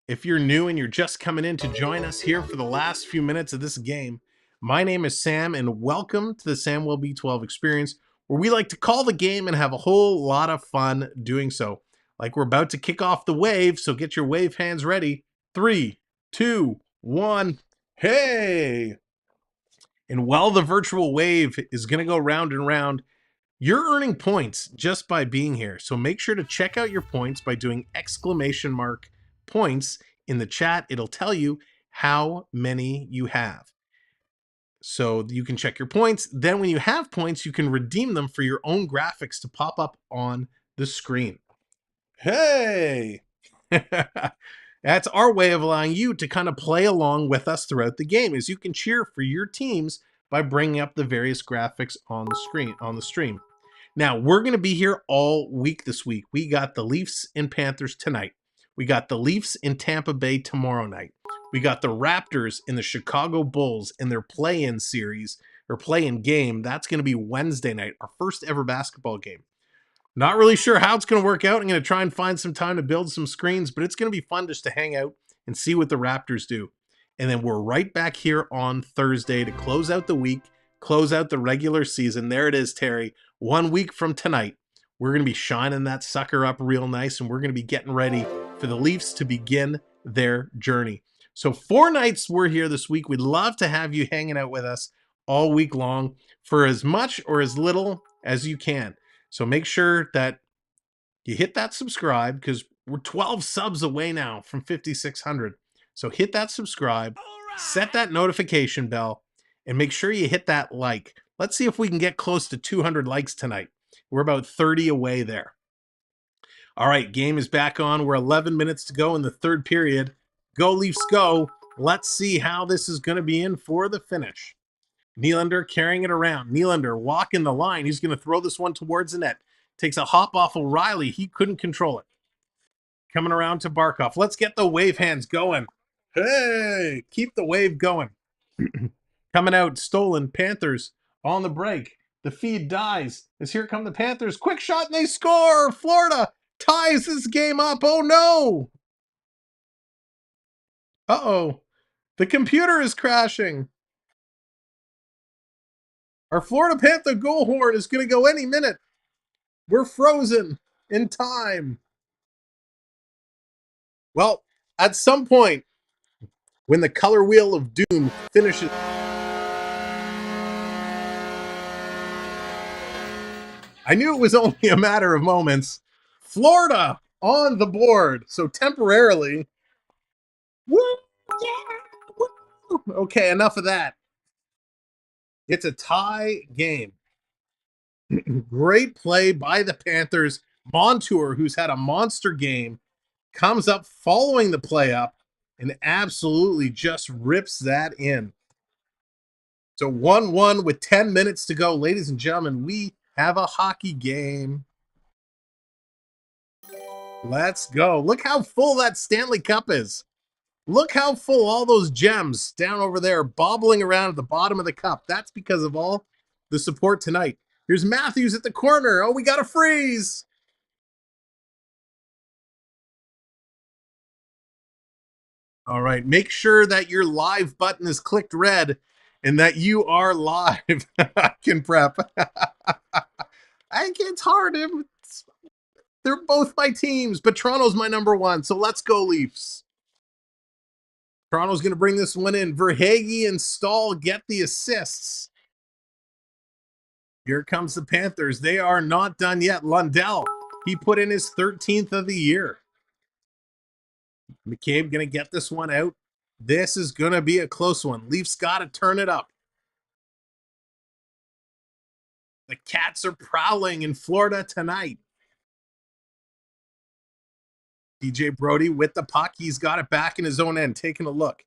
if you're new and you're just coming in to join us here for the last few minutes of this game, my name is Sam, and welcome to the Samwelb12 Experience, where we like to call the game and have a whole lot of fun doing so. Like we're about to kick off the wave, so get your wave hands ready. 3, 2, 1, hey! And while the virtual wave is going to go round and round, you're earning points just by being here. So make sure to check out your points by doing !points in the chat. It'll tell you how many you have. So you can check your points. Then when you have points, you can redeem them for your own graphics to pop up on the screen. Hey! That's our way of allowing you to kind of play along with us throughout the game, as you can cheer for your teams by bringing up the various graphics on the stream. Now, we're going to be here all week this week. We got the Leafs and Panthers tonight. We got the Leafs in Tampa Bay tomorrow night. We got the Raptors and the Chicago Bulls in their play-in series, or play-in game. That's going to be Wednesday night, our first ever basketball game. Not really sure how it's going to work out. I'm going to try and find some time to build some screens, but it's going to be fun just to hang out and see what the Raptors do. And then we're right back here on Thursday to close out the week, close out the regular season. There it is, Terry. 1 week from tonight, we're going to be shining that sucker up real nice, and we're going to be getting ready for the Leafs to begin their journey. So 4 nights we're here this week. We'd love to have you hanging out with us all week long for as much or as little as you can. So make sure that you hit that subscribe, because we're 12 subs away now from 5,600. So hit that subscribe, set that notification bell, and make sure you hit that like. Let's see if we can get close to 200 likes tonight. We're about 30 away there. All right, game is back on. We're 11 minutes to go in the third period. Go Leafs, go. Let's see how this is going to be in for the finish. Nylander carrying it around. Nylander walking the line. He's going to throw this one towards the net. Takes a hop off O'Reilly. He couldn't control it. Coming around to Barkov. Let's get the wave hands going. Hey, keep the wave going. Coming out, stolen. Panthers on the break. The feed dies as here come the Panthers. Quick shot and they score. Florida ties this game up. Oh no. Uh-oh. The computer is crashing. Our Florida Panther goal horn is going to go any minute. We're frozen in time. Well, at some point, when the color wheel of doom finishes, I knew it was only a matter of moments. Florida on the board. So temporarily, woo, yeah, woo. Okay, enough of that. It's a tie game. Great play by the Panthers. Montour, who's had a monster game, comes up following the play up and absolutely just rips that in. So 1-1 with 10 minutes to go. Ladies and gentlemen, we have a hockey game. Let's go. Look how full that Stanley Cup is. Look how full all those gems down over there bobbling around at the bottom of the cup. That's because of all the support tonight. Here's Matthews at the corner. Oh, we got a freeze. All right. Make sure that your live button is clicked red and that you are live. I can prep. It's hard. They're both my teams, but Toronto's my number one. So let's go, Leafs. Toronto's going to bring this one in. Verhaeghe and Stahl get the assists. Here comes the Panthers. They are not done yet. Lundell, he put in his 13th of the year. McCabe going to get this one out. This is going to be a close one. Leafs got to turn it up. The Cats are prowling in Florida tonight. DJ Brody with the puck. He's got it back in his own end, taking a look.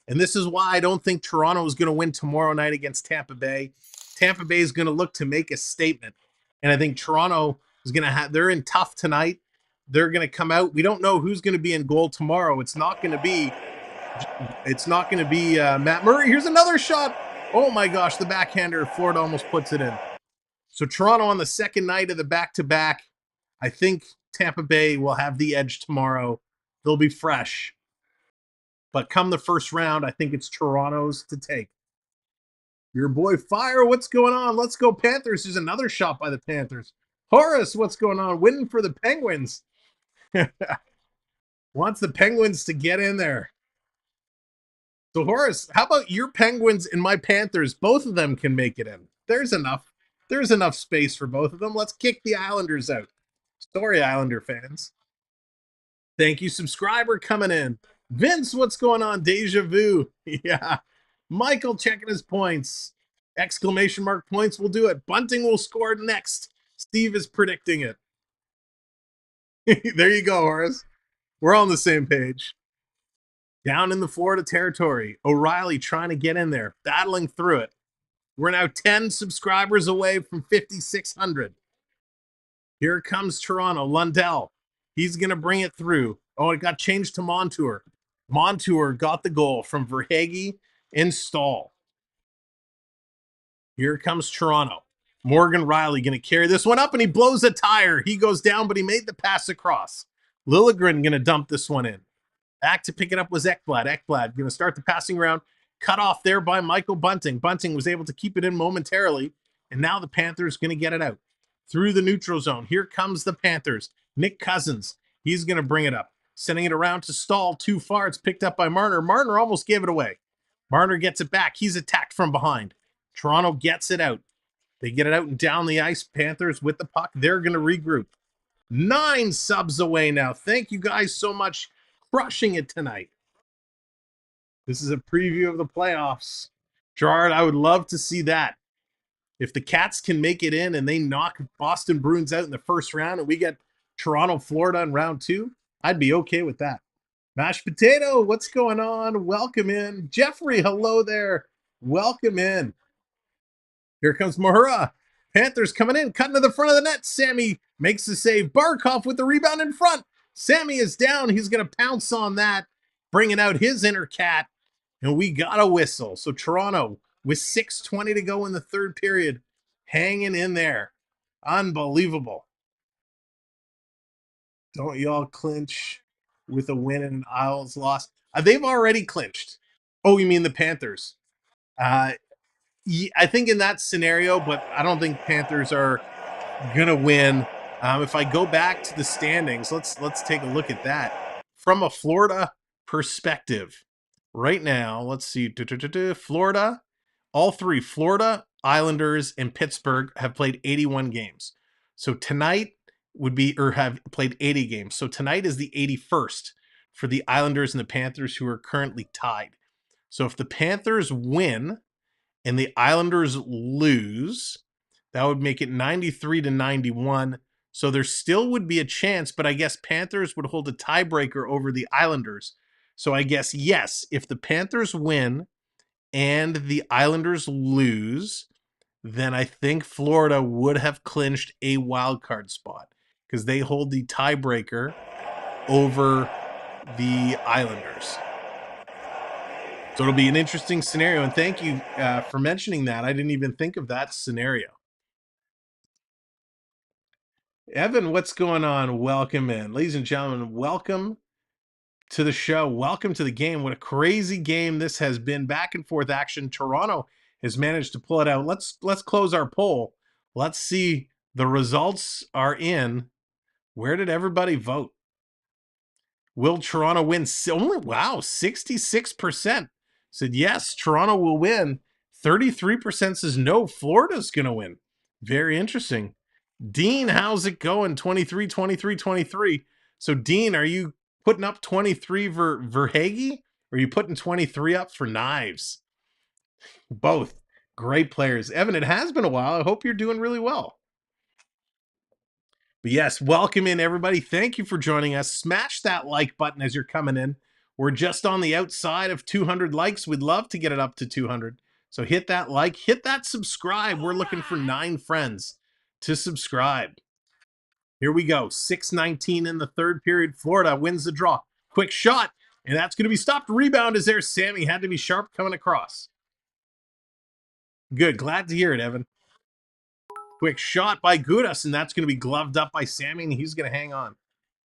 And this is why I don't think Toronto is going to win tomorrow night against Tampa Bay. Tampa Bay is going to look to make a statement. And I think Toronto is going to have, they're in tough tonight. They're going to come out. We don't know who's going to be in goal tomorrow. It's not going to be Matt Murray. Here's another shot. Oh my gosh, the backhander. Florida almost puts it in. So Toronto on the second night of the back-to-back. I think Tampa Bay will have the edge tomorrow. They'll be fresh. But come the first round, I think it's Toronto's to take. Your boy Fire, what's going on? Let's go Panthers. There's another shot by the Panthers. Horace, what's going on? Winning for the Penguins. Wants the Penguins to get in there. So Horace, how about your Penguins and my Panthers? Both of them can make it in. There's enough. There's enough space for both of them. Let's kick the Islanders out. Sorry, Islander fans. Thank you, subscriber coming in. Vince, what's going on? Deja vu. Yeah. Michael checking his points. Exclamation mark points will do it. Bunting will score next. Steve is predicting it. There you go, Horace. We're on the same page. Down in the Florida territory. O'Reilly trying to get in there. Battling through it. We're now 10 subscribers away from 5,600. Here comes Toronto. Lundell. He's going to bring it through. Oh, it got changed to Montour. Montour got the goal from Verhaeghe and Stahl. Here comes Toronto. Morgan Rielly going to carry this one up, and he blows a tire. He goes down, but he made the pass across. Liljegren going to dump this one in. Back to pick it up was Ekblad. Ekblad going to start the passing round. Cut off there by Michael Bunting. Bunting was able to keep it in momentarily, and now the Panthers going to get it out. Through the neutral zone. Here comes the Panthers. Nick Cousins. He's going to bring it up. Sending it around to Stahl. Too far. It's picked up by Marner. Marner almost gave it away. Marner gets it back. He's attacked from behind. Toronto gets it out. They get it out and down the ice. Panthers with the puck. They're going to regroup. 9 subs away now. Thank you guys so much. Crushing it tonight. This is a preview of the playoffs. Gerard, I would love to see that. If the Cats can make it in and they knock Boston Bruins out in the first round and we get Toronto, Florida in round 2, I'd be okay with that. Mashed Potato, what's going on? Welcome in. Jeffrey, hello there. Welcome in. Here comes Mahura. Panthers coming in, cutting to the front of the net. Sammy makes the save. Barkov with the rebound in front. Sammy is down. He's going to pounce on that, bringing out his inner cat, and we got a whistle. So Toronto, with 6:20 to go in the third period, hanging in there. Unbelievable. Don't y'all clinch with a win and an Isles loss? They've already clinched. Oh, you mean the Panthers? I think in that scenario, but I don't think Panthers are gonna win. If I go back to the standings, let's take a look at that from a Florida perspective. Right now, let's see. Florida, all three, Florida, Islanders, and Pittsburgh have played 81 games. So tonight would be, or have played 80 games. So tonight is the 81st for the Islanders and the Panthers, who are currently tied. So if the Panthers win and the Islanders lose, that would make it 93 to 91. So there still would be a chance, but I guess Panthers would hold a tiebreaker over the Islanders. So I guess, yes, if the Panthers win and the Islanders lose, then I think Florida would have clinched a wild card spot because they hold the tiebreaker over the Islanders. So it'll be an interesting scenario, and thank you for mentioning that. I didn't even think of that scenario. Evan, what's going on? Welcome in. Ladies and gentlemen, welcome to the show. Welcome to the game. What a crazy game this has been. Back and forth action. Toronto has managed to pull it out. Let's close our poll. Let's see. The results are in. Where did everybody vote? Will Toronto win? Wow, 66% said yes, Toronto will win. 33% says no, Florida's going to win. Very interesting. Dean, how's it going? 23, 23, 23. So, Dean, are you putting up 23 for Verhaeghe, or are you putting 23 up for Knives? Both great players. Evan, it has been a while. I hope you're doing really well. But yes, welcome in, everybody. Thank you for joining us. Smash that like button as you're coming in. We're just on the outside of 200 likes. We'd love to get it up to 200. So hit that like, hit that subscribe. We're looking for 9 friends to subscribe. Here we go. 6:19 in the third period. Florida wins the draw. Quick shot, and that's going to be stopped. Rebound is there. Sammy had to be sharp coming across. Good. Glad to hear it, Evan. Quick shot by Gudas, and that's going to be gloved up by Sammy, and he's going to hang on.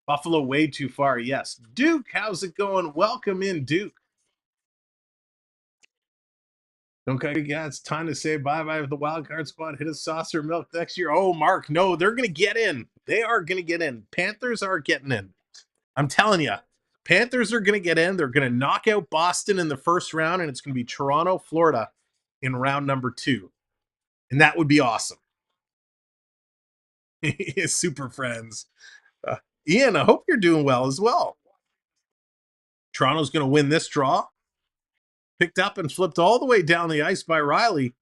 Buffalo way too far, yes. Duke, how's it going? Welcome in, Duke. Okay, yeah, it's time to say bye-bye with the wild card spot. Hit a saucer of milk next year. Oh, Mark, no, they're going to get in. They are going to get in. Panthers are getting in. I'm telling you, Panthers are going to get in. They're going to knock out Boston in the first round, and it's going to be Toronto, Florida in round number 2. And that would be awesome. Super friends. Ian, I hope you're doing well as well. Toronto's going to win this draw. Picked up and flipped all the way down the ice by Riley.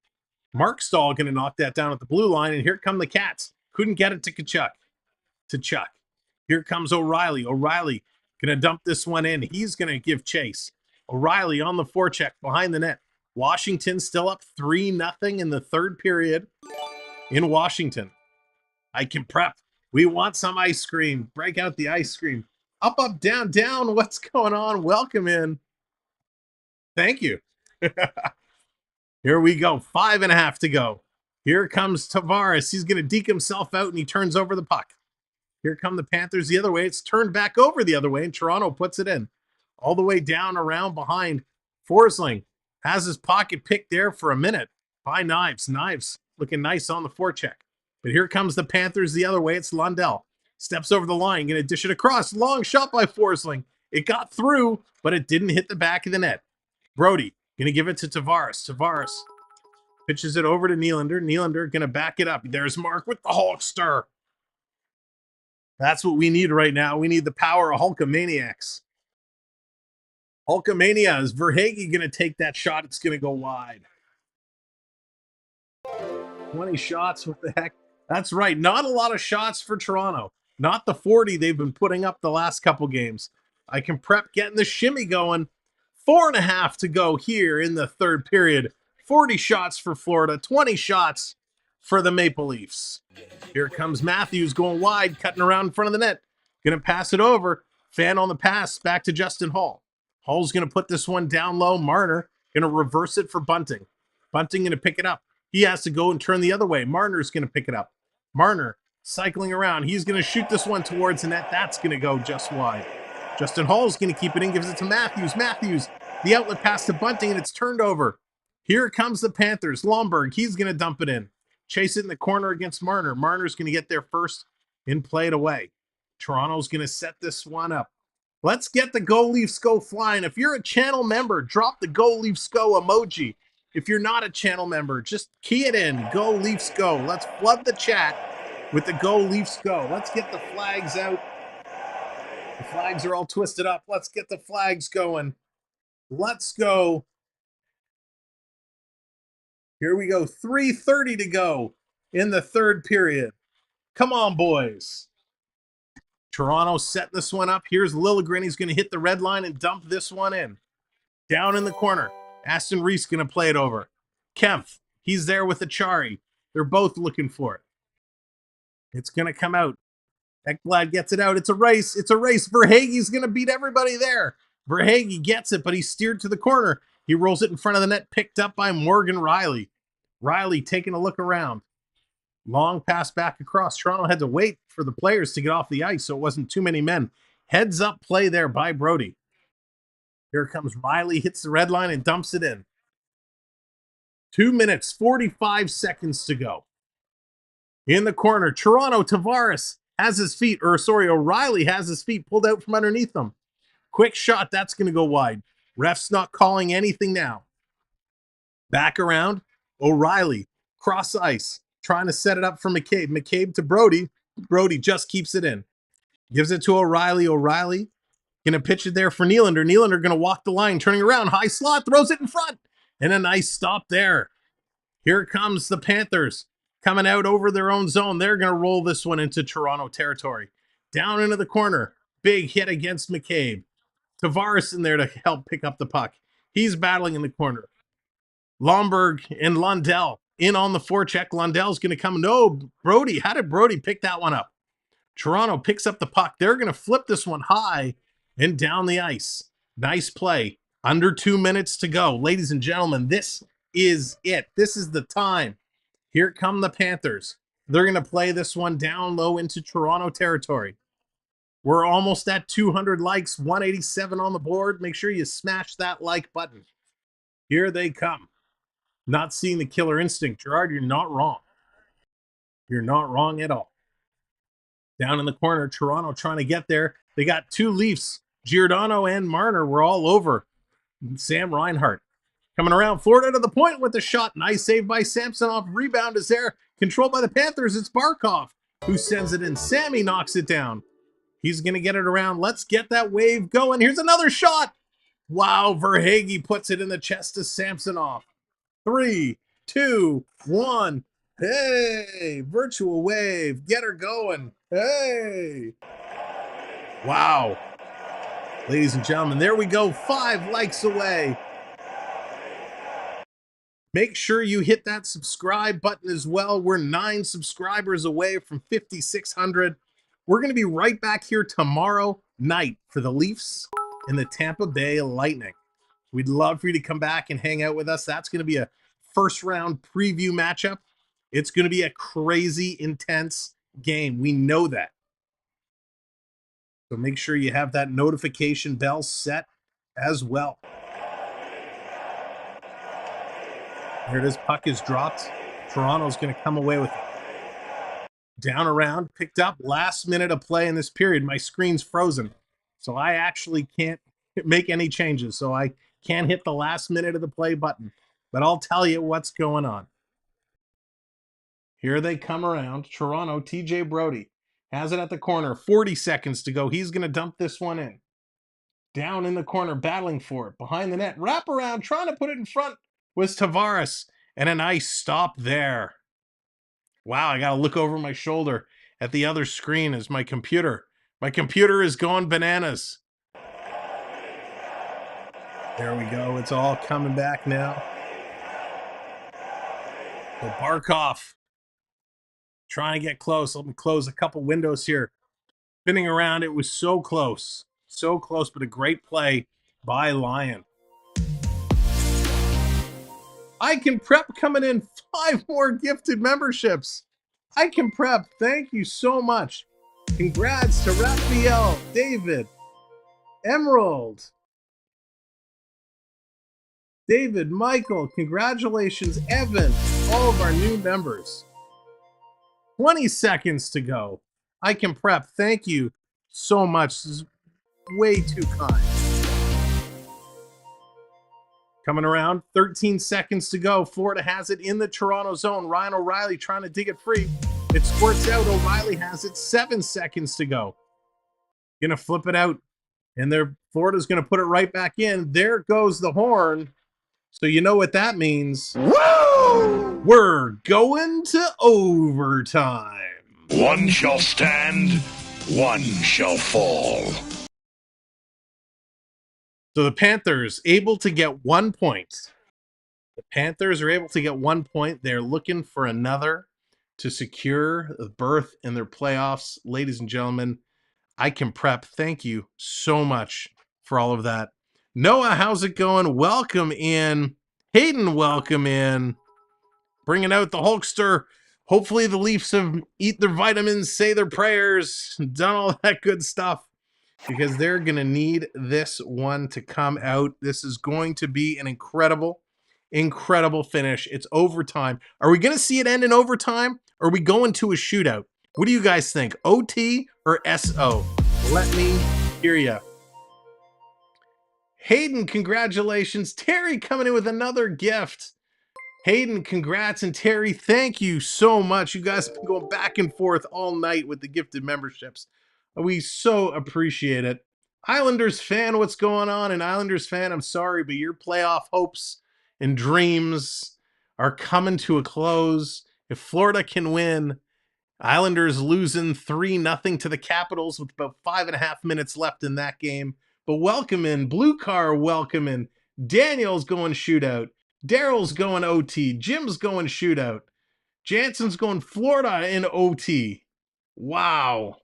Mark Stahl going to knock that down at the blue line, and here come the Cats. Couldn't get it to Tkachuk. To Chuck. Here comes O'Reilly. O'Reilly going to dump this one in. He's going to give chase. O'Reilly on the forecheck behind the net. Washington still up 3-0 in the third period in Washington. I can prep. We want some ice cream. Break out the ice cream. Up, up, down, down. What's going on? Welcome in. Thank you. Here we go. 5.5 to go. Here comes Tavares. He's going to deke himself out, and he turns over the puck. Here come the Panthers the other way. It's turned back over the other way, and Toronto puts it in. All the way down around behind. Forsling has his pocket picked there for a minute by Knives. Knives looking nice on the forecheck. But here comes the Panthers the other way. It's Lundell. Steps over the line. Going to dish it across. Long shot by Forsling. It got through, but it didn't hit the back of the net. Brody going to give it to Tavares. Tavares pitches it over to Nylander. Nylander going to back it up. There's Mark with the Hulkster. That's what we need right now. We need the power of Hulkamaniacs. Hulkamania. Is Verhaeghe going to take that shot? It's going to go wide. 20 shots. What the heck? That's right. Not a lot of shots for Toronto. Not the 40 they've been putting up the last couple games. I can prep getting the shimmy going. 4.5 to go here in the third period. 40 shots for Florida. 20 shots for the Maple Leafs. Here comes Matthews going wide, cutting around in front of the net. Going to pass it over. Fan on the pass back to Justin Holl. Holl's going to put this one down low. Marner going to reverse it for Bunting. Bunting going to pick it up. He has to go and turn the other way. Marner's going to pick it up. Marner cycling around. He's going to shoot this one towards the net. That's going to go just wide. Justin Holl's going to keep it in, gives it to Matthews. Matthews, the outlet pass to Bunting, and it's turned over. Here comes the Panthers. Lomberg, he's going to dump it in. Chase it in the corner against Marner. Marner's going to get there first and play it away. Toronto's going to set this one up. Let's get the Go Leafs Go flying. If you're a channel member, drop the Go Leafs Go emoji. If you're not a channel member, just key it in. Go Leafs Go. Let's flood the chat with the Go Leafs Go. Let's get the flags out. The flags are all twisted up. Let's get the flags going. Let's go. Here we go. 3:30 to go in the third period. Come on, boys. Toronto set this one up. Here's Liljegren. He's going to hit the red line and dump this one in. Down in the corner. Aston Reese going to play it over. Kempf, he's there with Achari. They're both looking for it. It's going to come out. Ekblad gets it out. It's a race. It's a race. Verhaeghe's going to beat everybody there. Verhaeghe gets it, but he's steered to the corner. He rolls it in front of the net, picked up by Morgan Rielly. Rielly taking a look around. Long pass back across. Toronto had to wait for the players to get off the ice, so it wasn't too many men. Heads up play there by Brody. Here comes Rielly, hits the red line and dumps it in. 2 minutes, 45 seconds to go. In the corner, Toronto, Tavares has his feet, O'Reilly has his feet pulled out from underneath him. Quick shot, that's going to go wide. Ref's not calling anything now. Back around, O'Reilly, cross ice, trying to set it up for McCabe. McCabe to Brody. Brody just keeps it in. Gives it to O'Reilly. O'Reilly going to pitch it there for Nylander. Nylander going to walk the line, turning around, high slot, throws it in front. And a nice stop there. Here comes the Panthers coming out over their own zone. They're going to roll this one into Toronto territory. Down into the corner. Big hit against McCabe. Tavares in there to help pick up the puck. He's battling in the corner. Lomberg and Lundell in on the forecheck. Lundell's going to come. No, Brody. How did Brody pick that one up? Toronto picks up the puck. They're going to flip this one high and down the ice. Nice play. Under 2 minutes to go. Ladies and gentlemen, this is it. This is the time. Here come the Panthers. They're going to play this one down low into Toronto territory. We're almost at 200 likes, 187 on the board. Make sure you smash that like button. Here they come. Not seeing the killer instinct. Gerard, you're not wrong. You're not wrong at all. Down in the corner, Toronto trying to get there. They got two Leafs. Giordano and Marner were all over Sam Reinhart. Coming around, Florida to the point with the shot. Nice save by Samsonov. Rebound is there. Controlled by the Panthers. It's Barkov who sends it in. Sammy knocks it down. He's going to get it around. Let's get that wave going. Here's another shot. Wow, Verhaeghe puts it in the chest of Samsonov. 3, 2, 1. Hey, virtual wave. Get her going. Hey. Wow. Ladies and gentlemen, there we go. 5 likes away. Make sure you hit that subscribe button as well. We're 9 subscribers away from 5,600. We're going to be right back here tomorrow night for the Leafs and the Tampa Bay Lightning. We'd love for you to come back and hang out with us. That's going to be a first round preview matchup. It's going to be a crazy intense game. We know that. So make sure you have that notification bell set as well. There it is. Puck is dropped. Toronto's going to come away with it. Down around, picked up, last minute of play in this period. My screen's frozen, so I actually can't make any changes. So I can't hit the last minute of the play button, but I'll tell you what's going on. Here they come around. Toronto, TJ Brody has it at the corner. 40 seconds to go. He's going to dump this one in. Down in the corner, battling for it. Behind the net, wrap around, trying to put it in front was Tavares, and a nice stop there. Wow, I got to look over my shoulder at the other screen as my computer is going bananas. There we go. It's all coming back now. So Barkov trying to get close. Let me close a couple windows here. spinning around. It was so close. So close, but a great play by Lion. I Can Prep coming in 5 more gifted memberships. I Can Prep, thank you so much. Congrats to Raphael, David, Emerald, David, Michael, congratulations, Evan, all of our new members. 20 seconds to go. I Can Prep, thank you so much. This is way too kind. Coming around, 13 seconds to go. Florida has it in the Toronto zone. Ryan O'Reilly trying to dig it free. It squirts out. O'Reilly has it. 7 seconds to go. Gonna flip it out. And Florida's gonna put it right back in. There goes the horn. So you know what that means. Woo! We're going to overtime. One shall stand, one shall fall. So the Panthers able to get 1 point. The Panthers are able to get 1 point. They're looking for another to secure a berth in their playoffs. Ladies and gentlemen, I Can Prep. Thank you so much for all of that. Noah, how's it going? Welcome in. Hayden, welcome in. Bringing out the Hulkster. Hopefully the Leafs have eat their vitamins, say their prayers, done all that good stuff, because they're going to need this one to come out. This is going to be an incredible finish. It's overtime. Are we going to see it end in overtime? Or are we going to a shootout? What do you guys think? OT or SO? Let me hear you. Hayden, congratulations. Terry coming in with another gift. Hayden, congrats, and Terry, thank you so much. You guys have been going back and forth all night with the gifted memberships. We so appreciate it. Islanders fan, what's going on? And Islanders fan, I'm sorry, but your playoff hopes and dreams are coming to a close. If Florida can win, Islanders losing 3-0 to the Capitals with about 5.5 minutes left in that game. But welcome in. Blue Car, welcome in. Daniel's going shootout. Daryl's going OT. Jim's going shootout. Jansen's going Florida in OT. Wow.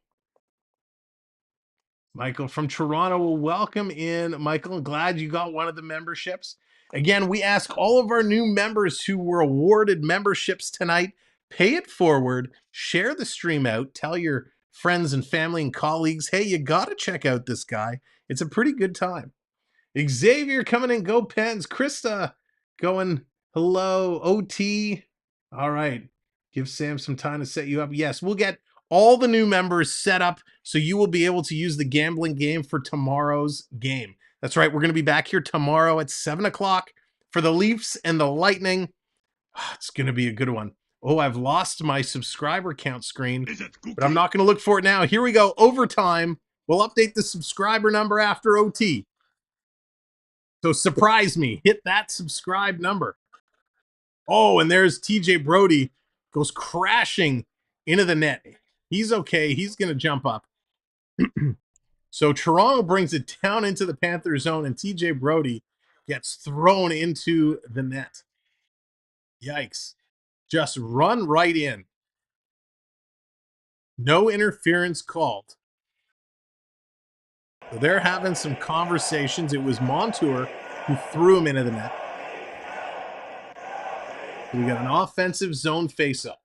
Michael from Toronto will welcome in. Michael, I'm glad you got one of the memberships. Again, we ask all of our new members who were awarded memberships tonight, pay it forward, share the stream out, tell your friends and family and colleagues, hey, you got to check out this guy. It's a pretty good time. Xavier coming in, go Pens. Krista going, hello, OT. All right, give Sam some time to set you up. Yes, we'll get all the new members set up so you will be able to use the gambling game for tomorrow's game. That's right, we're going to be back here tomorrow at 7 o'clock for the Leafs and the Lightning. It's going to be a good one. Oh, I've lost my subscriber count screen, but I'm not going to look for it now. Here we go, overtime. We'll update the subscriber number after OT. So surprise me, hit that subscribe number. Oh, and there's TJ Brody, goes crashing into the net. He's okay. He's going to jump up. So Toronto brings it down into the Panther zone, and TJ Brody gets thrown into the net. Yikes. Just run right in. No interference called. So they're having some conversations. It was Montour who threw him into the net. So we got an offensive zone face-off.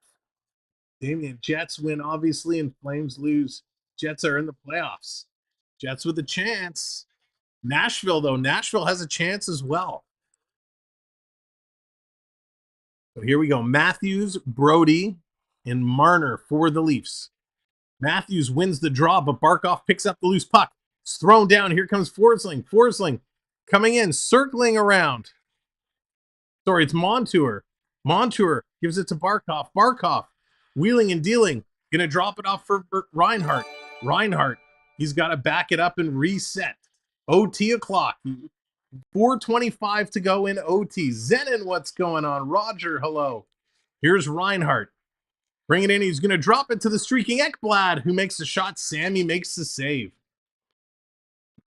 Damien, Jets win, obviously, and Flames lose. Jets are in the playoffs. Jets with a chance. Nashville, though. Nashville has a chance as well. So here we go. Matthews, Brody, and Marner for the Leafs. Matthews wins the draw, but Barkov picks up the loose puck. It's thrown down. Here comes Forsling. Forsling coming in, circling around. Sorry, it's Montour. Montour gives it to Barkov. Barkov wheeling and dealing. Going to drop it off for Reinhart. Reinhart, he's got to back it up and reset. OT o'clock. 4:25 to go in OT. Zenon, what's going on? Roger, hello. Here's Reinhart. Bring it in. He's going to drop it to the streaking Ekblad, who makes the shot. Sammy makes the save.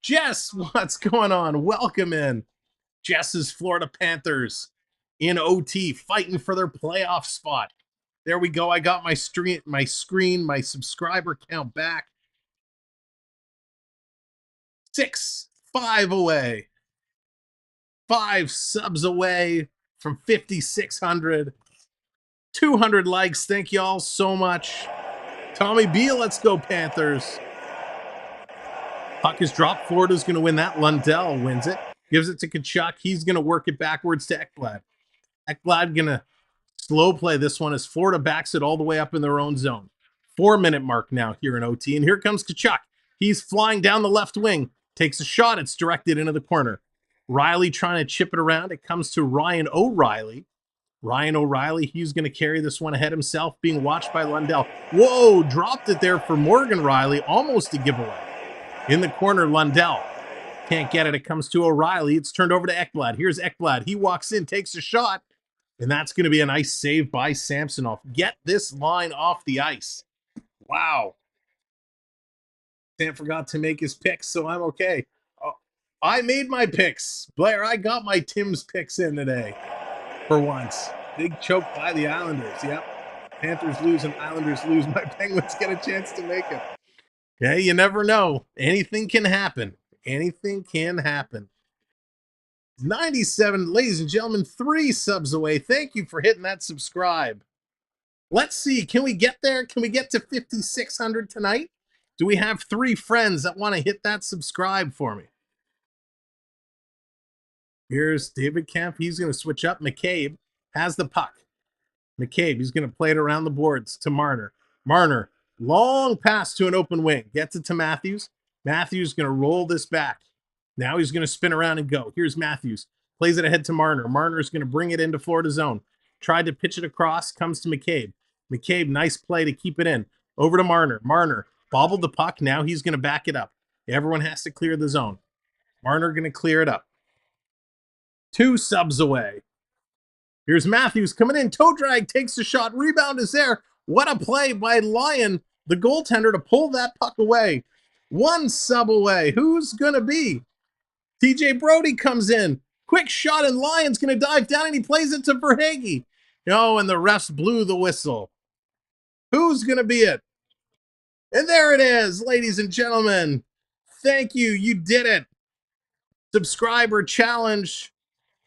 Jess, what's going on? Welcome in. Jess's Florida Panthers in OT, fighting for their playoff spot. There we go. I got my screen, my subscriber count back. 5 away. 5 subs away from 5,600. 200 likes. Thank you all so much. Tommy B, let's go Panthers. Puck is dropped. Florida's going to win that. Lundell wins it. Gives it to Tkachuk. He's going to work it backwards to Ekblad. Ekblad going to slow play this one as Florida backs it all the way up in their own zone. 4-minute mark now here in OT. And here comes Tkachuk. He's flying down the left wing. Takes a shot. It's directed into the corner. Riley trying to chip it around. It comes to Ryan O'Reilly. Ryan O'Reilly, he's going to carry this one ahead himself, being watched by Lundell. Whoa, dropped it there for Morgan Riley. Almost a giveaway. In the corner, Lundell can't get it. It comes to O'Reilly. It's turned over to Ekblad. Here's Ekblad. He walks in, takes a shot, and that's going to be a nice save by Samsonov. Get this line off the ice. Wow. Sam forgot to make his picks, so I'm okay. I made my picks. Blair, I got my Tim's picks in today for once. Big choke by the Islanders. Yep. Panthers lose and Islanders lose. My Penguins get a chance to make it. Yeah, you never know. Anything can happen. Anything can happen. 97, ladies and gentlemen, 3 subs away. Thank you for hitting that subscribe. Let's see. Can we get there? Can we get to 5,600 tonight? Do we have 3 friends that want to hit that subscribe for me? Here's David Kemp. He's going to switch up. McCabe has the puck. McCabe, he's going to play it around the boards to Marner. Marner, long pass to an open wing. Gets it to Matthews. Matthews going to roll this back. Now he's going to spin around and go. Here's Matthews. Plays it ahead to Marner. Marner's going to bring it into Florida zone. Tried to pitch it across. Comes to McCabe. McCabe, nice play to keep it in. Over to Marner. Marner bobbled the puck. Now he's going to back it up. Everyone has to clear the zone. Marner going to clear it up. 2 subs away. Here's Matthews coming in. Toe drag, takes the shot. Rebound is there. What a play by Lyon, the goaltender, to pull that puck away. 1 sub away. Who's going to be? TJ Brody comes in. Quick shot, and Lyon's going to dive down, and he plays it to Verhaeghe. Oh, and the refs blew the whistle. Who's going to be it? And there it is, ladies and gentlemen. Thank you. You did it. Subscriber challenge.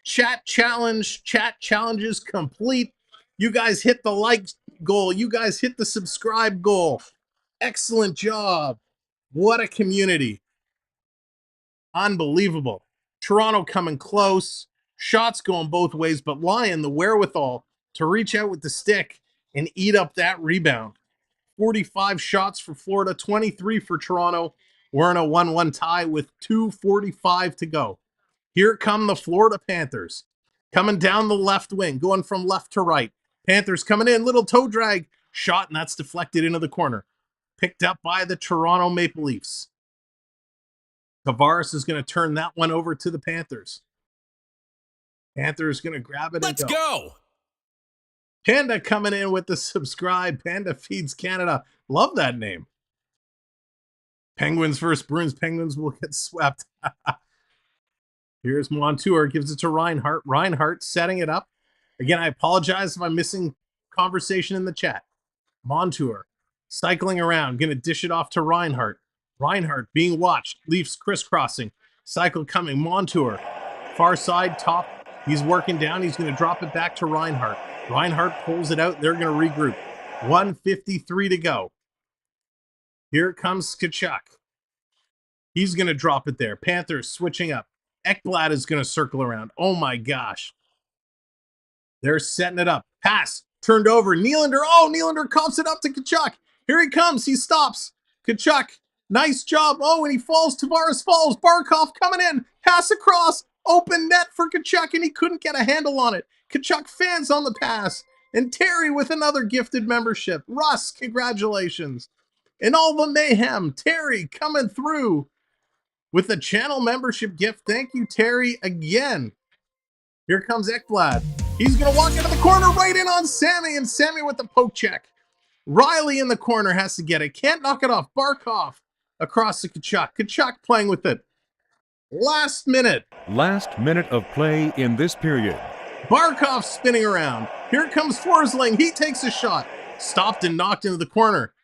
Chat challenge. Chat challenges complete. You guys hit the like goal. You guys hit the subscribe goal. Excellent job. What a community. Unbelievable. Toronto coming close. Shots going both ways, but Lyon, the wherewithal to reach out with the stick and eat up that rebound. 45 shots for Florida, 23 for Toronto. We're in a 1-1 tie with 2:45 to go. Here come the Florida Panthers. Coming down the left wing, going from left to right. Panthers coming in, little toe drag. Shot, and that's deflected into the corner. Picked up by the Toronto Maple Leafs. Tavares is going to turn that one over to the Panthers. Panthers going to grab it and go. Let's go! Panda coming in with the subscribe. Panda Feeds Canada. Love that name. Penguins versus Bruins. Penguins will get swept. Here's Montour. Gives it to Reinhart. Reinhart setting it up. Again, I apologize if I'm missing conversation in the chat. Montour cycling around. Going to dish it off to Reinhart. Reinhart being watched. Leafs crisscrossing. Cycle coming. Montour. Far side, top. He's working down. He's going to drop it back to Reinhart. Reinhart pulls it out. They're going to regroup. 1:53 to go. Here comes Tkachuk. He's going to drop it there. Panthers switching up. Ekblad is going to circle around. Oh my gosh. They're setting it up. Pass. Turned over. Nylander. Oh, Nylander coughs it up to Tkachuk. Here he comes. He stops. Tkachuk. Nice job. Oh, and he falls. Tavares falls. Barkov coming in. Pass across. Open net for Tkachuk, and he couldn't get a handle on it. Tkachuk fans on the pass. And Terry with another gifted membership. Russ, congratulations. And all the mayhem. Terry coming through with a channel membership gift. Thank you, Terry, again. Here comes Ekblad. He's going to walk into the corner right in on Sammy, and Sammy with the poke check. Riley in the corner has to get it. Can't knock it off. Barkov across to Tkachuk. Tkachuk playing with it. Last minute. Last minute of play in this period. Barkov spinning around. Here comes Forsling. He takes a shot. Stopped and knocked into the corner.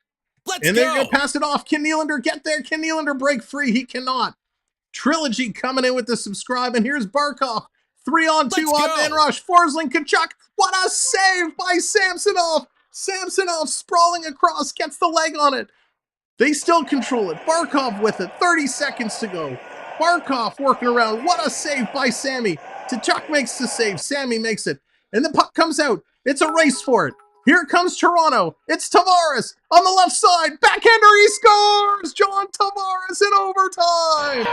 Let's And go! they're going to pass it off. Can Nylander get there? Can Nylander break free? He cannot. Trilogy coming in with the subscribe, and here's Barkov. 3-on-2 Let's off go. man rush. Forsling, Tkachuk. What a save by Samsonov. Samsonov sprawling across, gets the leg on it. They still control it. Barkov with it. 30 seconds to go. Barkov working around. What a save by Sammy. Tkachuk makes the save. Sammy makes it. And the puck comes out. It's a race for it. Here comes Toronto. It's Tavares on the left side. Backhander, he scores! John Tavares in overtime!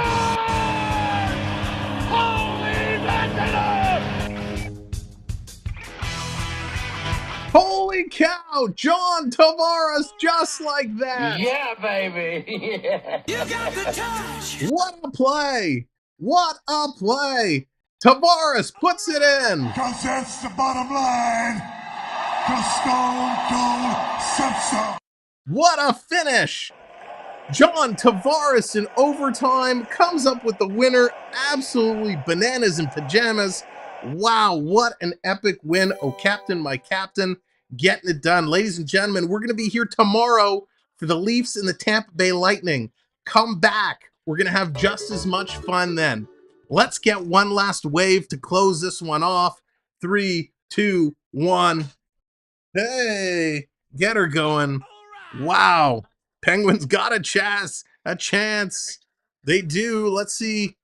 Holy cow! John Tavares just like that! Yeah, baby. Yeah. You got the touch. What a play! What a play! Tavares puts it in! Because that's the bottom line. Because Stone Cold said so. What a finish! John Tavares in overtime comes up with the winner. Absolutely bananas in pajamas. Wow, what an epic win. Oh, captain, my captain, getting it done. Ladies and gentlemen, we're going to be here tomorrow for the Leafs and the Tampa Bay Lightning. Come back. We're going to have just as much fun then. Let's get one last wave to close this one off. 3, 2, 1. Hey, get her going. Wow. Penguins got a chance. They do. Let's see.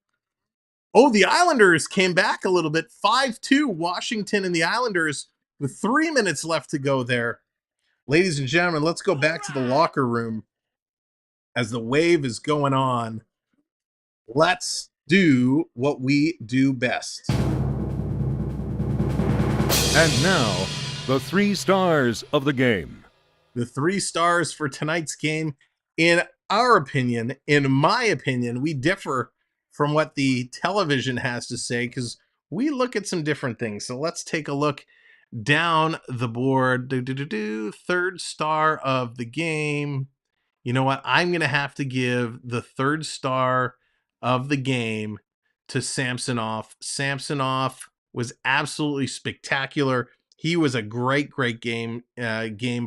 Oh, the Islanders came back a little bit. 5-2 Washington and the Islanders with 3 minutes left to go there. Ladies and gentlemen, let's go back to the locker room as the wave is going on. Let's do what we do best. And now, the 3 stars of the game. The 3 stars for tonight's game, in our opinion, in my opinion, we differ from what the television has to say because we look at some different things. So let's take a look down the board. Third star of the game. You know what? I'm going to have to give the third star of the game to Samsonov. Samsonov was absolutely spectacular. He was a great game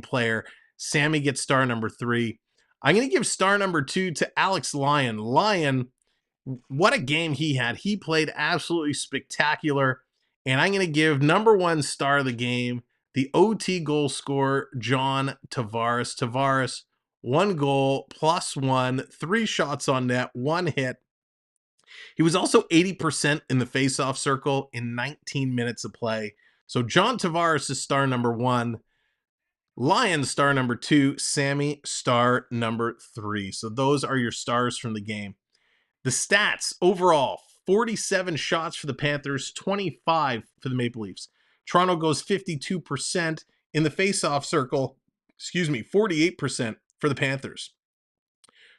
player. Sammy gets star number 3. I'm going to give star number 2 to Alex Lyon. Lyon, what a game he had. He played absolutely spectacular. And I'm going to give number 1 star of the game, the OT goal scorer, John Tavares. Tavares, 1 goal, +1, 3 shots on net, 1 hit. He was also 80% in the faceoff circle in 19 minutes of play. So John Tavares is star number 1. Lion star number 2, Sammy star number 3. So those are your stars from the game. The stats overall, 47 shots for the Panthers, 25 for the Maple Leafs. Toronto goes 52% in the faceoff circle, 48% for the Panthers.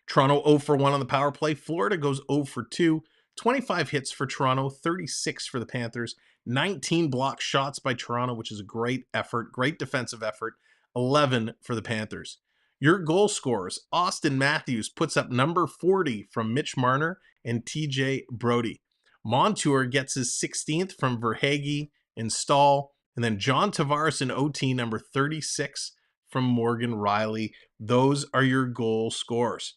Toronto 0 for 1 on the power play. Florida goes 0 for 2. 25 hits for Toronto, 36 for the Panthers. 19 block shots by Toronto, which is a great effort, great defensive effort. 11 for the Panthers. Your goal scorers, Austin Matthews puts up number 40 from Mitch Marner and TJ Brody. Montour gets his 16th from Verhaeghe and Stahl. And then John Tavares in OT, number 36 from Morgan Riley. Those are your goal scorers.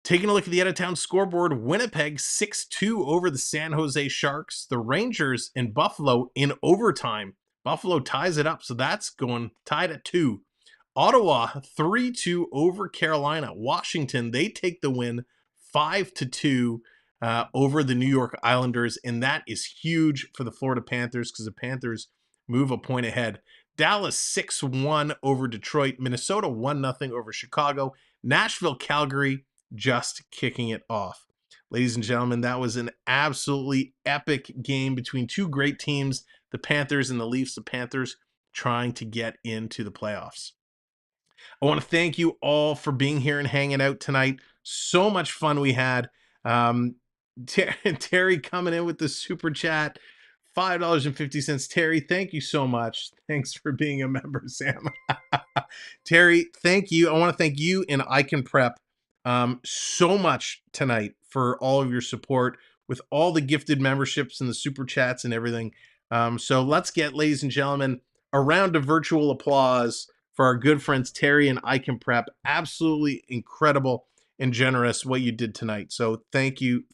Taking a look at the out-of-town scoreboard, Winnipeg 6-2 over the San Jose Sharks. The Rangers and Buffalo in overtime. Buffalo ties it up, so that's going tied at 2. Ottawa 3-2 over Carolina. Washington, they take the win 5-2 over the New York Islanders, and that is huge for the Florida Panthers because the Panthers move a point ahead. Dallas 6-1 over Detroit. Minnesota 1-0 over Chicago. Nashville, Calgary just kicking it off. Ladies and gentlemen, that was an absolutely epic game between 2 great teams, the Panthers and the Leafs. The Panthers trying to get into the playoffs. I want to thank you all for being here and hanging out tonight. So much fun we had. Terry coming in with the super chat, $5.50. Terry, thank you so much. Thanks for being a member, Sam. Terry, thank you. I want to thank you and I Can Prep so much tonight for all of your support with all the gifted memberships and the super chats and everything. So let's get, ladies and gentlemen, a round of virtual applause for our good friends Terry and I Can Prep. Absolutely incredible. and generous what you did tonight. So thank you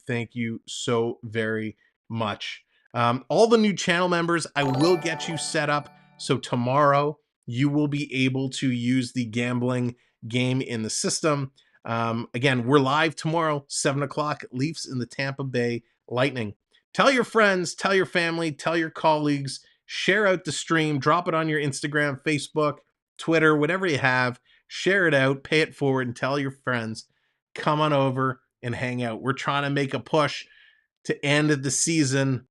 so very much. All the new channel members, I will get you set up so tomorrow you will be able to use the gambling game in the system. Again, we're live tomorrow, 7 o'clock, Leafs in the Tampa Bay Lightning. Tell your friends, tell your family, tell your colleagues, share out the stream, drop it on your Instagram, Facebook, Twitter, whatever you have. Share it out, pay it forward, and tell your friends, come on over and hang out. We're trying to make a push to end the season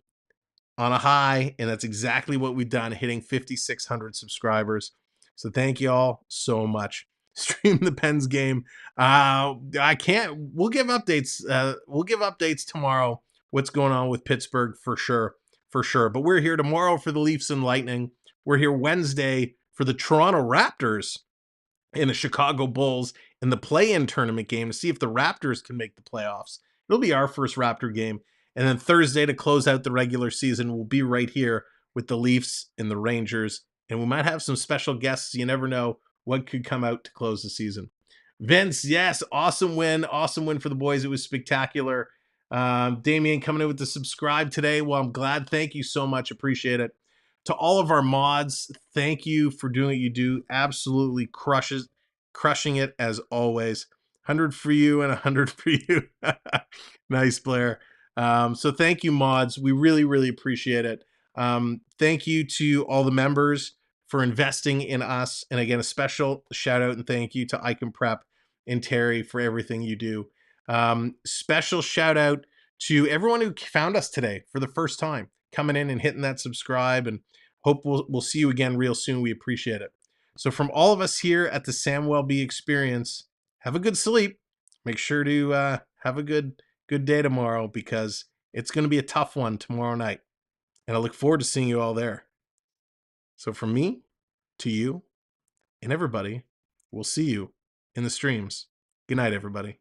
on a high, and that's exactly what we've done, hitting 5,600 subscribers. So thank you all so much. Stream the Pens game. I can't. We'll give updates. We'll give updates tomorrow. What's going on with Pittsburgh for sure, for sure. But we're here tomorrow for the Leafs and Lightning. We're here Wednesday for the Toronto Raptors and the Chicago Bulls in the play-in tournament game to see if the Raptors can make the playoffs. It'll be our first Raptor game. And then Thursday to close out the regular season, we'll be right here with the Leafs and the Rangers. And we might have some special guests. You never know what could come out to close the season. Vince, yes, awesome win. Awesome win for the boys. It was spectacular. Damien coming in with the subscribe today. Well, I'm glad. Thank you so much. Appreciate it. To all of our mods, thank you for doing what you do. Absolutely crushing it as always. 100 for you and 100 for you. Nice, Blair. So thank you, mods. We really, really appreciate it. Thank you to all the members for investing in us. And again, a special shout out and thank you to Icon Prep and Terry for everything you do. Special shout out to everyone who found us today for the first time, coming in and hitting that subscribe, and hope we'll see you again real soon. We appreciate it. So from all of us here at the Samwelb Experience, have a good sleep. Make sure to have a good day tomorrow, because it's going to be a tough one tomorrow night. And I look forward to seeing you all there. So from me to you and everybody, we'll see you in the streams. Good night, everybody.